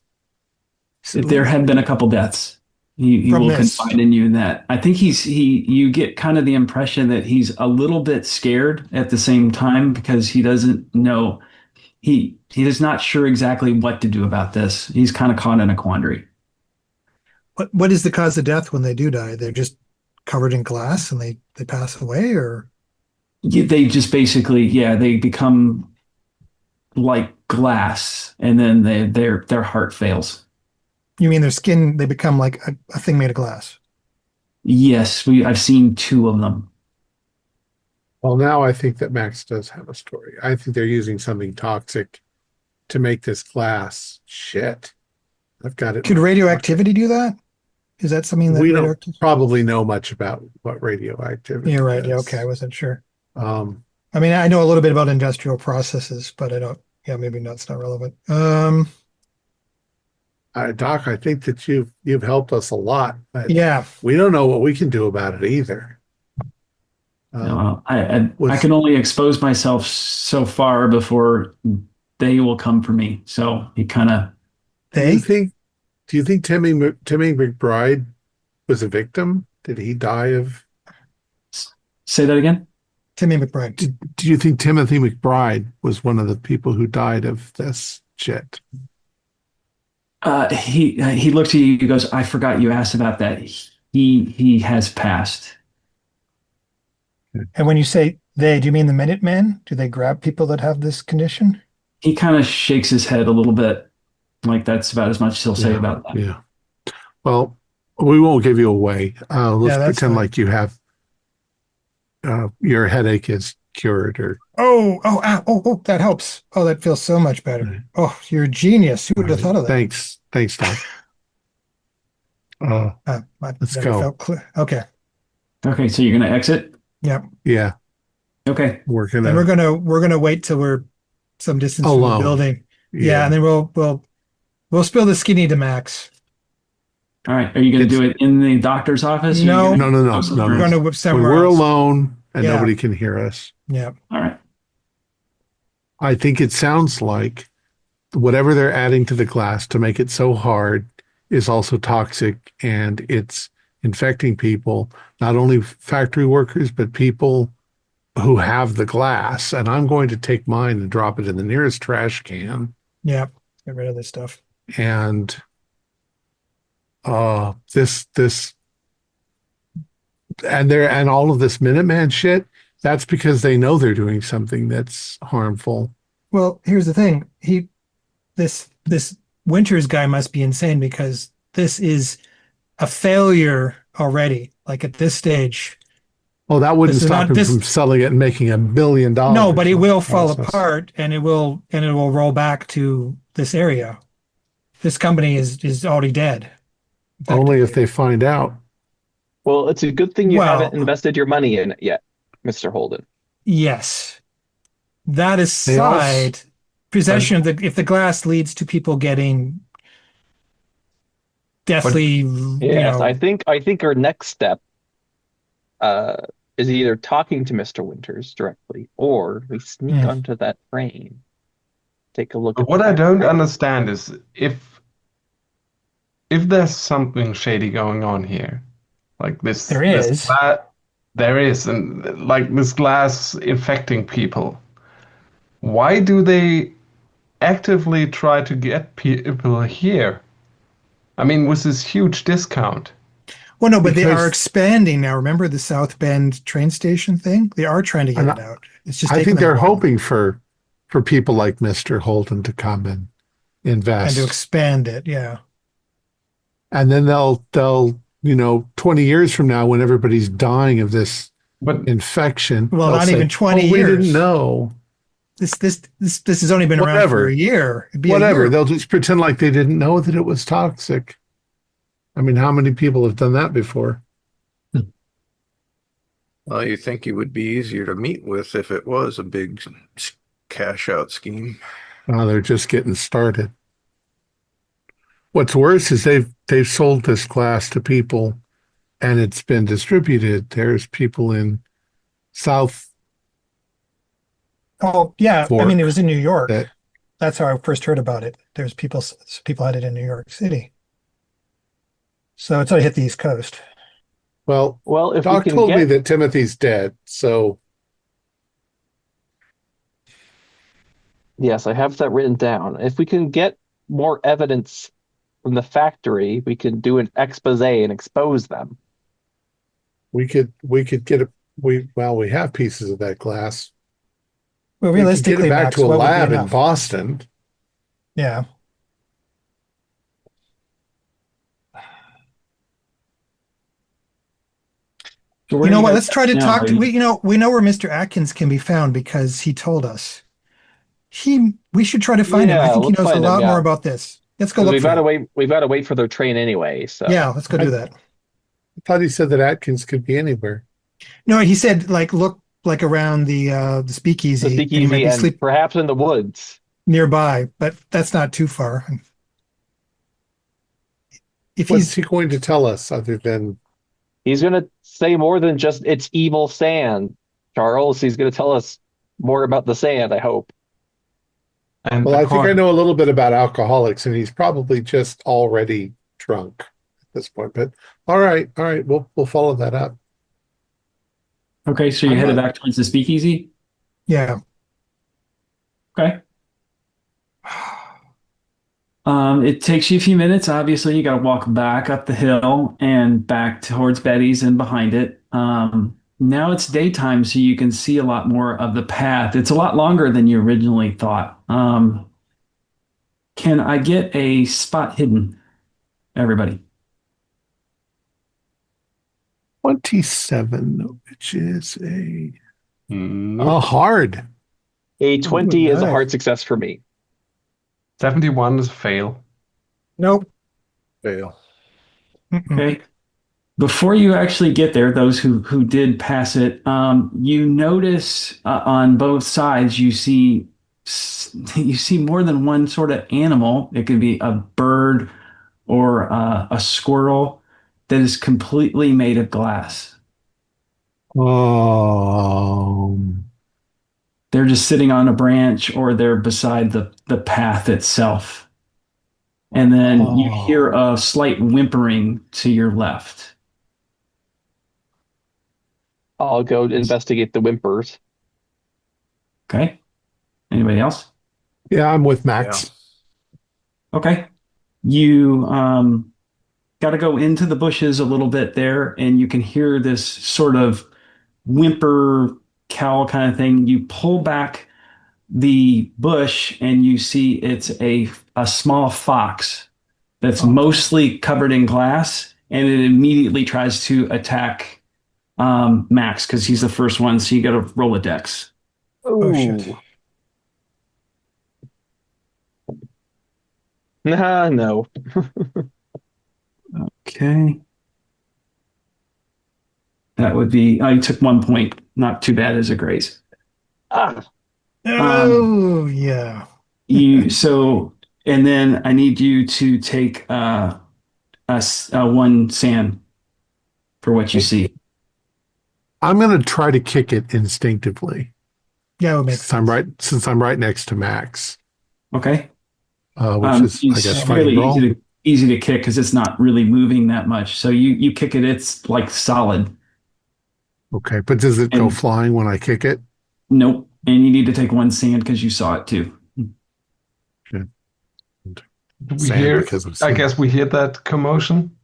there recently? had been a couple deaths. He From will this. confide in you in that. I think you get kind of the impression that he's a little bit scared at the same time because he doesn't know he is not sure exactly what to do about this. He's kind of caught in a quandary. What is the cause of death when they do die? They're just covered in glass and they pass away, or They just basically, yeah, they become like glass, and then their heart fails. you mean their skin, they become like a thing made of glass? Yes, I've seen two of them. Well, now I think that Max does have a story. I think they're using something toxic to make this glass. Shit. I've got it in Could my pocket. radioactivity do that? Is that something that We don't radioactive? probably know much about what radioactivity You're right. Yeah, okay. I is. wasn't sure. Um, I mean, I know a little bit about industrial processes, but I don't. Yeah, maybe that's not relevant. Doc, I think that you've helped us a lot, but Yeah. we don't know what we can do about it either. I Was can only expose myself so far before they will come for me. So he kind of do you They? think Timmy McBride was a victim? Did he die of? say that again. Timmy McBride. Do you think Timothy McBride was one of the people who died of this shit? He looked at you. He goes, "I forgot you asked about that. He has passed." And when you say they, do you mean the Minutemen? Do they grab people that have this condition? He kind of shakes his head a little bit, like that's about as much as he'll say Yeah, about that. yeah. Well, we won't give you away. Let's Yeah, that's pretend fine. like you have your headache is cured, or That helps. Oh, that feels so much better. Oh, you're a genius. Who all would have right. thought of that? Thanks, Doc. I Let's never go. felt clear. Okay. Okay, so you're gonna exit. Yeah. Yeah, Okay, we're And gonna we're gonna wait till we're some distance from the alone. building. Yeah, Yeah, and then we'll spill the skinny to Max. all right. Are you gonna It's- do it in the doctor's office? Or are you No. gonna no, go no, somewhere We're no. else? gonna whip When somewhere we're else. alone, and Yeah. nobody can hear us. Yeah. All right. I think it sounds like whatever they're adding to the glass to make it so hard is also toxic, and it's infecting people, not only factory workers, but people who have the glass. And I'm going to take mine and drop it in the nearest trash can. Yeah. Get rid of this stuff. And this and all of this Minuteman shit, that's because they know they're doing something that's harmful. Well, here's the thing. This Winters guy must be insane because this is a failure already. Like at this stage. Oh, that wouldn't This is stop not him this. from selling it and making $1 billion. No, but it will in the fall process. apart and it will roll back to this area. This company is already dead. Only if effectively. they find out. Well, it's a good thing you Well- haven't invested your money in it yet, Mr. Holden. Yes. That They also- aside, possession of if the glass leads to people getting deathly, Yes, I think our next step is either talking to Mr. Winters directly or we sneak onto that train. Take a look at What I that don't train. understand is if there's something shady going on here, like this, There this is. there is, and like this glass infecting people. Why do they actively try to get people here? I mean, with this huge discount. Well, no, but they Because- are expanding now. Remember the South Bend train station thing? They are trying to get And it out. It's just I taking think them a they're while. hoping for people like Mr. Holden to come and invest. And to expand it, yeah. And then they'll 20 years from now, when everybody's dying of this But infection, Well, they'll not say, even 20 "Oh, we years. didn't know." This has only been around Whatever. for a year. It'd be a Whatever. year. They'll just pretend like they didn't know that it was toxic. I mean, how many people have done that before? Well, you think he would be easier to meet with if it was a big cash out scheme. They're just getting started. What's worse is they've sold this glass to people and it's been distributed. There's people in South Oh, yeah. I Fork mean, it was in New York. that That's how I first heard about it. There's people had it in New York City. So it's already hit the East Coast. well, Well, if Doc we can told get me that Timothy's dead, so yes, I have that written down. If we can get more evidence from the factory, we can do an expose and expose them. we could get we have pieces of that glass. Well, We could get realistically, it back Max, to a what would be lab in enough? Boston. Yeah. So You where know do what? guys Let's try to now, talk to ladies? we know where Mr. Atkins can be found because he told us. We should try to find him. I Yeah, think he let's knows a find him, lot yeah. more about this. Let's go 'Cause look we've for got to him. wait. We've got to wait for their train anyway. So Yeah, let's go do that. I thought he said that Atkins could be anywhere. No, he said like look like around the the speakeasy, and he speakeasy might be and sleep perhaps in the woods. nearby, but that's not too far. If What's he's he going to tell us other than He's going to say more than just it's evil sand, Charles. He's going to tell us more about the sand, I hope. and well, I think I according- know a little bit about alcoholics, and he's probably just already drunk at this point. But all right, we'll follow that up. Okay, so you I'm headed not- back towards the speakeasy? yeah. Okay. It takes you a few minutes. Obviously, you got to walk back up the hill and back towards Betty's and behind it. Now it's daytime, so you can see a lot more of the path. It's a lot longer than you originally thought. Can I get a spot hidden, everybody? 27, which is a Nope. hard. A 20 is a nice. hard success for me. 71 is a fail. Nope. Fail. Mm-mm. Okay. Before you actually get there, those who did pass it, you notice on both sides you see more than one sort of animal. It could be a bird or a squirrel that is completely made of glass. Um, They're just sitting on a branch or they're beside the path itself. And then you hear oh, a slight whimpering to your left. I'll go investigate the whimpers. Okay. Anybody else? yeah, I'm with Yeah. Max. Okay. You got to go into the bushes a little bit there, and you can hear this sort of whimper cowl kind of thing. You pull back the bush, and you see it's a small fox that's Oh. mostly covered in glass, and it immediately tries to attack Max because he's the first one. So you got to roll a dex. Oh shit. Ooh. Nah, no. Okay. That would be, you took 1 point. Not too bad as a grace. Ah, Um, Oh yeah. so, and then I need you to take one sand for what you okay. see. I'm going to try to kick it instinctively Yeah, it would make sense. since I'm right next to Max, Okay. which is, I It's guess, Yeah. fighting fairly brawl. easy to kick because it's not really moving that much. So you kick it, it's like solid. Okay, but does it go And flying when I kick it? nope. And you need to take one sand because you saw it too. Yeah. Do we Sand hear? because of I sand. guess we hear that commotion.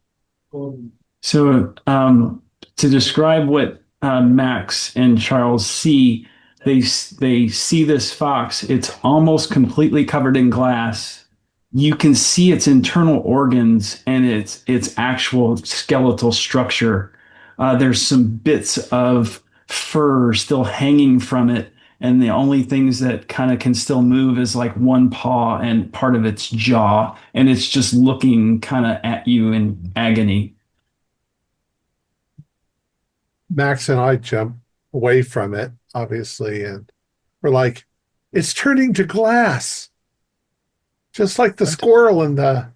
So, to describe what Max and Charles see, they see this fox. It's almost completely covered in glass. You can see its internal organs and its actual skeletal structure. There's some bits of fur still hanging from it, and the only things that kind of can still move is like one paw and part of its jaw, and it's just looking kind of at you in agony. Max and I jump away from it, obviously, and we're like, it's turning to glass, just like the What? squirrel and that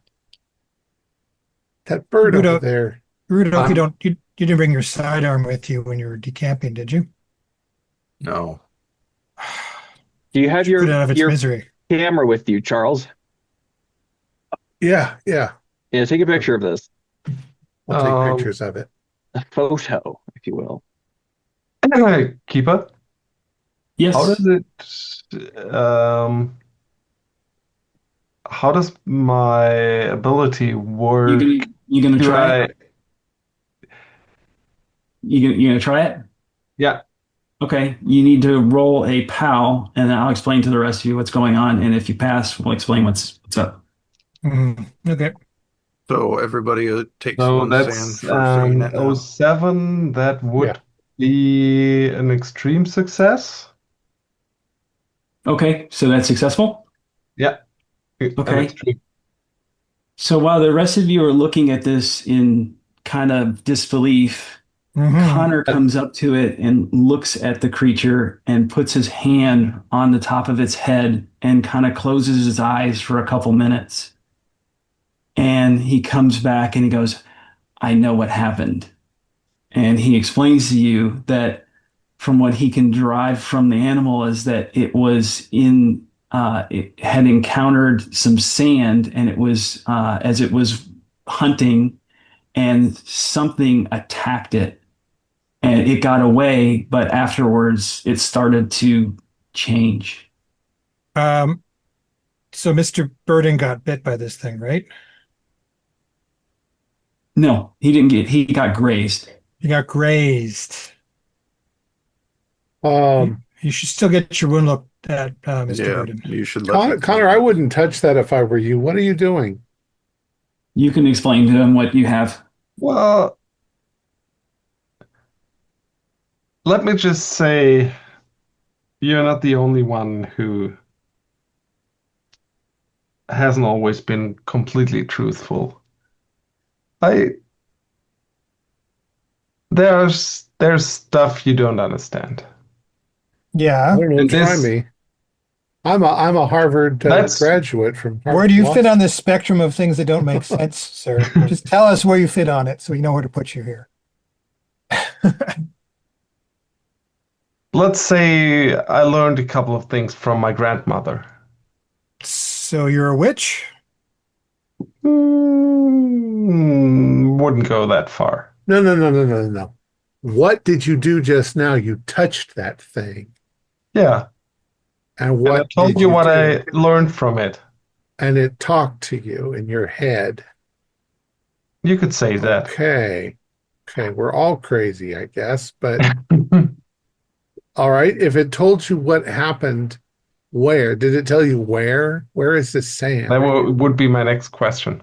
bird over Rudolph, there. Rudolph, I'm you didn't bring your sidearm with you when you were decamping, did you? No. Do you have Put it out of its your misery. camera with you, Charles? Yeah, yeah. Yeah, take a picture of this. I'll take Um, pictures of it. A photo, if you will. Keeper, how Yes, does it? How does my ability work? you gonna Do try I? it? You gonna try it? Yeah. Okay, you need to roll a POW, and then I'll explain to the rest of you what's going on. And if you pass, we'll explain what's up. Okay. So everybody takes So one sand that's for saying an it now. 07. That Yeah. would be an extreme success. Okay, so that's successful. Yeah, an Okay, extreme. so while the rest of you are looking at this in kind of disbelief, Hmm. Connor comes up to it and looks at the creature and puts his hand on the top of its head and kind of closes his eyes for a couple minutes. And he comes back and he goes, I know what happened. And he explains to you that from what he can derive from the animal is that it had encountered some sand and it was, as it was hunting and something attacked it and it got away, but afterwards it started to change. Um, so Mr. Burden got bit by this thing, right? No, he got grazed. He got grazed. You, Um, you should still get your wound looked at, Mr. Yeah, Burden. you should let me Connor, I wouldn't touch that if I were you. What are you doing? You can explain to him what you have. Well, let me just say you're not the only one who hasn't always been completely truthful. I there's stuff you don't understand. I Yeah. don't know. And Try this me. I'm a Harvard that's graduate from Where Harvard do you Law fit on School. this spectrum of things that don't make sense, sir? Just tell us where you fit on it so we know where to put you here. Let's say I learned a couple of things from my grandmother. So you're a witch? Wouldn't go that far. No, no, no, no, no, no. What did you do just now? You touched that thing. Yeah, And and I what told did you you what do? I learned from it. And it talked to you in your head. You could say that. Okay. Okay, we're all crazy, I guess. But all right, if it told you what happened, where? Did it tell you where? Where is this That sand? would be my next question.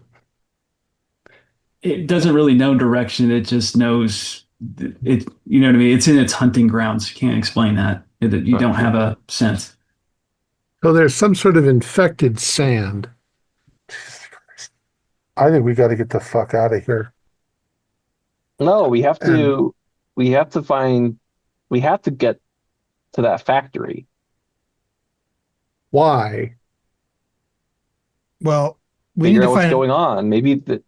It doesn't really know direction. It just knows it. You know what I mean? It's in its hunting grounds. You can't explain that. You don't Okay. have a sense. So there's some sort of infected sand. I think we got to get the fuck out of here. No, And we have to find, we have to get to that factory. why? Well, we need Figure to out what's find going on. Maybe the,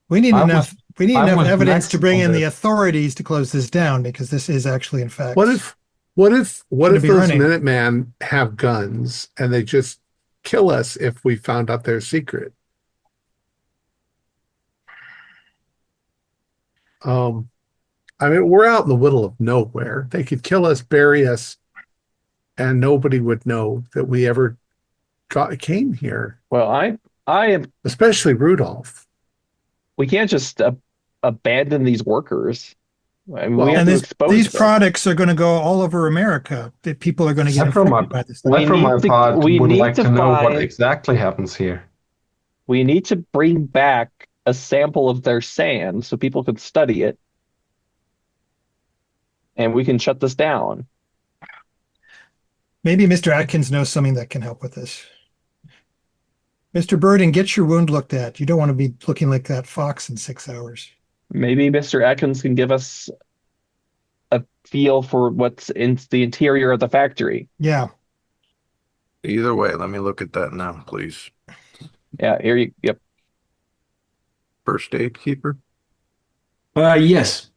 we need I enough was we need I enough was evidence to next bring on in the this. authorities to close this down because this is actually in fact What if what going to if be those running. Minutemen have guns and they just kill us if we found out their secret? Um, I mean, we're out in the middle of nowhere. They could kill us, bury us, and nobody would know that we ever came here, well, I am, especially Rudolph. we can't just abandon these workers. I mean, we Well, have And to these expose them. products are going to go all over America. That people are going to get I, for my, infected by this I, thing. for my part, We would need like to to know what find, exactly happens here. we need to bring back a sample of their sand so people can study it and we can shut this down. Maybe Mr. Atkins knows something that can help with this. Mr. Burden, get your wound looked at. You don't want to be looking like that fox in 6 hours. Maybe Mr. Atkins can give us a feel for what's in the interior of the factory. Yeah. Either way, let me look at that now, please. Yeah, here you, yep. First aid keeper. Yes.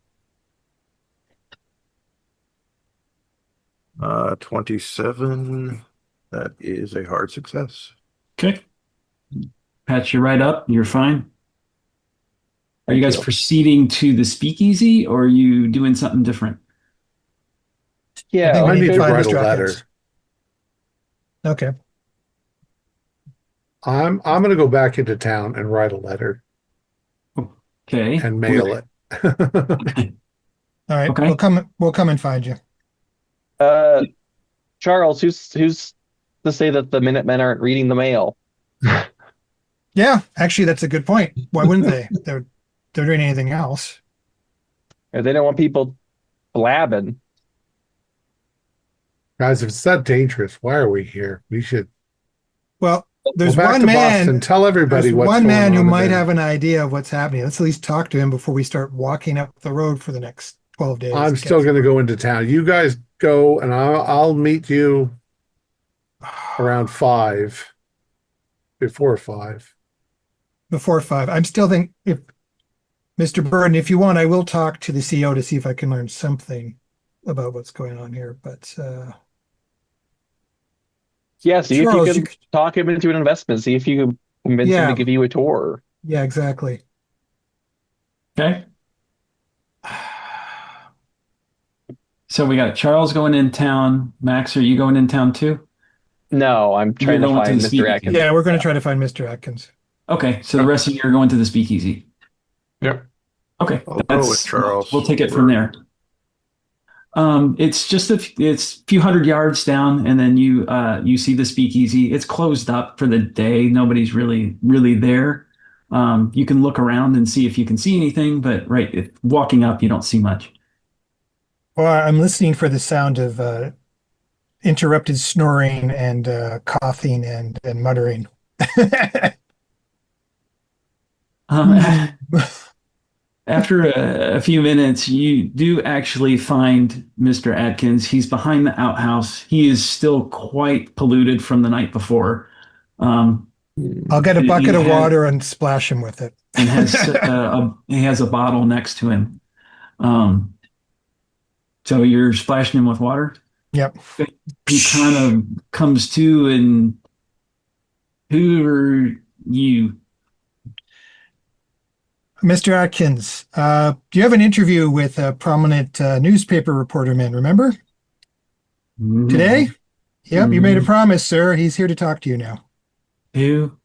27. That is a hard success. Okay. Patch you right up. You're fine. Are you Thank guys you. proceeding to the speakeasy or are you doing something different? I Yeah, think we I need need to to find write a Mr. letter. Atkins. Okay. I'm going to go back into town and write a letter Okay. and mail it. All right. Okay. We'll come and find you. uh, Charles, who's to say that the Minutemen aren't reading the mail? Yeah, actually that's a good point. Why wouldn't they? They're doing anything else. Or they don't want people blabbing. Guys, if it's that dangerous, why are we here? We should Well, go there's back one to man. Boston. Tell everybody There's what's one going man who on. might And have an idea of what's happening. Let's at least talk to him before we start walking up the road for the next 12 days. I'm still going to go into town. You guys go, and I'll meet you around 5, before 5. Before 5. I'm still thinking if Mr. Burden, if you want, I will talk to the CEO to see if I can learn something about what's going on here. But Yeah, see if you Charles, can talk him into an investment. See if you can convince him Yeah. to give you a tour. yeah, exactly. Okay. So we got Charles going in town. Max, are you going in town too? No, I'm trying to going to find the Mr. speakeasy. Atkins. Yeah, we're going to try to find Mr. Atkins. Okay. So the rest of you are going to the speakeasy. Yep. Okay. I'll go with Charles. We'll take it from there. It's just it's a few hundred yards down, and then you see the speakeasy. It's closed up for the day. Nobody's really there. You can look around and see if you can see anything, but walking up, you don't see much. Well, I'm listening for the sound of interrupted snoring and coughing and muttering. After a few minutes, you do actually find Mr. Atkins. He's behind the outhouse. He is still quite polluted from the night before. I'll get a bucket of water and splash him with it. And he has a bottle next to him. So you're splashing him with water. Yep. He kind of comes to, and who are you? Mr. Atkins, you have an interview with a prominent newspaper reporter man, remember? Today? Yep, you made a promise, sir. He's here to talk to you now. Who?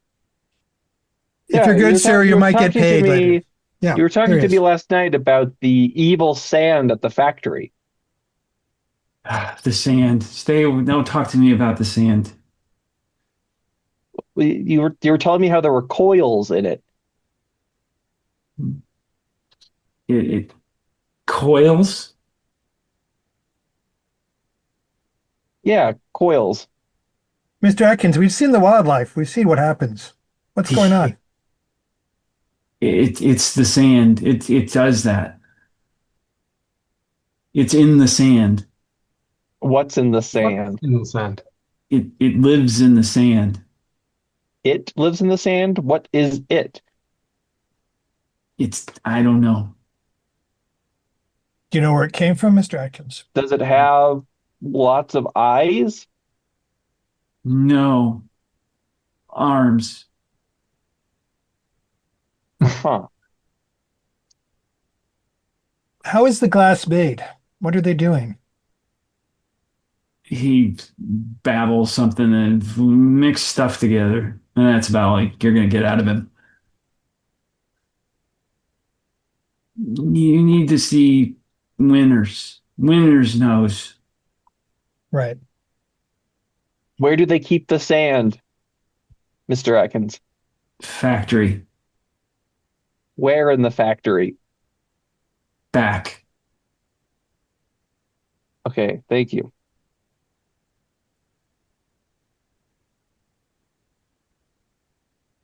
If Yeah, you're good, sir, you you were might get talking to paid later. me. Yeah, You were here talking he to me is. last night about the evil sand at the factory. The sand. Stay. Don't talk to me about the sand. You were telling me how there were coils in it. It coils. Yeah, coils. Mr. Atkins, we've seen the wildlife. We've seen what happens. What's going on? It's the sand. It does that. It's in the sand. What's in the What sand? in the sand? It lives in the sand. It lives in the sand? What is it? It's I don't know. Do you know where it came from, Mr. Atkins? Does it have lots of eyes? No arms. Huh. How is the glass made? What are they doing? He babbles something and mix stuff together, and that's about all you're gonna get out of him. You need to see Winners. Winners knows Right. Where do they keep the sand, Mr. Atkins? factory Where in the factory? back. Okay, thank you.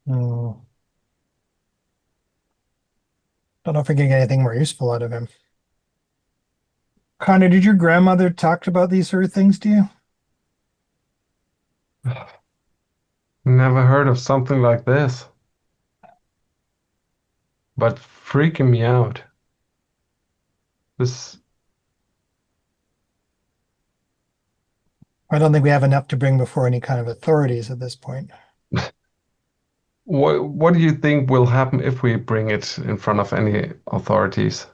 Hmm. Don't know if we can get anything more useful out of him. Connor, did your grandmother talk about these sort of things to you? Never heard of something like this, but freaking me out. This, I don't think we have enough to bring before any kind of authorities at this point. what do you think will happen if we bring it in front of any authorities?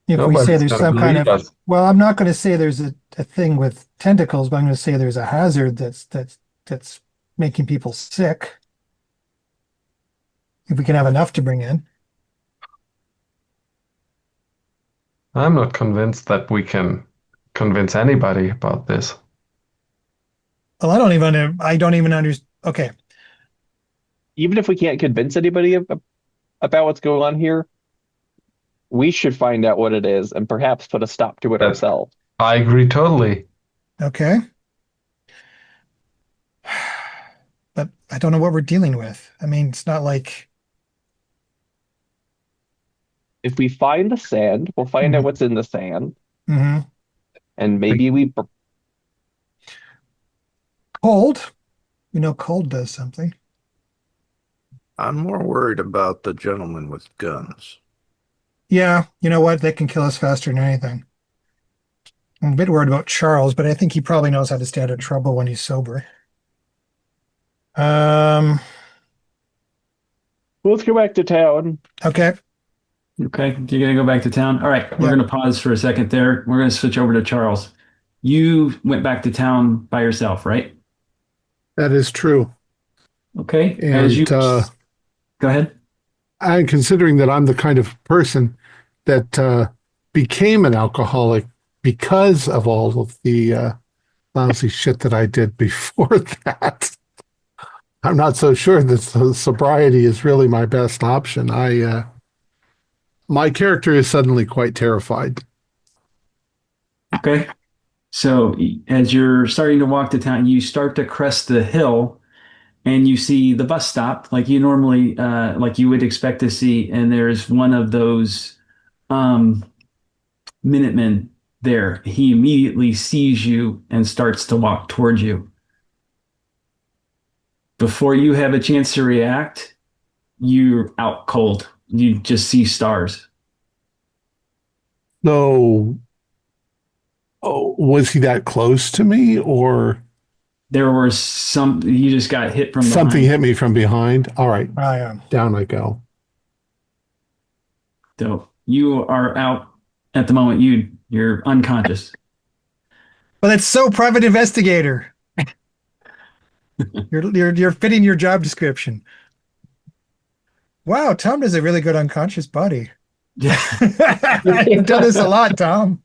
If we say Nobody's there's gonna some kind believe of, us. well, I'm not going to say there's a thing with tentacles, but I'm going to say there's a hazard that's making people sick. If we can have enough to bring in. I'm not convinced that we can convince anybody about this. Well, I don't even understand. Okay. Even if we can't convince anybody about what's going on here, we should find out what it is and perhaps put a stop to it That ourselves. I agree totally. Okay. But I don't know what we're dealing with. I mean, it's not like, If we find the sand, we'll find out Mhm. what's in the sand, Mhm. and maybe Cold. We know cold does something. I'm more worried about the gentleman with guns. Yeah, you know what? They can kill us faster than anything. I'm a bit worried about Charles, but I think he probably knows how to stay out of trouble when he's sober. Um, let's go back to town. okay. Okay, you're gonna go back to town. All right, we're Yeah. gonna pause for a second there. We're gonna switch over to Charles. You went back to town by yourself, right? That is true. Okay. As you And go ahead. I'm considering that I'm the kind of person that became an alcoholic because of all of the lousy shit that I did before that. I'm not so sure that sobriety is really my best option. My character is suddenly quite terrified. Okay. So as you're starting to walk to town, you start to crest the hill and you see the bus stop like you normally like you would expect to see, and there's one of those um Minutemen there. He immediately sees you and starts to walk towards you. Before you have a chance to react, you're out cold. You just see stars. So Oh, was he that close to me or There were some, you just got hit from something behind. hit me from behind? All right, I am. down I go. So you are out at the moment. You're unconscious. Well, that's so private investigator. You're fitting your job description. Wow, Tom does a really good unconscious body. Yeah. You've done this a lot, Tom.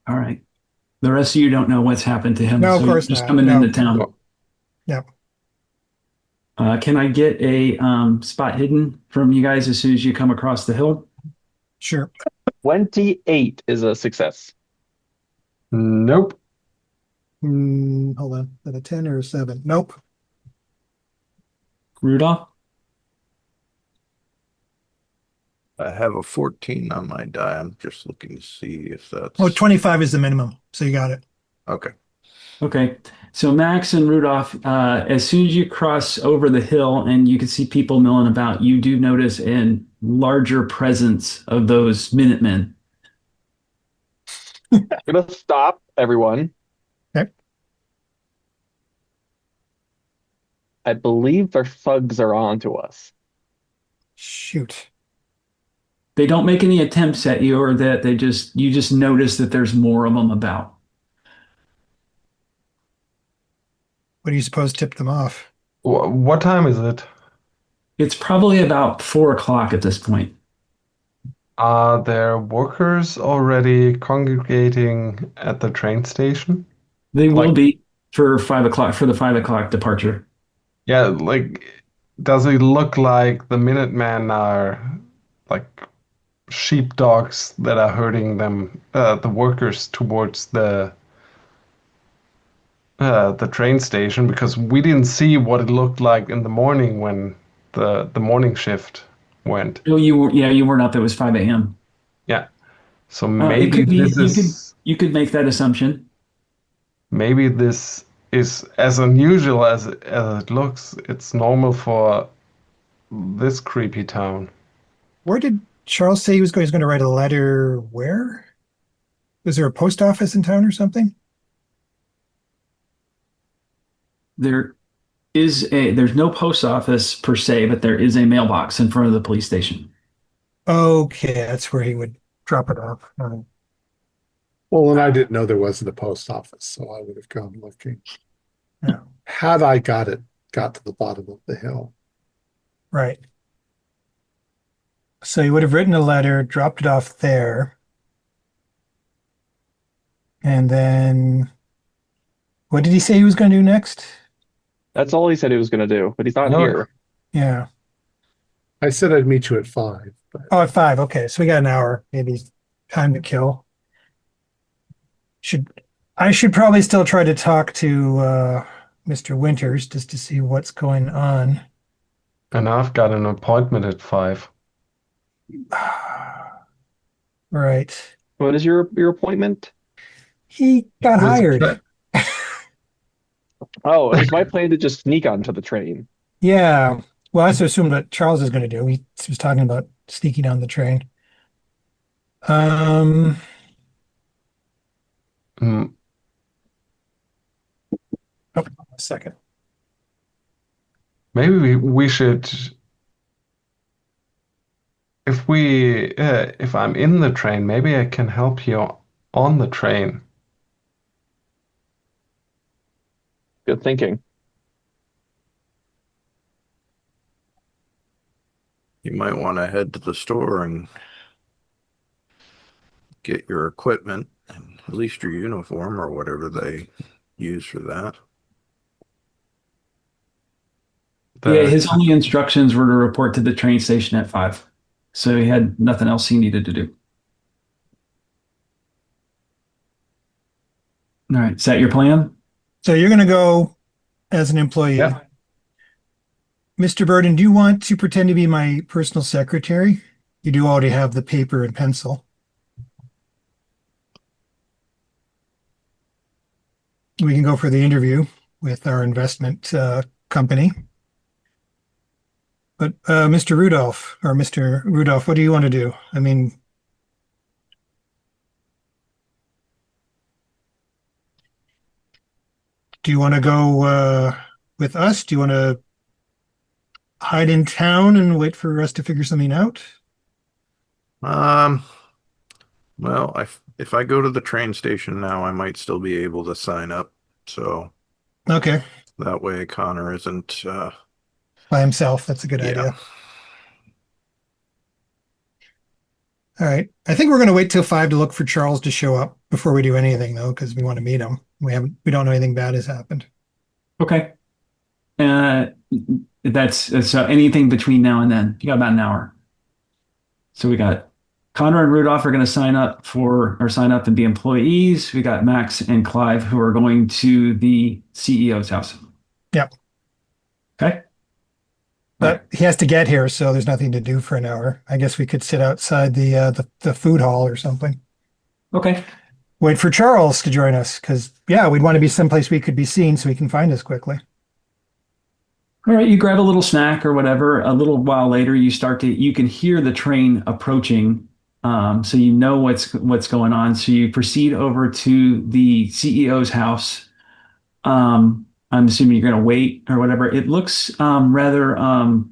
All right. The rest of you don't know what's happened to him, No, of so you're course just not. coming into No. town. Yeah. Can I get a spot hidden from you guys as soon as you come across the hill? Sure. 28 is a success. Nope. Hold on. Is that a 10 or a 7? Nope. Rudolph? I have a 14 on my die. I'm just looking to see if Oh, that's 25 is the minimum. So you got it. okay. Okay. So Max and Rudolph, as soon as you cross over the hill and you can see people milling about, you do notice a larger presence of those Minutemen. I'm gonna stop everyone. Okay. I believe their thugs are on to us. Shoot. They don't make any attempts at you or that you just notice that there's more of them about. What do you suppose tipped them off? What time is it? It's probably about 4 o'clock at this point. Are there workers already congregating at the train station? They will Like, be for 5 o'clock for the 5 o'clock departure. yeah, like, does it look like the Minutemen are like sheepdogs that are herding them, the workers towards the train station? Because we didn't see what it looked like in the morning when the morning shift went. Oh, you weren't up. It was 5 a.m. Yeah. So It maybe could be this is you could make that assumption. maybe this is as unusual as it looks. It's normal for this creepy town. Where did Charles say he was going? He's going to write a letter where? Was there a post office in town or something? There there's no post office per se, but there is a mailbox in front of the police station. Okay, that's where he would drop it off. Well, and I didn't know there wasn't a post office, so I would have gone looking. Yeah, Had I got to the bottom of the hill. right. So he would have written a letter, dropped it off there, and then what did he say he was going to do next? That's all he said he was gonna do, but he's not No, here. Yeah. I said I'd meet you at 5, but Oh, at 5. Okay, so we got an hour, maybe time to kill. Should I should probably still try to talk to Mr. Winters just to see what's going on. and I've got an appointment at 5. Right. What is your appointment? He got There's a hired. tra- Oh, it was my plan to just sneak onto the train. Yeah. Well, that's what I assumed what Charles is going to do. He was talking about sneaking on the train. Um, Mm, oh, a second. maybe we should, if I'm in the train, maybe I can help you on the train. Good thinking. You might want to head to the store and get your equipment and at least your uniform or whatever they use for that. Yeah, The his only instructions were to report to the train station at 5. So he had nothing else he needed to do. All right. Is that your plan? So you're going to go as an employee. Yeah. Mr. Burden, do you want to pretend to be my personal secretary? You do already have the paper and pencil. We can go for the interview with our investment company. But Mr. Rudolph, or Mr. Rudolph, what do you want to do? I mean, do you want to go with us? Do you want to hide in town and wait for us to figure something out? Um, well, if I go to the train station now, I might still be able to sign up. So Okay, that way Connor isn't, by himself. That's a good yeah. idea. All right. I think we're going to wait till 5 to look for Charles to show up before we do anything, though, because we want to meet him. We don't know anything bad has happened. Okay. Uh, that's so anything between now and then. You got about an hour. So we got Connor and Rudolph are going to sign up and be employees. We got Max and Clive who are going to the CEO's house. Yep. Okay. But he has to get here, so there's nothing to do for an hour. I guess we could sit outside the food hall or something. Okay. Wait for Charles to join us, because yeah, we'd want to be someplace we could be seen so he can find us quickly. All right, you grab a little snack or whatever. A little while later, you can hear the train approaching, so you know what's going on. So you proceed over to the CEO's house. I'm assuming you're going to wait or whatever. It looks rather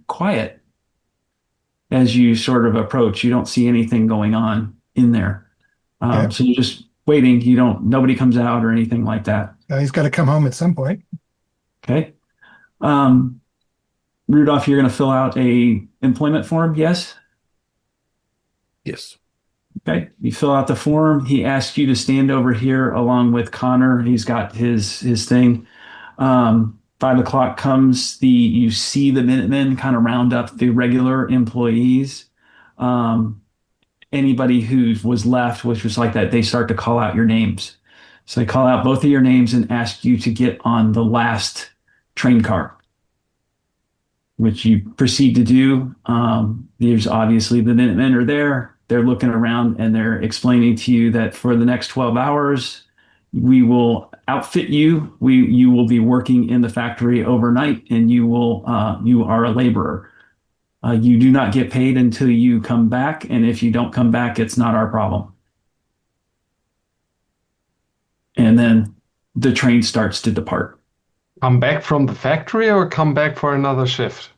quiet as you sort of approach. You don't see anything going on in there. Okay. So you're just waiting. Nobody comes out or anything like that. He's got to come home at some point. Okay. Um, Rudolph, you're going to fill out a employment form, yes? Yes. Okay. You fill out the form. He asks you to stand over here along with Connor. He's got his thing. 5 o'clock comes. You see the Minutemen kind of round up the regular employees. Anybody who was left, which was like that, they start to call out your names. So they call out both of your names and ask you to get on the last train car, which you proceed to do. There's obviously the Minutemen are there. They're looking around and they're explaining to you that for the next 12 hours, we will outfit you. You will be working in the factory overnight, and you are a laborer. You do not get paid until you come back, and if you don't come back, it's not our problem. And then the train starts to depart. Come back from the factory or come back for another shift?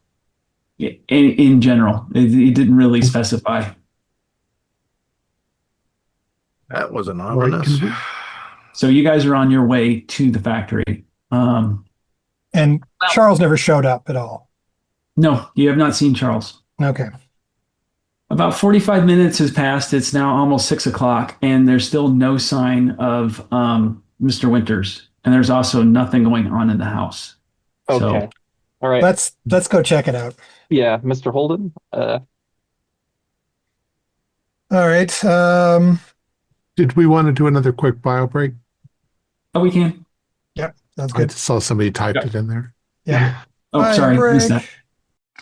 In general, it didn't really specify. That was an Right, ominous. So you guys are on your way to the factory. And Charles never showed up at all. No, you have not seen Charles. Okay. About 45 minutes has passed. It's now almost 6 o'clock, and there's still no sign of Mr. Winters. And there's also nothing going on in the house. Okay. So, All right. Let's go check it out. Yeah, Mr. Holden. All right. Did we want to do another quick bio break? oh, we can. Yep, that's I good. saw somebody typed Yeah. it in there. Yeah. Oh, Bio sorry, missed break. that.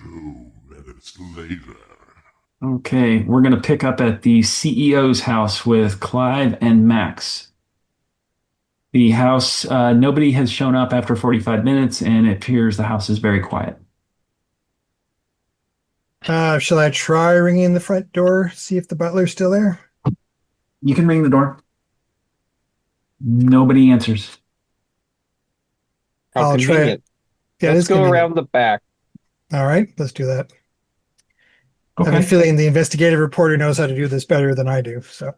2 minutes later. Okay, we're going to pick up at the CEO's house with Clive and Max. The house, nobody has shown up after 45 minutes, and it appears the house is very quiet. Shall I try ringing the front door, see if the butler's still there? You can ring the door. Nobody answers. How I'll try convenient. Yeah, Let's it's go convenient. around the back. All right, let's do that. I have a Okay. feeling the investigative reporter knows how to do this better than I do. So,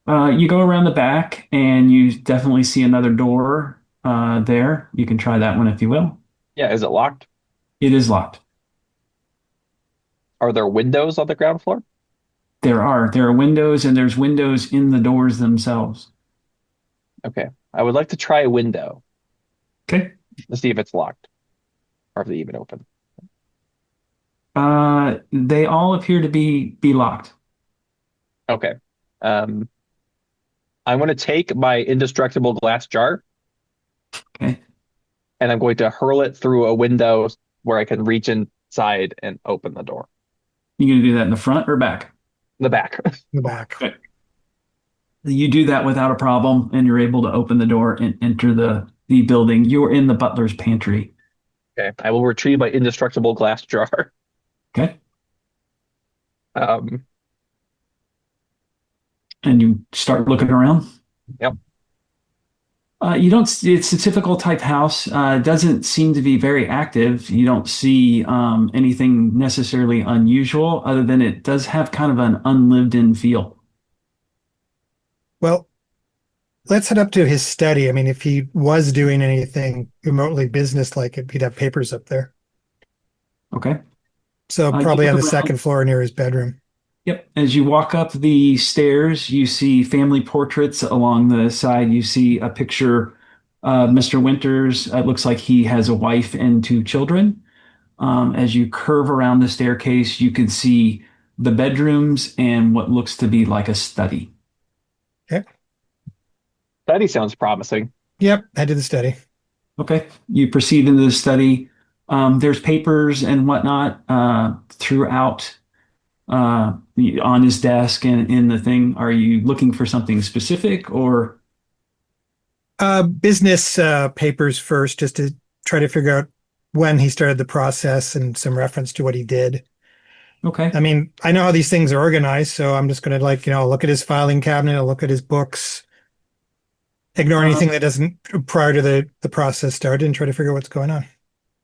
You go around the back, and you definitely see another door there. You can try that one if you will. Yeah, is it locked? It is locked. Are there windows on the ground floor? There are windows, and there's windows in the doors themselves. Okay. I would like to try a window Okay. to see if it's locked or if they even open. They all appear to be locked. Okay. I'm going to take my indestructible glass jar Okay. and I'm going to hurl it through a window where I can reach inside and open the door. You gonna do that in the front or back? The back. in the back. Okay. You do that without a problem, and you're able to open the door and enter the building. You're in the butler's pantry. Okay. I will retrieve my indestructible glass jar. Okay. Um, And you start looking around. yep. You don't. It's a typical type house. It doesn't seem to be very active. You don't see anything necessarily unusual, other than it does have kind of an unlived-in feel. Well, let's head up to his study. I mean, if he was doing anything remotely business-like, he'd have papers up there. Okay. So You probably look on the around. second floor near his bedroom. Yep. As you walk up the stairs, you see family portraits along the side. You see a picture of Mr. Winters. It looks like he has a wife and two children. As you curve around the staircase, you can see the bedrooms and what looks to be like a study. Okay. Study sounds promising. Yep, I did the study. Okay. You proceed into the study. There's papers and whatnot throughout on his desk and in the thing. Are you looking for something specific or? Business papers first, just to try to figure out when he started the process and some reference to what he did. Okay. I mean, I know how these things are organized, so I'm just going to look at his filing cabinet, I'll look at his books, ignore anything that doesn't prior to the process started, and try to figure out what's going on.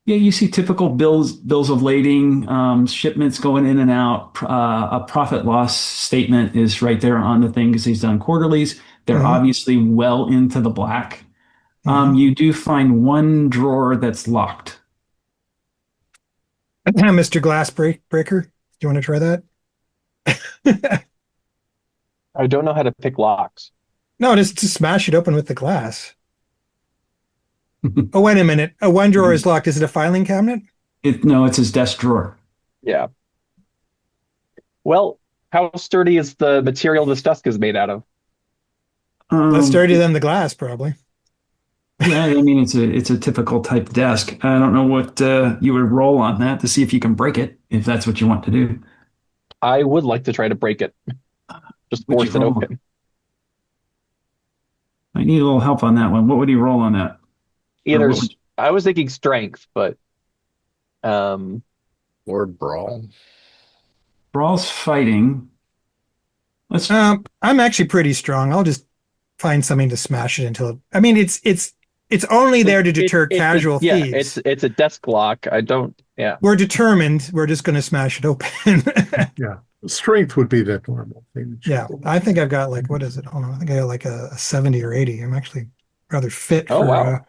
Yeah, you see typical bills of lading, shipments going in and out. A profit loss statement is right there on the thing because he's done quarterlies. They're Mhm. obviously well into the black. Mhm. You do find one drawer that's locked. Mr. Glassbreaker, do you want to try that? I don't know how to pick locks. No, just to smash it open with the glass. Oh, wait a minute. One drawer is locked. Is it a filing cabinet? No, it's his desk drawer. Yeah. Well, how sturdy is the material this desk is made out of? Less Um, sturdy than the glass, probably. yeah, I mean it's a typical type desk. I don't know what you would roll on that to see if you can break it, if that's what you want to do. I would like to try to break it. Just Would you force it roll? open. I need a little help on that one. What would you roll on that? Or Either what would I was thinking strength, but um Or brawl. Brawl's fighting. Let's I'm actually pretty strong. I'll just find something to smash it until. I mean, it's only there to deter casual yeah, thieves. it's a desk lock. I don't yeah. We're determined. We're just going to smash it open. Yeah. Strength would be the normal thing. that you Yeah, do. I think I've got what is it? Hold on. I think I got like a 70 or 80. I'm actually rather fit Oh for. wow.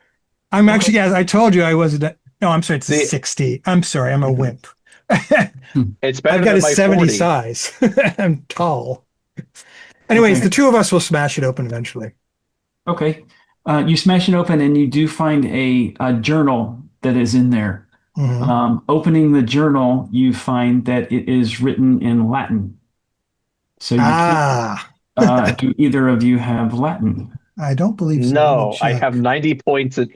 I'm actually, as I told you, I was. No, I'm sorry. It's a The 60. I'm sorry. I'm a wimp. it's I've better got than a my 70 40. size. I'm tall. Anyways, Okay. the two of us will smash it open eventually. Okay. You smash it open and you do find a journal that is in there. Mhm. Opening the journal, you find that it is written in Latin. So you can't. Ah, Do either of you have Latin? I don't believe so. Let me No, I have check. 90 points in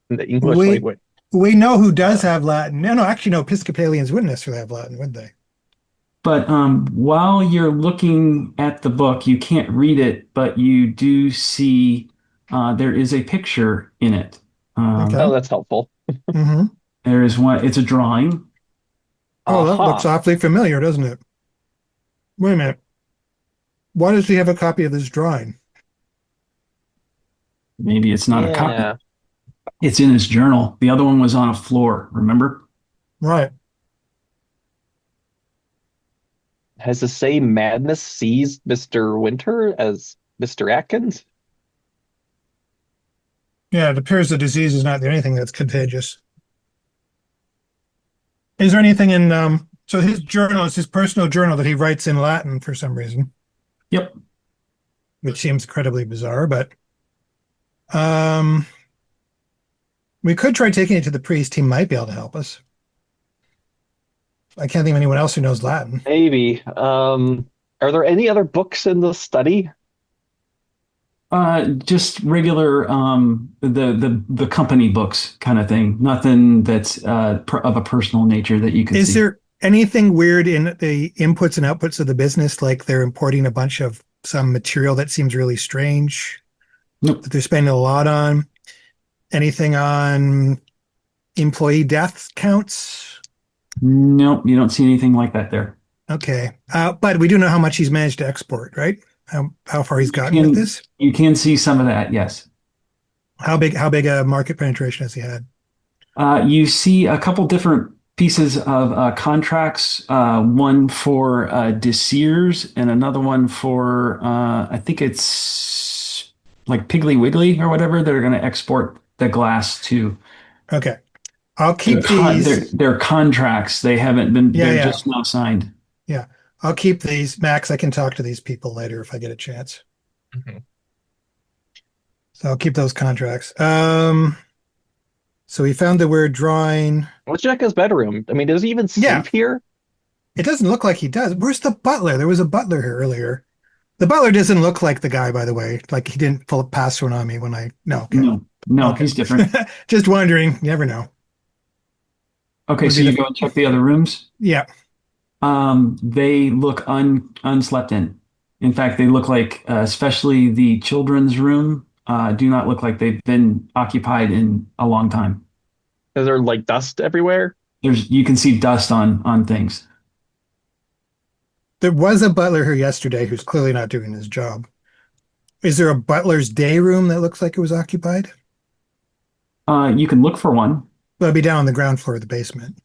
the English We language. we know who does Uh, have Latin. No, actually, no. Episcopalians wouldn't necessarily have Latin, would they? But while you're looking at the book, you can't read it, but you do see there is a picture in it. Okay. oh, that's helpful. Mm-hmm. There is one. It's a drawing. Oh, that looks Aha. awfully familiar, doesn't it? Wait a minute. Why does he have a copy of this drawing? Maybe it's not a copy. Yeah. It's in his journal. The other one was on a floor. Remember? Right. Has the same madness seized Mr. Winter as Mr. Atkins? Yeah, it appears the disease is not the only thing that's contagious. Is there anything in so his journal is his personal journal that he writes in Latin for some reason, Yep. which seems incredibly bizarre, but um we could try taking it to the priest. He might be able to help us. I can't think of anyone else who knows Latin. Maybe. Are there any other books in the study? Just regular the company books kind of thing. Nothing that's of a personal nature that you can Is see. there anything weird in the inputs and outputs of the business, like they're importing a bunch of some material that seems really strange Nope. that they're spending a lot on? Anything on employee death counts? Nope, you don't see anything like that there. Okay. But we do know how much he's managed to export, right? How far he's gotten with Can this? you can see some of that, yes. How big a market penetration has he had? You see a couple different pieces of contracts, one for Desirs and another one for I think it's like Piggly Wiggly or whatever. They're going to export the glass to. Okay. I'll keep these. They're contracts. They haven't been. Yeah, They're yeah, just now signed. yeah. I'll keep these. Max, I can talk to these people later if I get a chance. Mhm. So I'll keep those contracts. So we found that we're drawing. Let's check his bedroom. I mean, does he even Yeah. sleep here? It doesn't look like he does. Where's the butler? There was a butler here earlier. The butler doesn't look like the guy, by the way. Like he didn't pull a pass one on me when I. No, okay. No, Okay. he's different. Just wondering. You never know. Okay, Would so be you the- go and check the other rooms. Yeah. They look unslept in. In fact, they look like, especially the children's room, do not look like they've been occupied in a long time. Is there like dust everywhere? You can see dust on things. There was a butler here yesterday who's clearly not doing his job. Is there a butler's day room that looks like it was occupied? You can look for one. Well, it'd be down on the ground floor of the basement.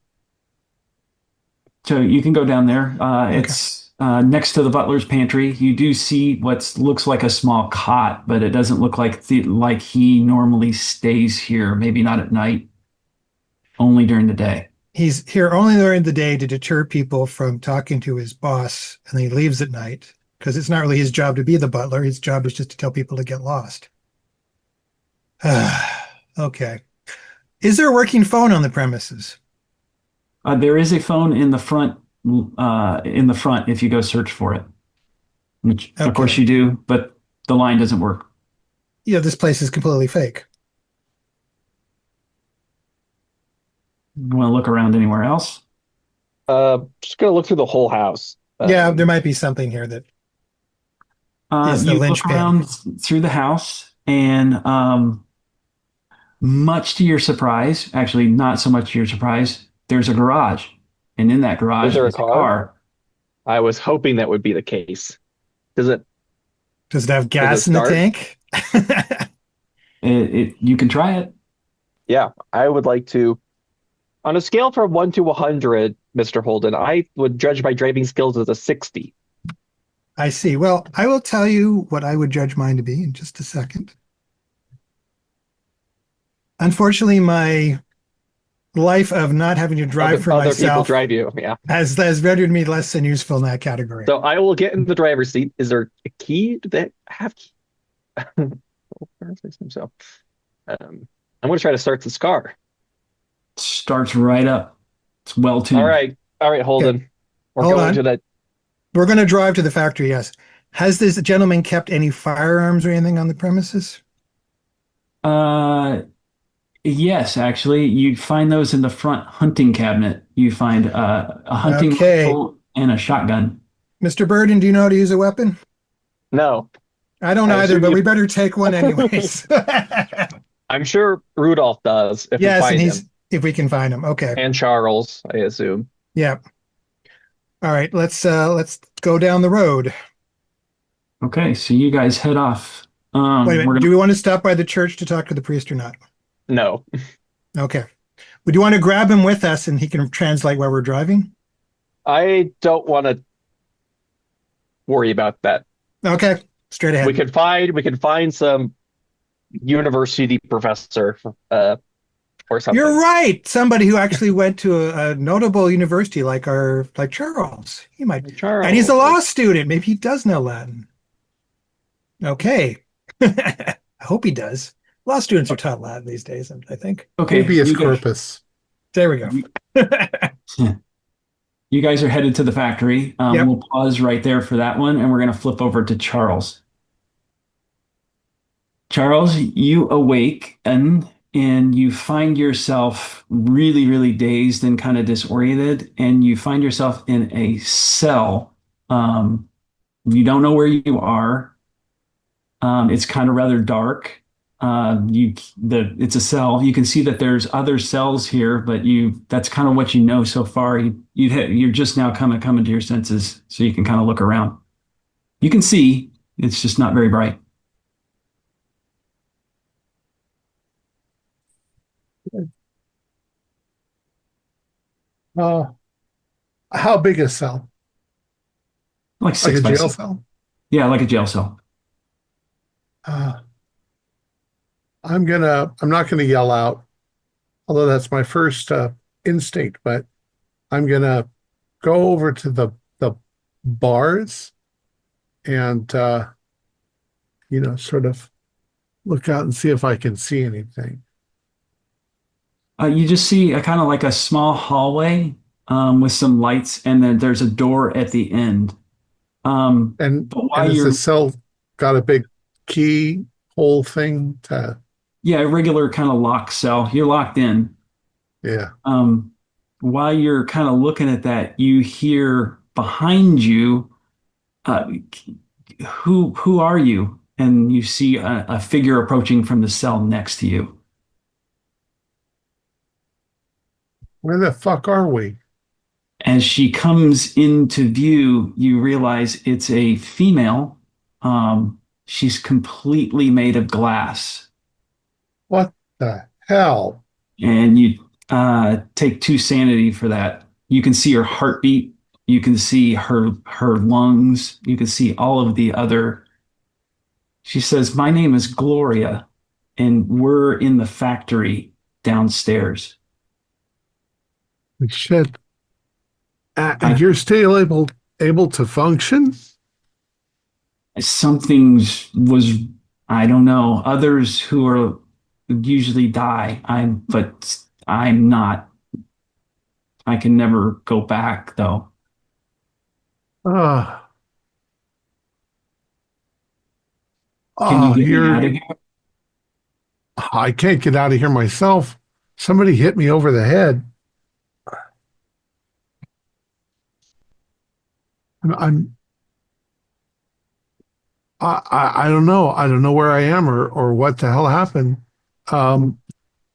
So you can go down there. Okay. It's next to the butler's pantry. You do see what looks like a small cot, but it doesn't look like he normally stays here. Maybe not at night, only during the day. He's here only during the day to deter people from talking to his boss, and then he leaves at night because it's not really his job to be the butler. His job is just to tell people to get lost. Okay. Is there a working phone on the premises? There is a phone in the front. If you go search for it, which of course Okay. you do, but the line doesn't work. Yeah, this place is completely fake. You want to look around anywhere else? Just gonna look through the whole house. Yeah, there might be something here that is the You look linchpin. around through the house, and much to your surprise, actually not so much to your surprise, there's a garage, and in that garage Is there a is a car? car. I was hoping that would be the case. Does it Does it have gas in the start? tank? You can try it. Yeah, I would like to. On a scale from 1 to 100, Mr. Holden, I would judge my driving skills as a 60. I see. Well, I will tell you what I would judge mine to be in just a second. Unfortunately, my life of not having to drive for Other people myself drive you. Yeah. has rendered me less than useful in that category. So I will get in the driver's seat. Is there a key? Do they have key? So, I'm going to try to start this car. Starts right up. It's well tuned. All right, Holden. Okay. We're Hold going on. to that. We're going to drive to the factory, yes. Has this gentleman kept any firearms or anything on the premises? Yes, actually, you find those in the front hunting cabinet. You find a hunting Okay. rifle and a shotgun. Mr. Burden, do you know how to use a weapon? No, I don't I either, assume but you- we better take one anyways. I'm sure Rudolph does if we Yes, find and him. if we can find him. Okay. And Charles, I assume. Yeah. All right, let's go down the road. Okay, so you guys head off. Wait a We're minute. gonna, Do we want to stop by the church to talk to the priest or not? No. Okay. Would you want to grab him with us and he can translate while we're driving? I don't want to worry about that. Okay. Straight ahead. We could find some university professor or something. You're right. Somebody who actually went to a notable university like Charles. He might. Charles. And he's a law student. Maybe he does know Latin. Okay. I hope he does. Law students are taught Latin these days, I think. okay, Habeas you guys, corpus. There we go. you guys are headed to the factory. Yep. We'll pause right there for that one, and we're going to flip over to Charles. Charles, you awake and you find yourself really, really dazed and kind of disoriented, and you find yourself in a cell. You don't know where you are. It's kind of rather dark. It's a cell. You can see that there's other cells here, but that's kind of what you know so far. You're just now coming to your senses, so you can kind of look around. You can see, it's just not very bright. Uh, how big a cell? Like Like six a by jail six. cell? Yeah, like a jail cell. Uh, I'm not gonna yell out, although that's my first instinct, but I'm gonna go over to the bars and sort of look out and see if I can see anything. You just see a kind of like a small hallway with some lights, and then there's a door at the end. And But and while is the you're, cell got a big key hole thing to yeah, a regular kind of lock cell, you're locked in. yeah. Um, while you're kind of looking at that, you hear behind you, uh, who are you? And you see a figure approaching from the cell next to you. Where the fuck are we? As she comes into view, you realize it's a female. She's completely made of glass, What the hell? and you take two sanity for that. You can see her heartbeat. You can see her lungs. You can see all of the other. She says, "My name is Gloria, and we're in the factory downstairs." Shit. And I you're still able to function? something was I don't know. Others who are usually die. But I'm not. I can never go back though. Uh, Can you get me out you're of here? I can't get out of here myself. Somebody hit me over the head. I'm I don't know. I don't know where I am or what the hell happened. Um,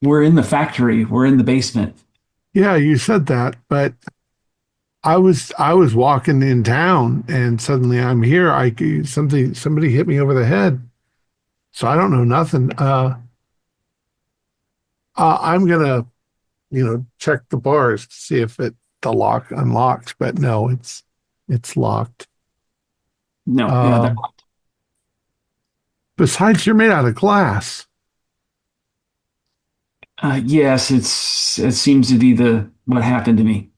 We're in the factory. We're in the basement. yeah, you said that, but I was walking in town and suddenly I'm here. Somebody hit me over the head. So I don't know nothing. I'm gonna, check the bars to see if the lock unlocks, but no, it's locked. No, yeah, Um, besides, you're made out of glass. yes, it seems to be the what happened to me.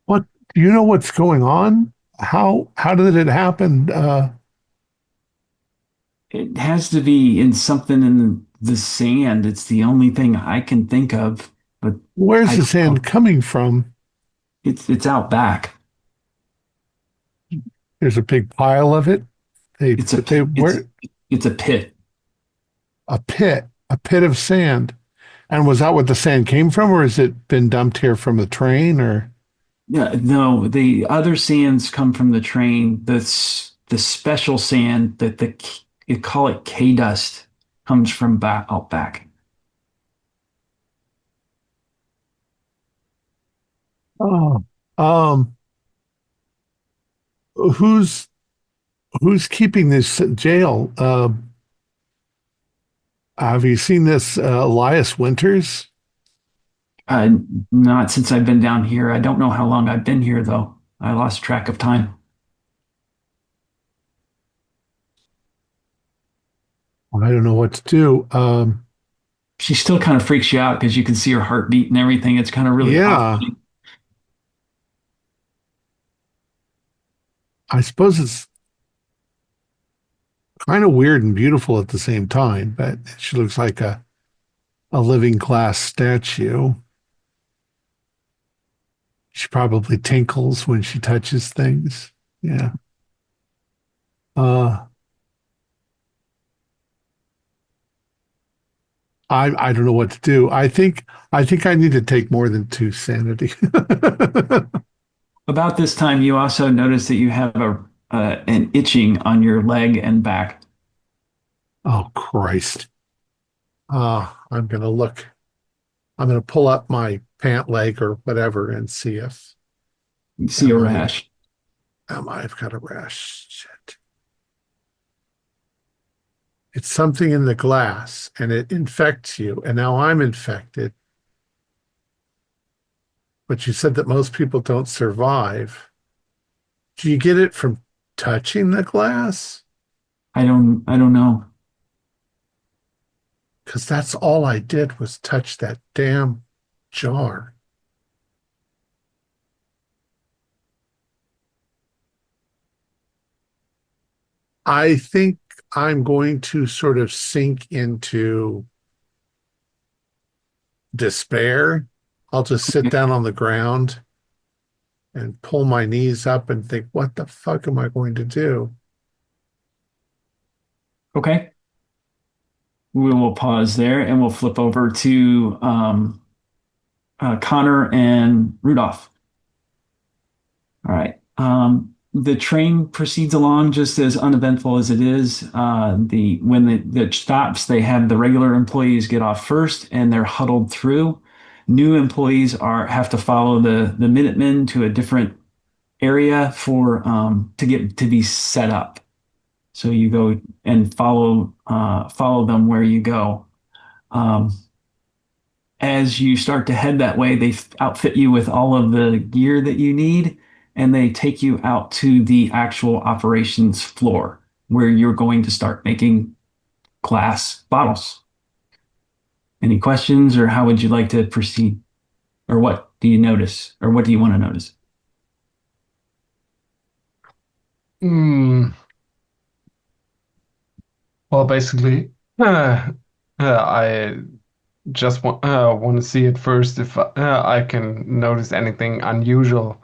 What do you know what's going on? How did it happen? It has to be in something in the sand. It's the only thing I can think of, but Where's I the don't sand know. coming from? It's out back. There's a big pile of it. It's a They it's were it's a pit. a pit of sand. And was that what the sand came from, or has it been dumped here from the train? Or Yeah, no, the other sands come from the train. The special sand that you call it K dust comes from back out back. oh, um, who's who's keeping this jail? Have you seen this Elias Winters? Uh, Not since I've been down here. I don't know how long I've been here though. I lost track of time. I don't know what to do. She still kind of freaks you out because you can see her heartbeat and everything. It's kind of really Yeah, off-putting. I suppose it's kind of weird and beautiful at the same time, but she looks like a living glass statue. She probably tinkles when she touches things. Yeah. Uh, I don't know what to do. I think I need to take more than two sanity. About this time, you also notice that you have an itching on your leg and back. Oh, Christ. I'm going to look. I'm going to pull up my pant leg or whatever and see if You see a am I rash. I've got a rash. Shit. It's something in the glass and it infects you. And now I'm infected. But you said that most people don't survive. Do you get it from touching the glass? I don't know. Because that's all I did was touch that damn jar. I think I'm going to sort of sink into despair. I'll just sit down on the ground and pull my knees up and think, what the fuck am I going to do? Okay. We will pause there and we'll flip over to Connor and Rudolph. All right. The train proceeds along just as uneventful as it is. When it stops, they have the regular employees get off first, and they're huddled through. New employees have to follow the Minutemen to a different area to be set up. So you go and follow them where you go. Um, as you start to head that way, they outfit you with all of the gear that you need, and they take you out to the actual operations floor where you're going to start making glass bottles. Any questions, or how would you like to proceed? Or what do you notice? Or what do you want to notice? Hmm. Well, basically, I just want to see it first if I can notice anything unusual.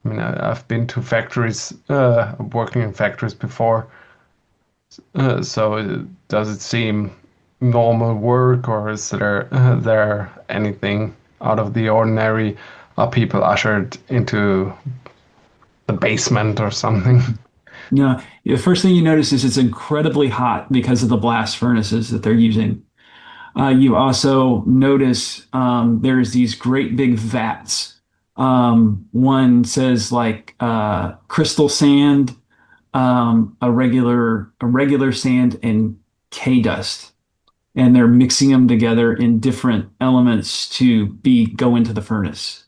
I mean, I've been to factories, working in factories before. Does it seem normal work, or is there anything out of the ordinary? Are people ushered into the basement or something? No, the first thing you notice is it's incredibly hot because of the blast furnaces that they're using. You also notice there's these great big vats. One says like crystal sand, a regular sand, and K dust, and they're mixing them together in different elements to go into the furnace.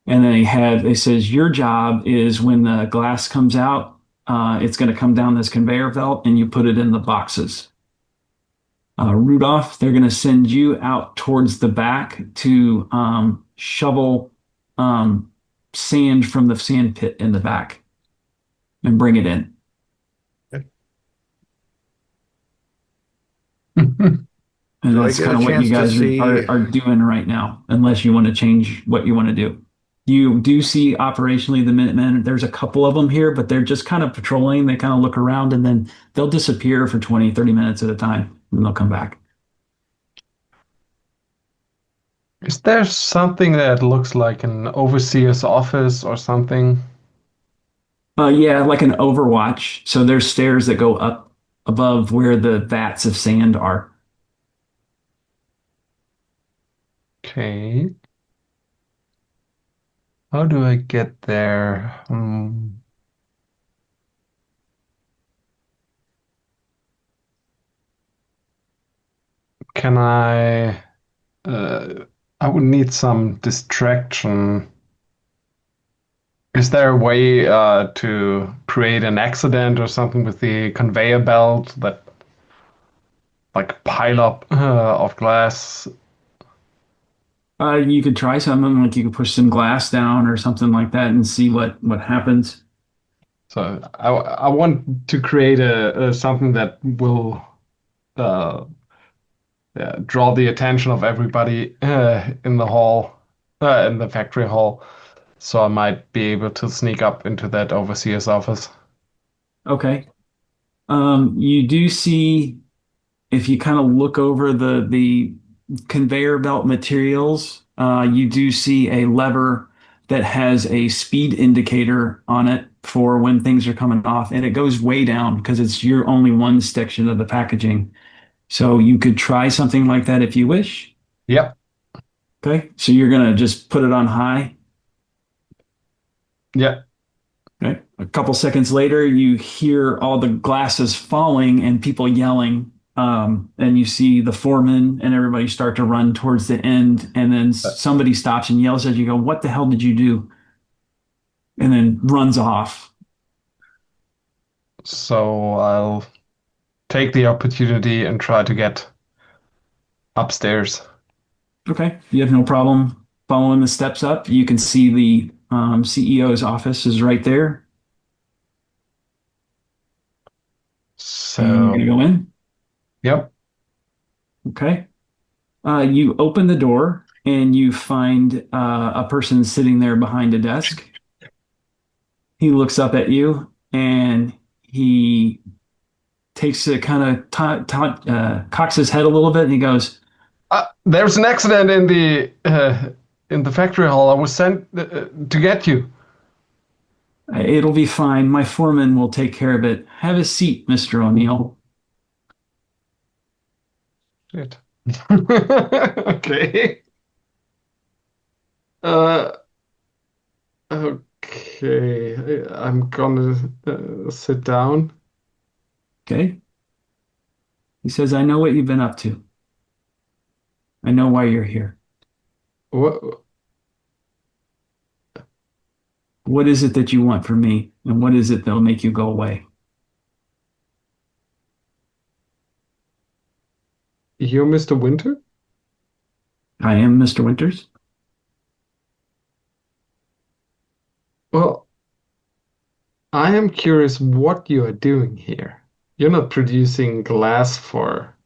And then it says your job is when the glass comes out, it's going to come down this conveyor belt, and you put it in the boxes. Rudolph, they're going to send you out towards the back to shovel sand from the sand pit in the back and bring it in. And Do I that's get kind a of what you chance to guys see? are doing right now, unless you want to change what you want to do. You do see operationally the Minutemen. There's a couple of them here, but they're just kind of patrolling. They kind of look around and then they'll disappear for 20, 30 minutes at a time, and they'll come back. Is there something that looks like an overseer's office or something? Yeah, like an Overwatch. So there's stairs that go up above where the vats of sand are. Okay. How do I get there? Can I? I would need some distraction. Is there a way to create an accident or something with the conveyor belt that like pile up of glass? You could try something like you could push some glass down or something like that and see what happens. So I want to create a something that will uh, draw the attention of everybody in the hall, in the factory hall. So I might be able to sneak up into that overseer's office. Okay. You do see if you kind of look over the conveyor belt materials, you do see a lever that has a speed indicator on it for when things are coming off, and it goes way down because it's your only one section of the packaging. So you could try something like that if you wish. Yep. Okay. So you're gonna just put it on high. Yeah. Okay. A couple seconds later, you hear all the glasses falling and people yelling. And you see the foreman and everybody start to run towards the end. And then somebody stops and yells at you, go, "What the hell did you do?" And then runs off. So I'll take the opportunity and try to get upstairs. Okay. You have no problem following the steps up. You can see the CEO's office is right there. And you're So, going to go in. yep. Okay. You open the door and you find a person sitting there behind a desk. He looks up at you and he takes a kind of cocks his head a little bit and he goes, There's an accident in the factory hall. I was sent to get you. "It'll be fine. My foreman will take care of it. Have a seat, Mr. O'Neill." Shit. Okay. Uh, okay. I'm gonna sit down. Okay. He says, "I know what you've been up to. I know why you're here. What? What is it that you want from me? And what is it that'll make you go away?" You're Mr. Winter? "I am Mr. Winters." Well, I am curious what you are doing here. You're not producing glass for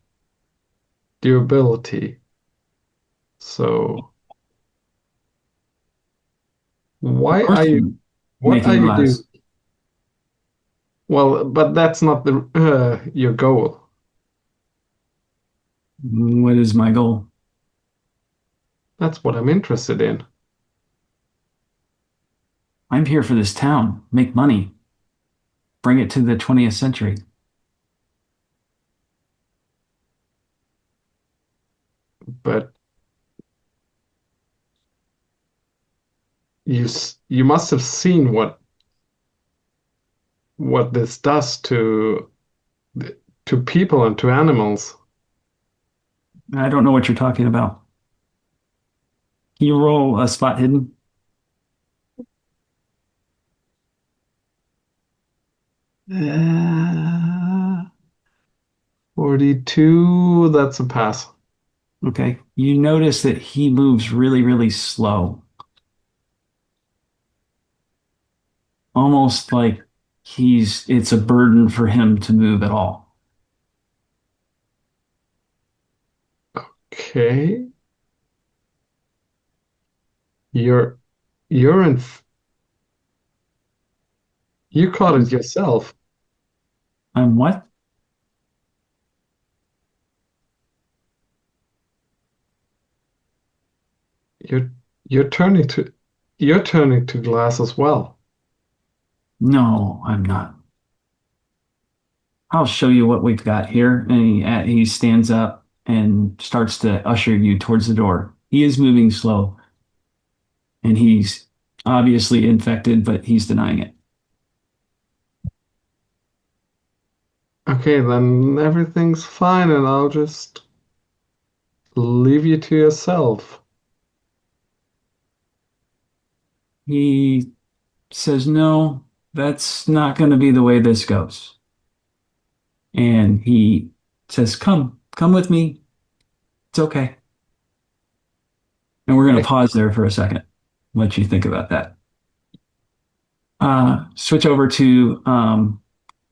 durability. So Of why course are you I'm what are making you doing? glass. Well, but that's not the your goal. What is my goal? That's what I'm interested in. I'm here for this town. Make money. Bring it to the 20th century. But you must have seen what this does to people and to animals. I don't know what you're talking about. Can you roll a spot hidden? 42, that's a pass. Okay. You notice that he moves really, really slow. Almost like it's a burden for him to move at all. Okay. You're you're in you caught it yourself. I'm what? You're you're turning to you're turning to glass as well. No, I'm not. I'll show you what we've got here. And he stands up and starts to usher you towards the door. He is moving slow and he's obviously infected, but he's denying it. Okay, then everything's fine and I'll just leave you to yourself. He says, "No, that's not going to be the way this goes." And he says, come with me. It's okay. And we're going to pause there for a second. Let you think about that. Switch over to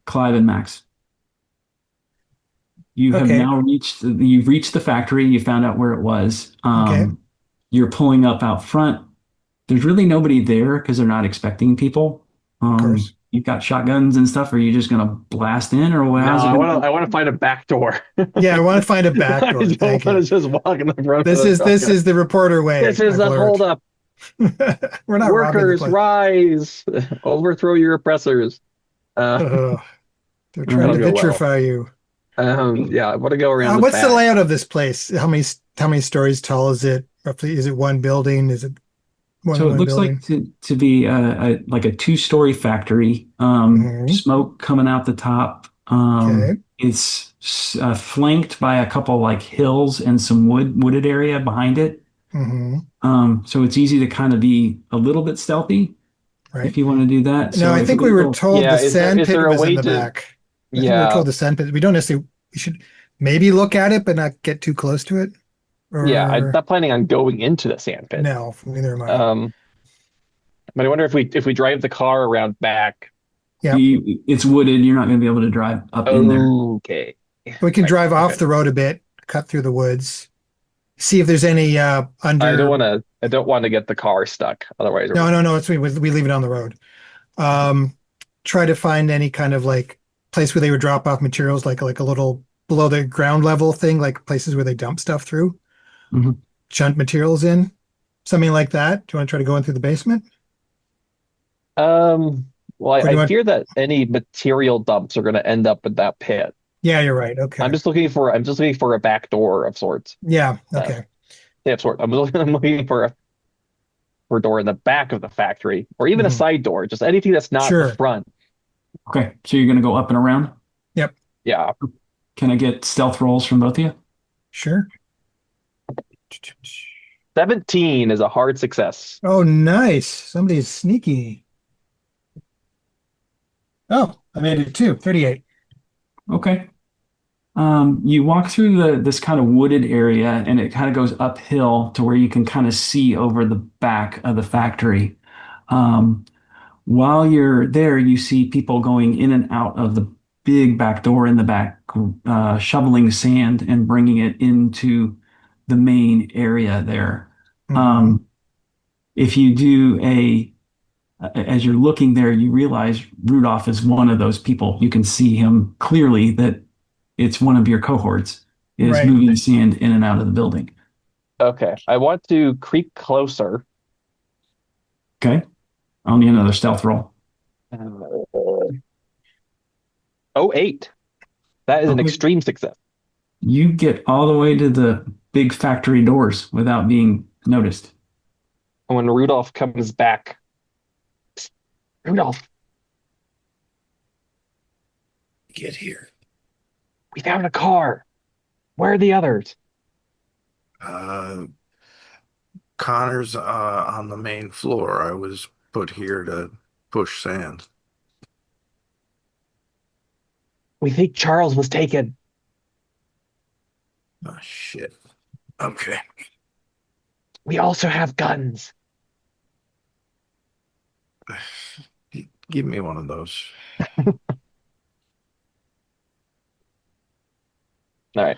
Clive and Max. You have Okay. now you've reached the factory. You found out where it was. Okay. You're pulling up out front. There's really nobody there because they're not expecting people. Of course. You've got shotguns and stuff. Are you just going to blast in, or No, how's it I going? want to. I want to find a back door. Yeah, I want to find a back I door. don't Thank want you. to just walk in the front. This of the is shotgun. the reporter way. This is I've a learned. hold up. We're not robbing the Workers, place. rise! Overthrow your oppressors. Uh, Uh, they're All trying to that'll right. go well. vitrify you. Yeah, I want to go around the What's the back. layout of this place? How many stories tall is it? Roughly, is it one building? Is it more So than it one looks like building? to be like a two-story factory. Hmm. Smoke coming out the top. Okay. It's flanked by a couple like hills and some wooded area behind it. Hmm. So it's easy to kind of be a little bit stealthy Right. if you want to do that. Now, So I if think we we were go, told Yeah, the is sand there pit a was in way the to? back. I think we were Yeah, told the sand pit. We don't necessarily. We should maybe look at it, but not get too close to it. yeah. I'm Or not planning on going into the sand pit. no, neither am I. Um, but I wonder if we drive the car around back. Yeah, it's wooded, you're not going to be able to drive up in there. Okay. we can Right. drive off Okay. the road a bit, cut through the woods, see if there's any I don't under. want to. I don't want to get the car stuck. Otherwise, No, no, no. We leave it on the road. Um, Try to find any kind of like place where they would drop off materials, like a little below the ground level thing, like places where they dump stuff through, Mhm. chunt materials in, something like that. Do you want to try to go in through the basement, Well, or do I you want? fear that any material dumps are going to end up in that pit. Yeah, you're right. Okay. I'm just looking for a back door of sorts. Yeah. Uh, Okay. yeah, of sorts. I'm looking for a door in the back of the factory, or even a Hmm. side door. Just anything that's not the Sure. front. Okay, so you're going to go up and around. Yep. Yeah. Can I get stealth rolls from both of you? Sure. 17 is a hard success. Oh, nice. Somebody's sneaky. Oh, I made it too. 38. Okay. You walk through this kind of wooded area, and it kind of goes uphill to where you can kind of see over the back of the factory. Um, while you're there, you see people going in and out of the big back door in the back, shoveling sand and bringing it into the main area there. Hmm. Um, if you do as you're looking there, you realize Rudolph is one of those people. You can see him clearly that it's one of your cohorts is Right. moving sand in and out of the building. Okay. I want to creep closer. Okay. I'll need another stealth roll. Oh, 8. That is an Okay. extreme success. You get all the way to the big factory doors without being noticed. And when Rudolph comes back, Rudolph, Get here. we found a car. Where are the others? Uh, Connor's on the main floor. I was put here to push sand. We think Charles was taken. Oh, shit. Okay. We also have guns. Give me one of those. All right.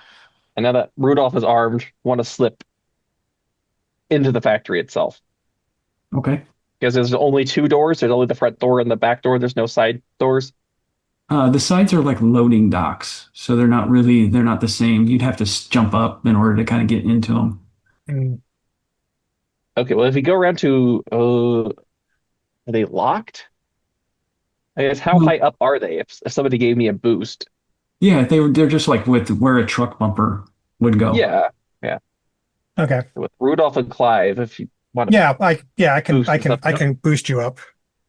And now that Rudolph is armed, want to slip into the factory itself. Okay. Because there's only 2 doors. There's only the front door and the back door. There's no side doors. The sides are like loading docks, so they're not the same. You'd have to jump up in order to kind of get into them. Mm. Okay, well, if we go around to, are they locked? I guess how Well, high up are they if somebody gave me a boost? yeah, they're just like with where a truck bumper would go. Yeah, yeah. Okay. With Rudolph and Clive, if you want to Yeah, I can boost this up. I can boost you up.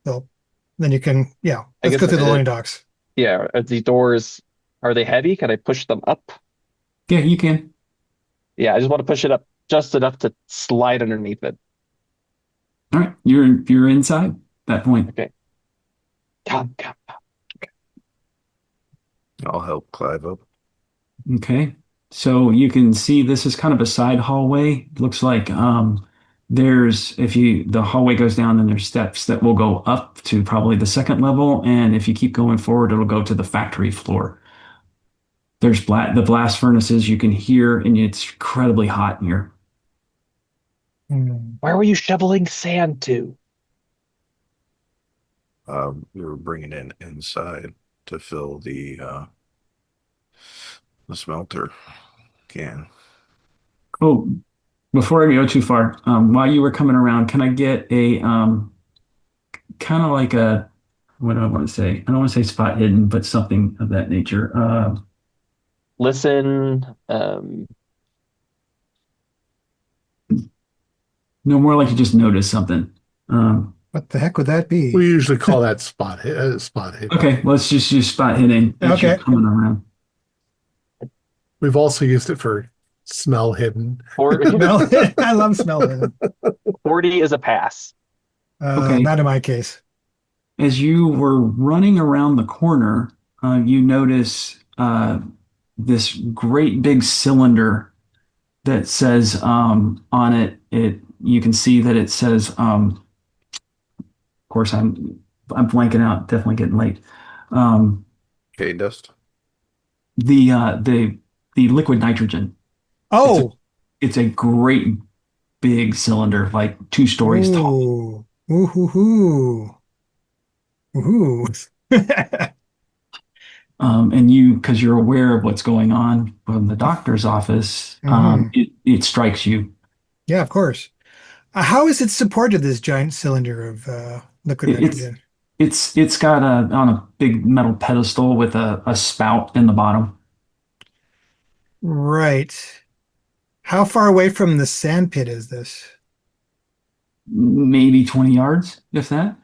So then you can I let's guess, go through the loading docks. yeah, these doors, are they heavy? Can I push them up? Yeah, you can. Yeah, I just want to push it up just enough to slide underneath it. All right, you're inside at that point. Okay. Come. I'll help Clive up. Okay. So you can see this is kind of a side hallway. It looks like there's if you the hallway goes down and there's steps that will go up to probably the second level, and if you keep going forward, it'll go to the factory floor. There's the blast furnaces you can hear, and it's incredibly hot in here. Mm. Where were you shoveling sand to? We were bringing it inside to fill the smelter can. Oh, Before I go too far, while you were coming around, can I get a kind of like a what do I want to say? I don't want to say spot hidden, but something of that nature. Listen, No, more like you just notice something. Um, What the heck would that be? We usually call that spot hidden. okay, let's just use spot hidden as you're Okay. coming around. We've also used it for smell hidden. Smell. I love smelling. 40 is a pass. Okay. Not in my case. As you were running around the corner, you notice this great big cylinder that says on it you can see that it says of course I'm blanking out, definitely getting late. Okay, dust. The the liquid nitrogen. Oh, It's a great big cylinder, like 2 stories tall. ooh, ooh, hoo, hoo. Ooh. And you, because you're aware of what's going on from the doctor's office, Mhm. it strikes you. Yeah, of course. How is it supported, this giant cylinder of liquid It, it's nitrogen? it's got on a big metal pedestal with a spout in the bottom, Right. How far away from the sand pit is this? maybe 20 yards, if that.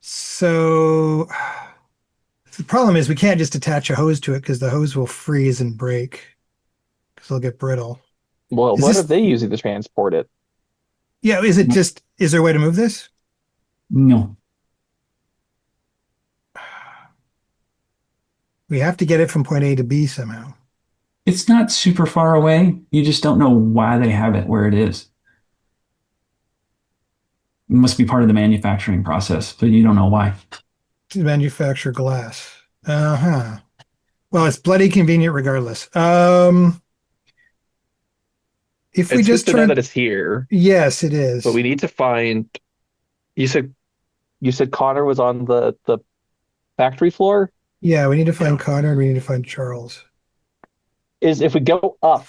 So the problem is we can't just attach a hose to it because the hose will freeze and break because it'll get brittle. Well, Is what are this, they using to transport it? yeah, is there a way to move this? No, We have to get it from point A to B somehow. it's not super far away. You just don't know why they have it where it is. It must be part of the manufacturing process, but you don't know why. To manufacture glass. Uh-huh. Well, it's bloody convenient regardless. If we It's good just to know turn, that it's here, yes, it but is. we need to find. You said Connor was on the factory floor. Yeah, we need to Yeah. find Connor and we need to find Charles. Is if we go up,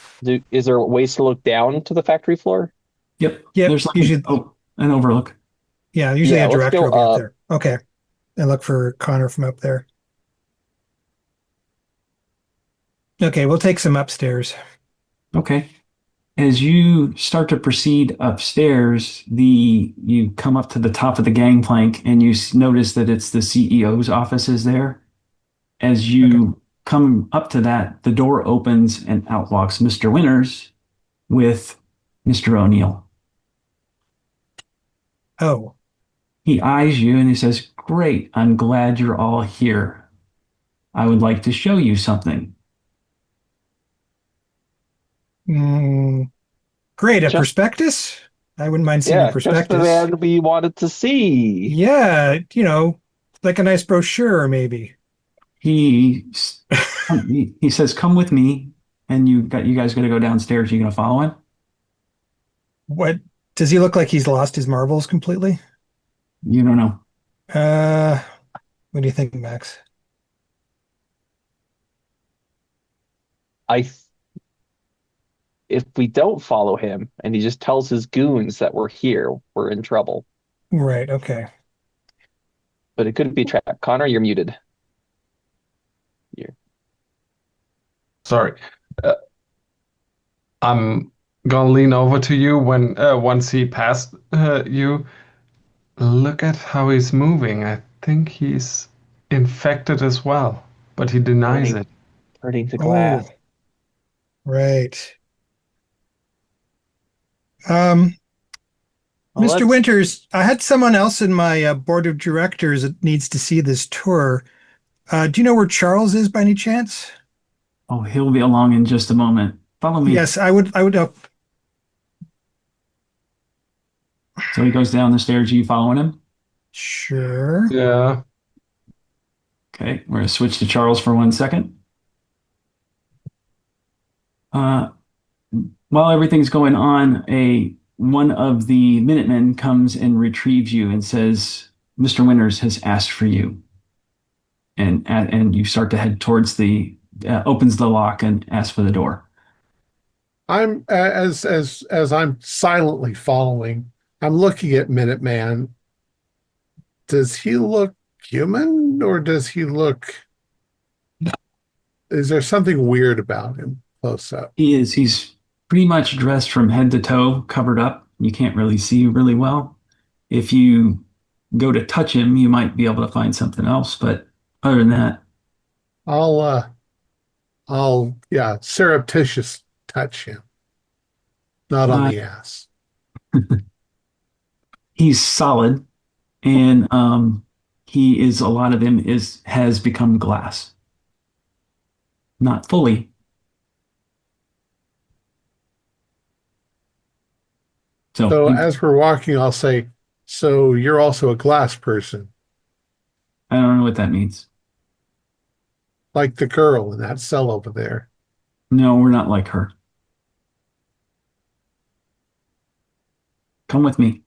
is there ways to look down to the factory floor? Yep, Yep, there's like you should, an overlook. yeah, usually Yeah, a let's director go will be up up. there. Okay. And look for Connor from up there. Okay, we'll take some upstairs. Okay. As you start to proceed upstairs, you come up to the top of the gangplank and you notice that it's the CEO's office is there. As Okay. you come up to that, the door opens and out walks Mr. Winters with Mr. O'Neill. Oh, He eyes you and he says, "Great, I'm glad you're all here. I would like to show you something." mm, great. A Just prospectus? I wouldn't mind seeing a yeah, just the prospectus. man we wanted to see. Yeah, like a nice brochure, maybe. He he says, "Come with me," and you guys got to go downstairs. You gonna follow him? What does he look like he's lost his marbles completely? You don't know. Uh, what do you think, Max? I If we don't follow him and he just tells his goons that we're here, we're in trouble. Right, okay. But it could be a trap. Connor, you're muted. You're, Sorry. Uh, I'm gonna lean over to you when once he passed you. Look at how he's moving. I think he's infected as well, but he denies turning it. turning to Oh, glass. right. Um, Well, Mr. let's Winters, I had someone else in my board of directors that needs to see this tour. Do you know where Charles is by any chance? Oh, he'll be along in just a moment. Follow me. Yes, I would. So he goes down the stairs. Are you following him? Sure. Yeah. Okay, we're gonna switch to Charles for 1 second. Uh, while everything's going on, a one of the Minutemen comes and retrieves you and says, "Mr. Winters has asked for you." And you start to head towards the opens the lock and asks for the door. I'm as I'm silently following. I'm looking at Minuteman. Does he look human or does he look? Is there something weird about him close up? He is. He's pretty much dressed from head to toe, covered up. You can't really see really well. If you go to touch him, you might be able to find something else. But other than that, I'll yeah, surreptitious touch him, not on uh, the ass. he's solid, and he is a lot of him is has become glass. Not fully. So So as we're walking, I'll say, "So you're also a glass person, I don't know what that means. like the girl in that cell over there." No, we're not like her. Come with me.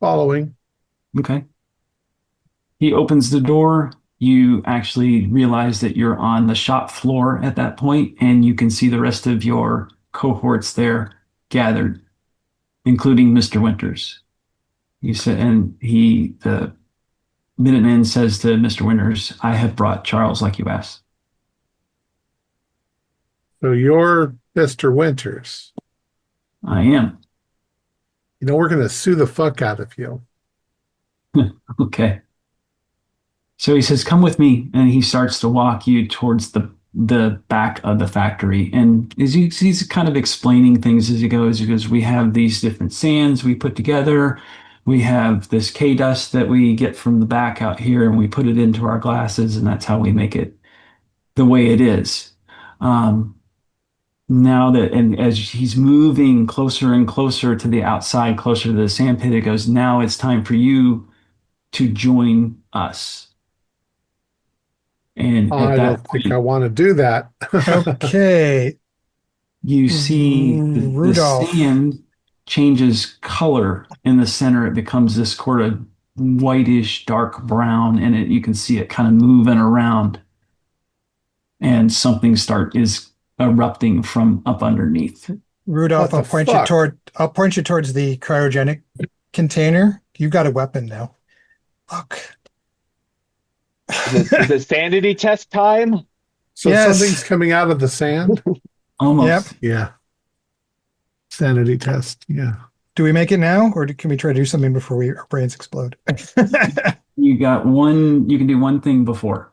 Following. Okay. He opens the door. You actually realize that you're on the shop floor at that point, and you can see the rest of your cohorts there gathered, including Mr. Winters. You said, and the Minuteman says to Mr. Winters, "I have brought Charles like you asked." So you're Mr. Winters. I am. You know, we're going to sue the fuck out of you. Okay. So he says, "Come with me," and he starts to walk you towards the back of the factory. And he's kind of explaining things as he goes. He goes, "We have these different sands we put together. We have this K dust that we get from the back out here, and we put it into our glasses, and that's how we make it the way it is." Now that, and as he's moving closer and closer to the outside, closer to the sand pit, it goes, "Now it's time for you to join us." And at I that don't think point, I want to do that. Okay. you see the Rudolph. sand changes color in the center. It becomes this sort of whitish, dark brown, and you can see it kind of moving around. And something is erupting from up underneath. Rudolph, What the I'll point you towards the cryogenic container. You've got a weapon now. Look. Is it sanity test time? So Yes. something's coming out of the sand? Almost. Yep. Yeah. Sanity test. Yeah. Do we make it now, or can we try to do something before our brains explode? You can do one thing before.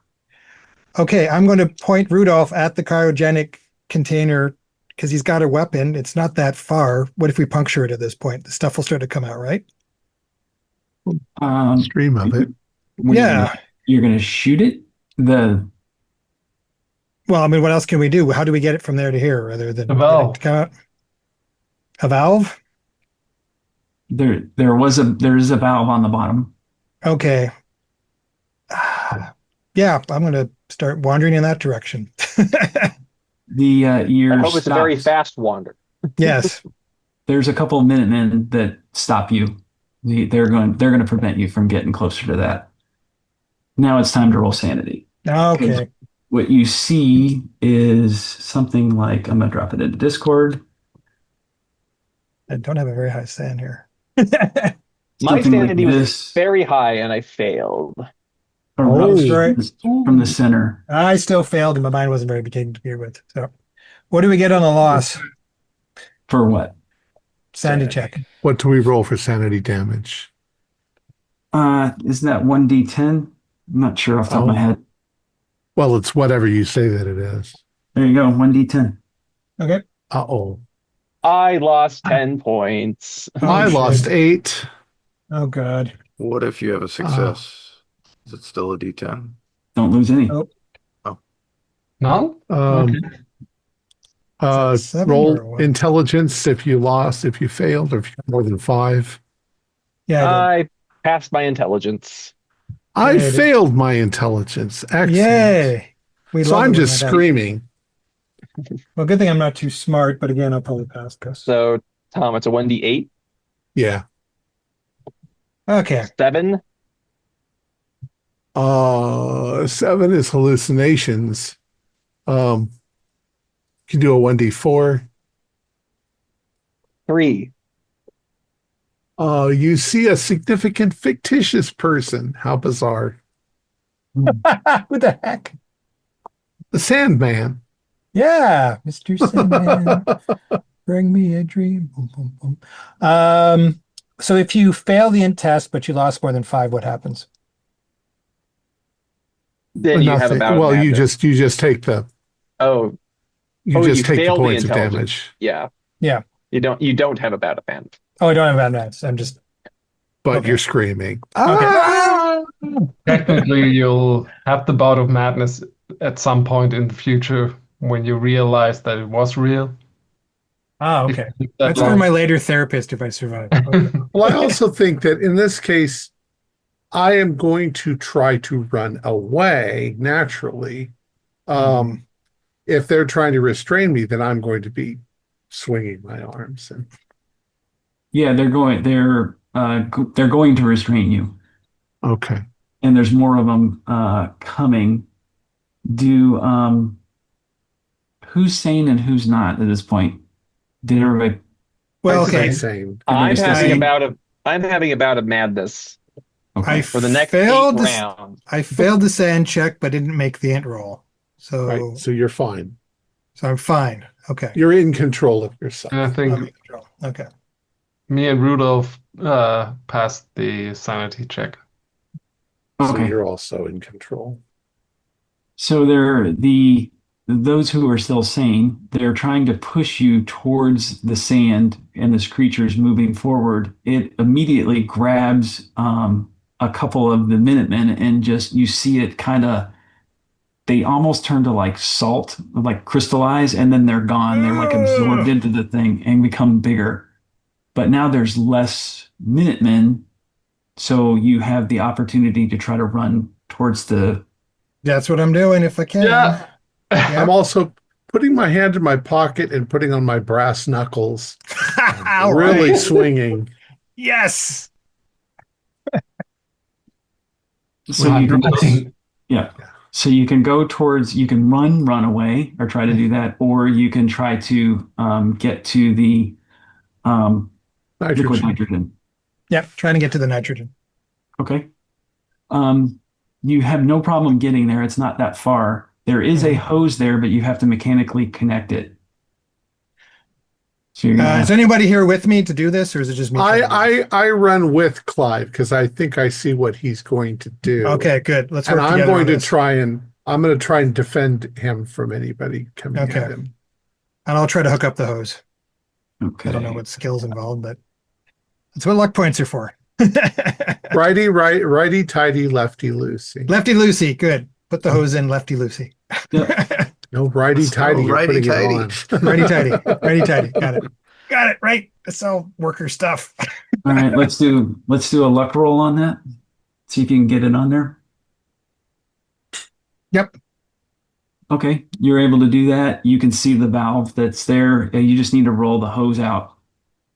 Okay, I'm going to point Rudolph at the cryogenic container because he's got a weapon. It's not that far. What if we puncture it at this point? The stuff will start to come out, right? Stream of it. Yeah. You're gonna shoot it? Well, I mean, what else can we do? How do we get it from there to here rather than A get it valve. to come out? A valve? There is a valve on the bottom. Okay. Yeah, I'm going to start wandering in that direction. The I hope it's a very fast wander. Yes. There's a couple of Minutemen that stop you. They're going to prevent you from getting closer to that. Now it's time to roll sanity. Okay. What you see is something like, I'm going to drop it into Discord. I don't have a very high stand here. My Something like sanity was this. very high and I failed. Erupts sorry. from the center. I still failed and my mind wasn't very beginning to begin with. So what do we get on the loss? For what? Sanity check. What do we roll for sanity damage? Isn't that 1d10? I'm not sure off the top of my head. Well, it's whatever you say that it is. There you go, 1d10. Okay. Uh-oh. I lost 10 points. I shit. lost 8. Oh, God. What if you have a success? Is it still a D10? Don't lose any. Oh. None? Seven or Roll what? intelligence if you lost, if you failed, or if you got more than 5. Yeah, I passed my intelligence. I Yeah, failed my intelligence. Excellent. yay. We So love I'm it when just that screaming. happens. Well, good thing I'm not too smart, but again, I'll probably pass this. So, Tom, it's a 1d8. Yeah. Okay. 7. 7 is hallucinations. can do a 1d4. 3. You see a significant fictitious person. How bizarre. Who the heck? The Sandman. Yeah, Mr. Sandman, bring me a dream. Boom, boom, boom. So if you fail the int test, but you lost more than 5, what happens? Then you have a Nothing. bout of Well, madness. you just take the Oh, you you just take the fail the points of intelligence. damage. Yeah. Yeah. You don't have a bout of madness. Oh, I don't have bad maths. I'm just But Okay. you're screaming. okay. Ah! Technically, you'll have the bout of madness at some point in the future when you realize that it was real. Oh, If okay. you took that That's for long. my later therapist if I survive. Okay. Well, I also think that in this case, I am going to try to run away naturally. If they're trying to restrain me, then I'm going to be swinging my arms. And Yeah, they're going to restrain you, okay. and there's more of them coming. Do who's sane and who's not at this point? Did everybody? Well, I'd say okay. same. I'm still having a sane? bout of I'm having a bout of madness Okay. for the next failed 8 this. rounds. I failed the sand check, but didn't make the int roll. Right. So, So you're fine. so I'm fine. Okay. You're in control of yourself. And I I'm think in control. Okay. me and Rudolph passed the sanity check. So Okay. you're also in control. So those who are still sane, they're trying to push you towards the sand, and this creature's moving forward. It immediately grabs a couple of the Minutemen, and just you see it kind of. They almost turn to like salt, like crystallize, and then they're gone. They're like absorbed into the thing and become bigger. But now there's less Minutemen, so you have the opportunity to try to run towards the. That's what I'm doing if I can. Yeah. I'm also putting my hand in my pocket and putting on my brass knuckles. All Really right. swinging. Yes. So you can Running. Yeah. So you can go towards, you can run away, or try to do that, or you can try to get to the liquid Nitrogen. nitrogen. Yep. Trying to get to the nitrogen. Okay. You have no problem getting there. It's not that far. There is a hose there, but you have to mechanically connect it. So you're gonna have, Is anybody here with me to do this, or is it just me? trying to do this? I run with Clive because I think I see what he's going to do. Okay, good. Let's And work I'm together going on to this. I'm going to try and defend him from anybody coming Okay. at him. And I'll try to hook up the hose. okay. I don't know what skills involved, but that's what luck points are for. Righty tighty, lefty loosey. Lefty loosey, good. Put the hose in lefty loosey. Yep. No righty tighty, you're righty putting tighty. it on. Righty tighty. Righty tighty. Got it. Got it. Right. That's all worker stuff. All right. Let's do a luck roll on that. See if you can get it on there. Yep. Okay. You're able to do that. You can see the valve that's there. You just need to roll the hose out,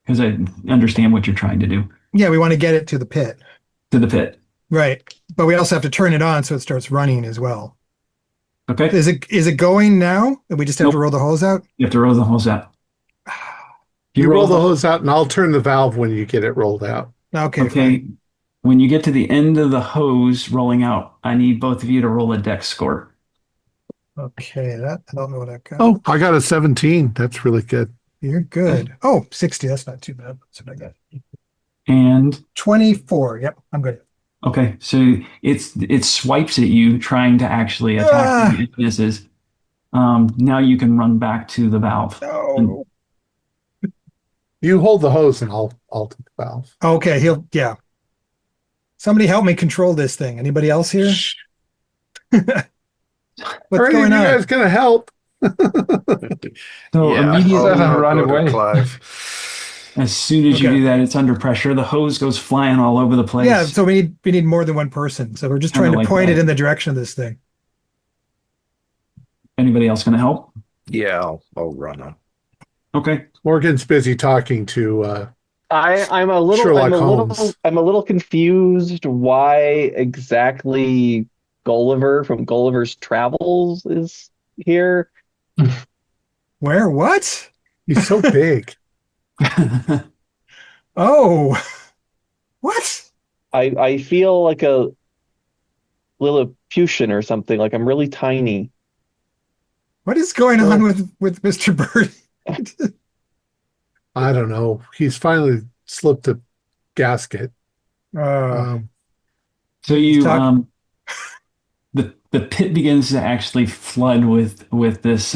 because I understand what you're trying to do. Yeah, we want to get it to the pit. To the pit. Right. But we also have to turn it on so it starts running as well. Okay. Is it going now? And we just have to Nope. roll the hose out? You have to roll the hose out. You roll the hose out and I'll turn the valve when you get it rolled out. Okay. Okay. Fine. When you get to the end of the hose rolling out, I need both of you to roll a dex score. Okay. I don't know what I got. Oh, I got a 17. That's really good. You're good. Oh, 60. That's not too bad. That's what I got. And 24. Yep. I'm good. okay, so it swipes at you, trying to actually attack you. It misses. Now you can run back to the valve. No. You hold the hose and I'll take the valve. Okay. Yeah. Somebody help me control this thing. Anybody else here? What's Are any going of you on? guys gonna help? So Yeah, immediately, I'll run go to away. Clive. as soon as you Okay. do that, it's under pressure. The hose goes flying all over the place. Yeah, so we need more than one person. So we're just Kinda trying to like point that. it in the direction of this thing. Anybody else going to help? Yeah, I'll run him. Okay. Morgan's busy talking to I'm a little Sherlock I'm a little Holmes. I'm a little confused why exactly Gulliver from Gulliver's Travels is here. Where? What? He's so big. Oh, what? I feel like a Lilliputian or something. Like I'm really tiny. What is going Well, on with Mr. Bird? I don't know. He's finally slipped a gasket. Uh, Um, So he's you talking. the pit begins to actually flood with this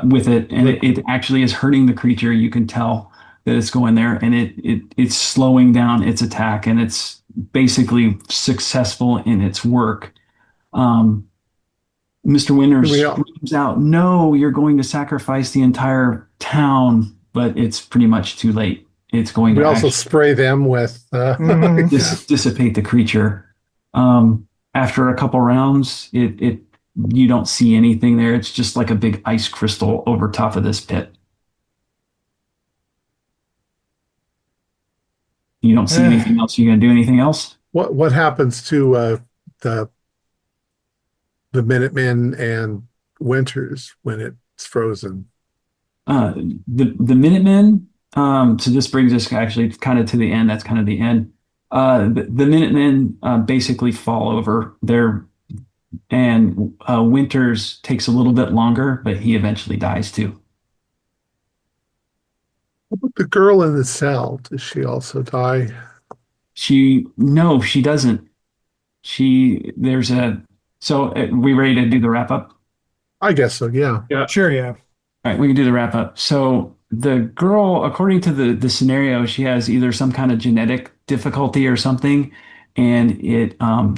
with it, and it actually is hurting the creature. You can tell that it's going there, and it's slowing down its attack, and it's basically successful in its work. Um, Mr. Winters we all, screams out, "No, you're going to sacrifice the entire town," but it's pretty much too late. It's going we to also actually spray them with Mhm. yeah. dissipate the creature. After a couple rounds, it you don't see anything there. It's just like a big ice crystal over top of this pit. You don't see anything else. You gonna do anything else? What happens to the the Minutemen and Winters when it's frozen? Uh, the Minutemen. So this brings us actually kind of to the end. That's kind of the end. The Minutemen basically fall over. Winters takes a little bit longer, but he eventually dies too. What about the girl in the cell? Does she also die? No, she doesn't. There's a, so we ready to do the wrap up? I guess so, yeah. Sure, yeah. All right, we can do the wrap up. So the girl, according to the scenario, she has either some kind of genetic difficulty or something, and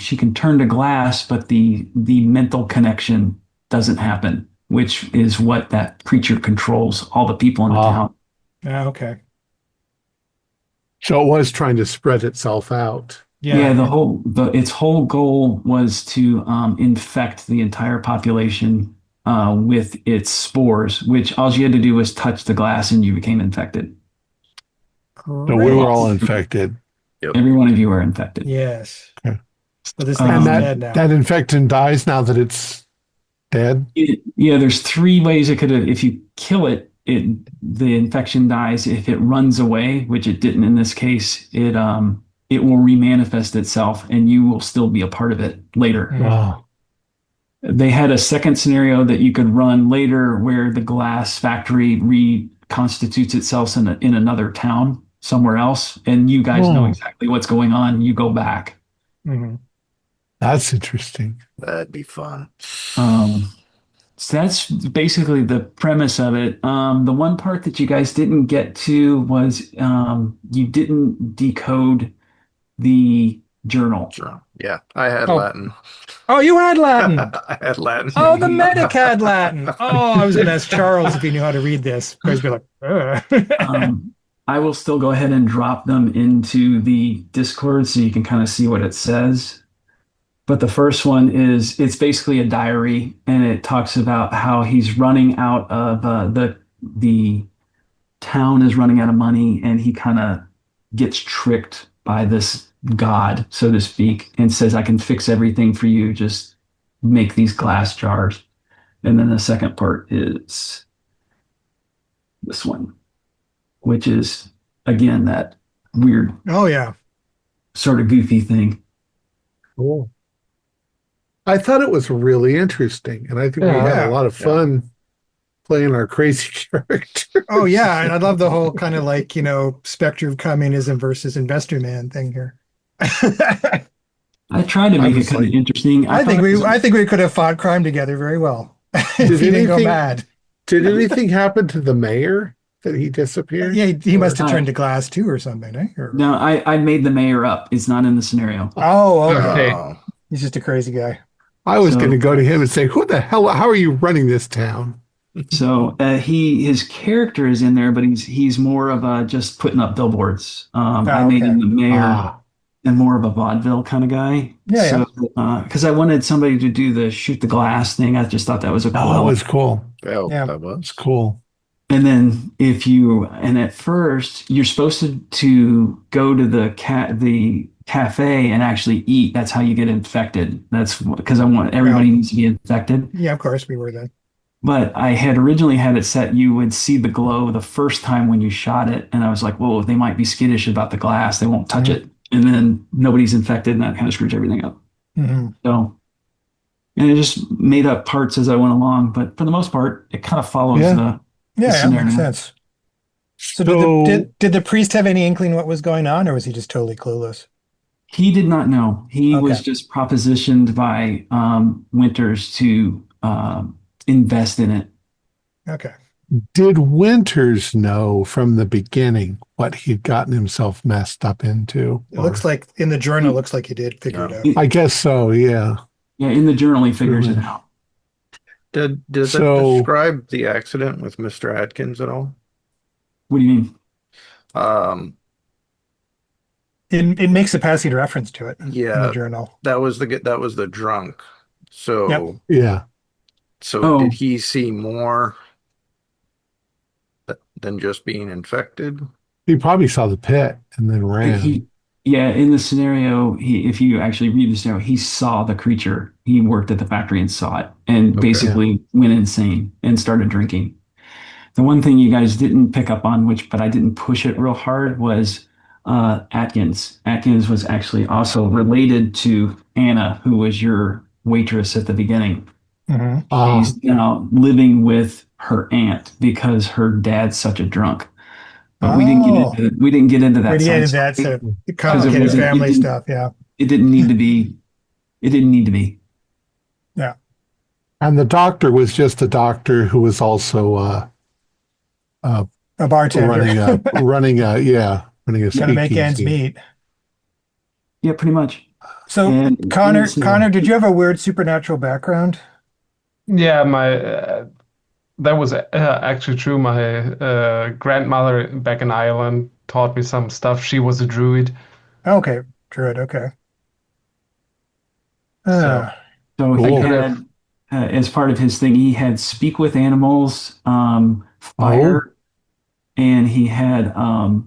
she can turn to glass, but the mental connection doesn't happen, which is what that creature controls all the people in the Ah. town. Okay. So it was trying to spread itself out. Yeah, Yeah. its whole goal was to infect the entire population with its spores, which all you had to do was touch the glass and you became infected. So we were Great. all infected. Every one of you are infected. Yes. Okay. So this thing And is Um, dead now. that infectant dies now that it's dead. Yeah, there's three ways it could have. If you kill it, the infection dies. If it runs away, which it didn't in this case, it will remanifest itself, and you will still be a part of it later. Wow. They had a second scenario that you could run later where the glass factory reconstitutes itself in another town somewhere else, and you guys know Oh. exactly what's going on. You go back. Mhm. That's interesting. That'd be fun. So that's basically the premise of it. The one part that you guys didn't get to was you didn't decode the journal. Sure. Yeah, I had Oh. Latin. Oh, you had Latin. I had Latin. Oh, the medic had Latin. Oh, I was going to ask Charles if he knew how to read this. Guys be like, ugh. I will still go ahead and drop them into the Discord so you can kind of see what it says. But the first one it's basically a diary, and it talks about how he's running out of the town is running out of money, and he kind of gets tricked by this god, so to speak, and says, "I can fix everything for you. Just make these glass jars." And then the second part is this one, which is again that weird Oh, yeah. sort of goofy thing. Cool. I thought it was really interesting, and I think we had Yeah. a lot of fun playing our crazy character. Oh, yeah. And I love the whole kind of like, specter of communism versus investor man thing here. I tried to make it was kind of like- interesting. I think thought it was- I think we could have fought crime together very well. If Did he didn't go anything- mad. Did anything happen to the mayor that he disappeared? Yeah, he must have Or- turned to glass too or something, eh? Or- No, I made the mayor up. It's not in the scenario. Oh, okay. Oh, He's just a crazy guy. I was So- going to go to him and say, "Who the hell? How are you running this town?" So his character is in there, but he's more of a just putting up billboards. I made him the mayor Ah, and more of a vaudeville kind of guy. Yeah, so, because I wanted somebody to do the shoot the glass thing. I just thought that was a cool. oh, that was cool. yeah, Yeah. that was. It's cool. And then at first you're supposed to go to the cafe and actually eat. That's how you get infected. That's because I want everybody needs to be infected. Yeah, of course we were then. But I had originally had it set you would see the glow the first time when you shot it, and I was like, "Whoa, they might be skittish about the glass. They won't touch it." And then nobody's infected, and that kind of screws everything up. So, and I just made up parts as I went along, but for the most part, it kind of follows the Yeah, that scenario. makes sense. So did the priest have any inkling what was going on, or was he just totally clueless? He did not know. He Okay. was just propositioned by Winters to invest in it. Okay. Did Winters know from the beginning what he'd gotten himself messed up into? It looks like in the journal, it looks like he did figure it out. I guess so, yeah. Yeah, in the journal, he figures it out. Does it So- describe the accident with Mr. Atkins at all? What do you mean? It makes a passing reference to it in the Yeah, journal. that was the drunk. So Yep. Yeah. so did he see more than just being infected? He probably saw the pit and then ran. Yeah, in the scenario, if you actually read the scenario, he saw the creature. He worked at the factory and saw it, and basically went insane and started drinking. The one thing you guys didn't pick up on, but I didn't push it real hard, was Atkins. Atkins was actually also related to Anna, who was your waitress at the beginning. She's now living with her aunt because her dad's such a drunk. But we didn't get into that. That's a complicated family stuff. Yeah. It didn't need to be. It didn't need to be. Yeah. And the doctor was just a doctor who was also A bartender. running a Trying to make ends meet. Yeah, pretty much. So And Connor, did you have a weird supernatural background? Yeah, that was actually true. My grandmother back in Ireland taught me some stuff. She was a druid. Okay, druid. Okay. So he Cool. had, as part of his thing, he had speak with animals, fire, and he had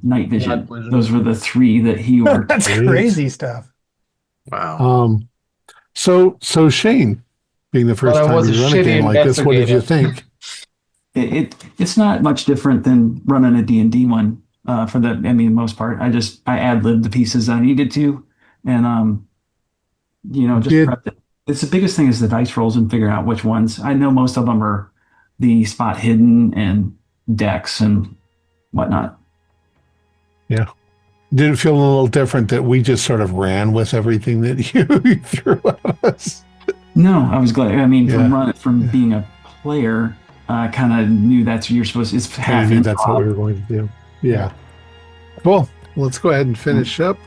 night vision. Night vision. Those were the three that he worked. That's Great. crazy stuff. Wow. So Shane, being the first Well, I time was you a run a shitty game like this, what did you think? It's not much different than running a D&D one for the most part. I ad-libbed the pieces I needed to, and just prepped it. It's the biggest thing is the dice rolls and figuring out which ones. I know most of them are the spot hidden and decks and whatnot. Yeah. Did it feel a little different that we just sort of ran with everything that you threw at us? No, I was glad. From being a player, I kind of knew that's what you're supposed to. It's half. I knew that's what we were going to do. Yeah. Cool. Let's go ahead and finish up.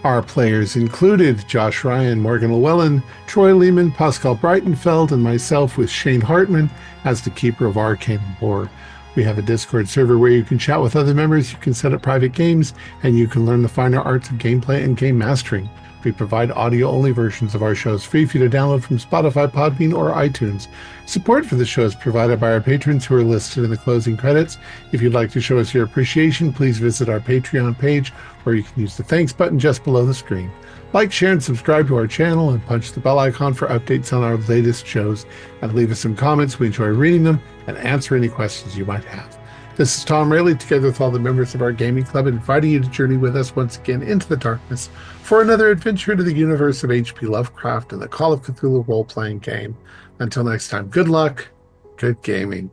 Our players included Josh Ryan, Morgan Llewellyn, Troy Lehman, Pascal Breitenfeld, and myself with Shane Hartman as the keeper of Arcane Lore. We have a Discord server where you can chat with other members, you can set up private games, and you can learn the finer arts of gameplay and game mastering. We provide audio-only versions of our shows free for you to download from Spotify, Podbean, or iTunes. Support for the show is provided by our patrons who are listed in the closing credits. If you'd like to show us your appreciation, please visit our Patreon page, where you can use the thanks button just below the screen. Like, share, and subscribe to our channel, and punch the bell icon for updates on our latest shows. And leave us some comments. We enjoy reading them and answer any questions you might have. This is Thom Raley, together with all the members of our gaming club, inviting you to journey with us once again into the darkness for another adventure into the universe of H.P. Lovecraft and the Call of Cthulhu role-playing game. Until next time, good luck, good gaming.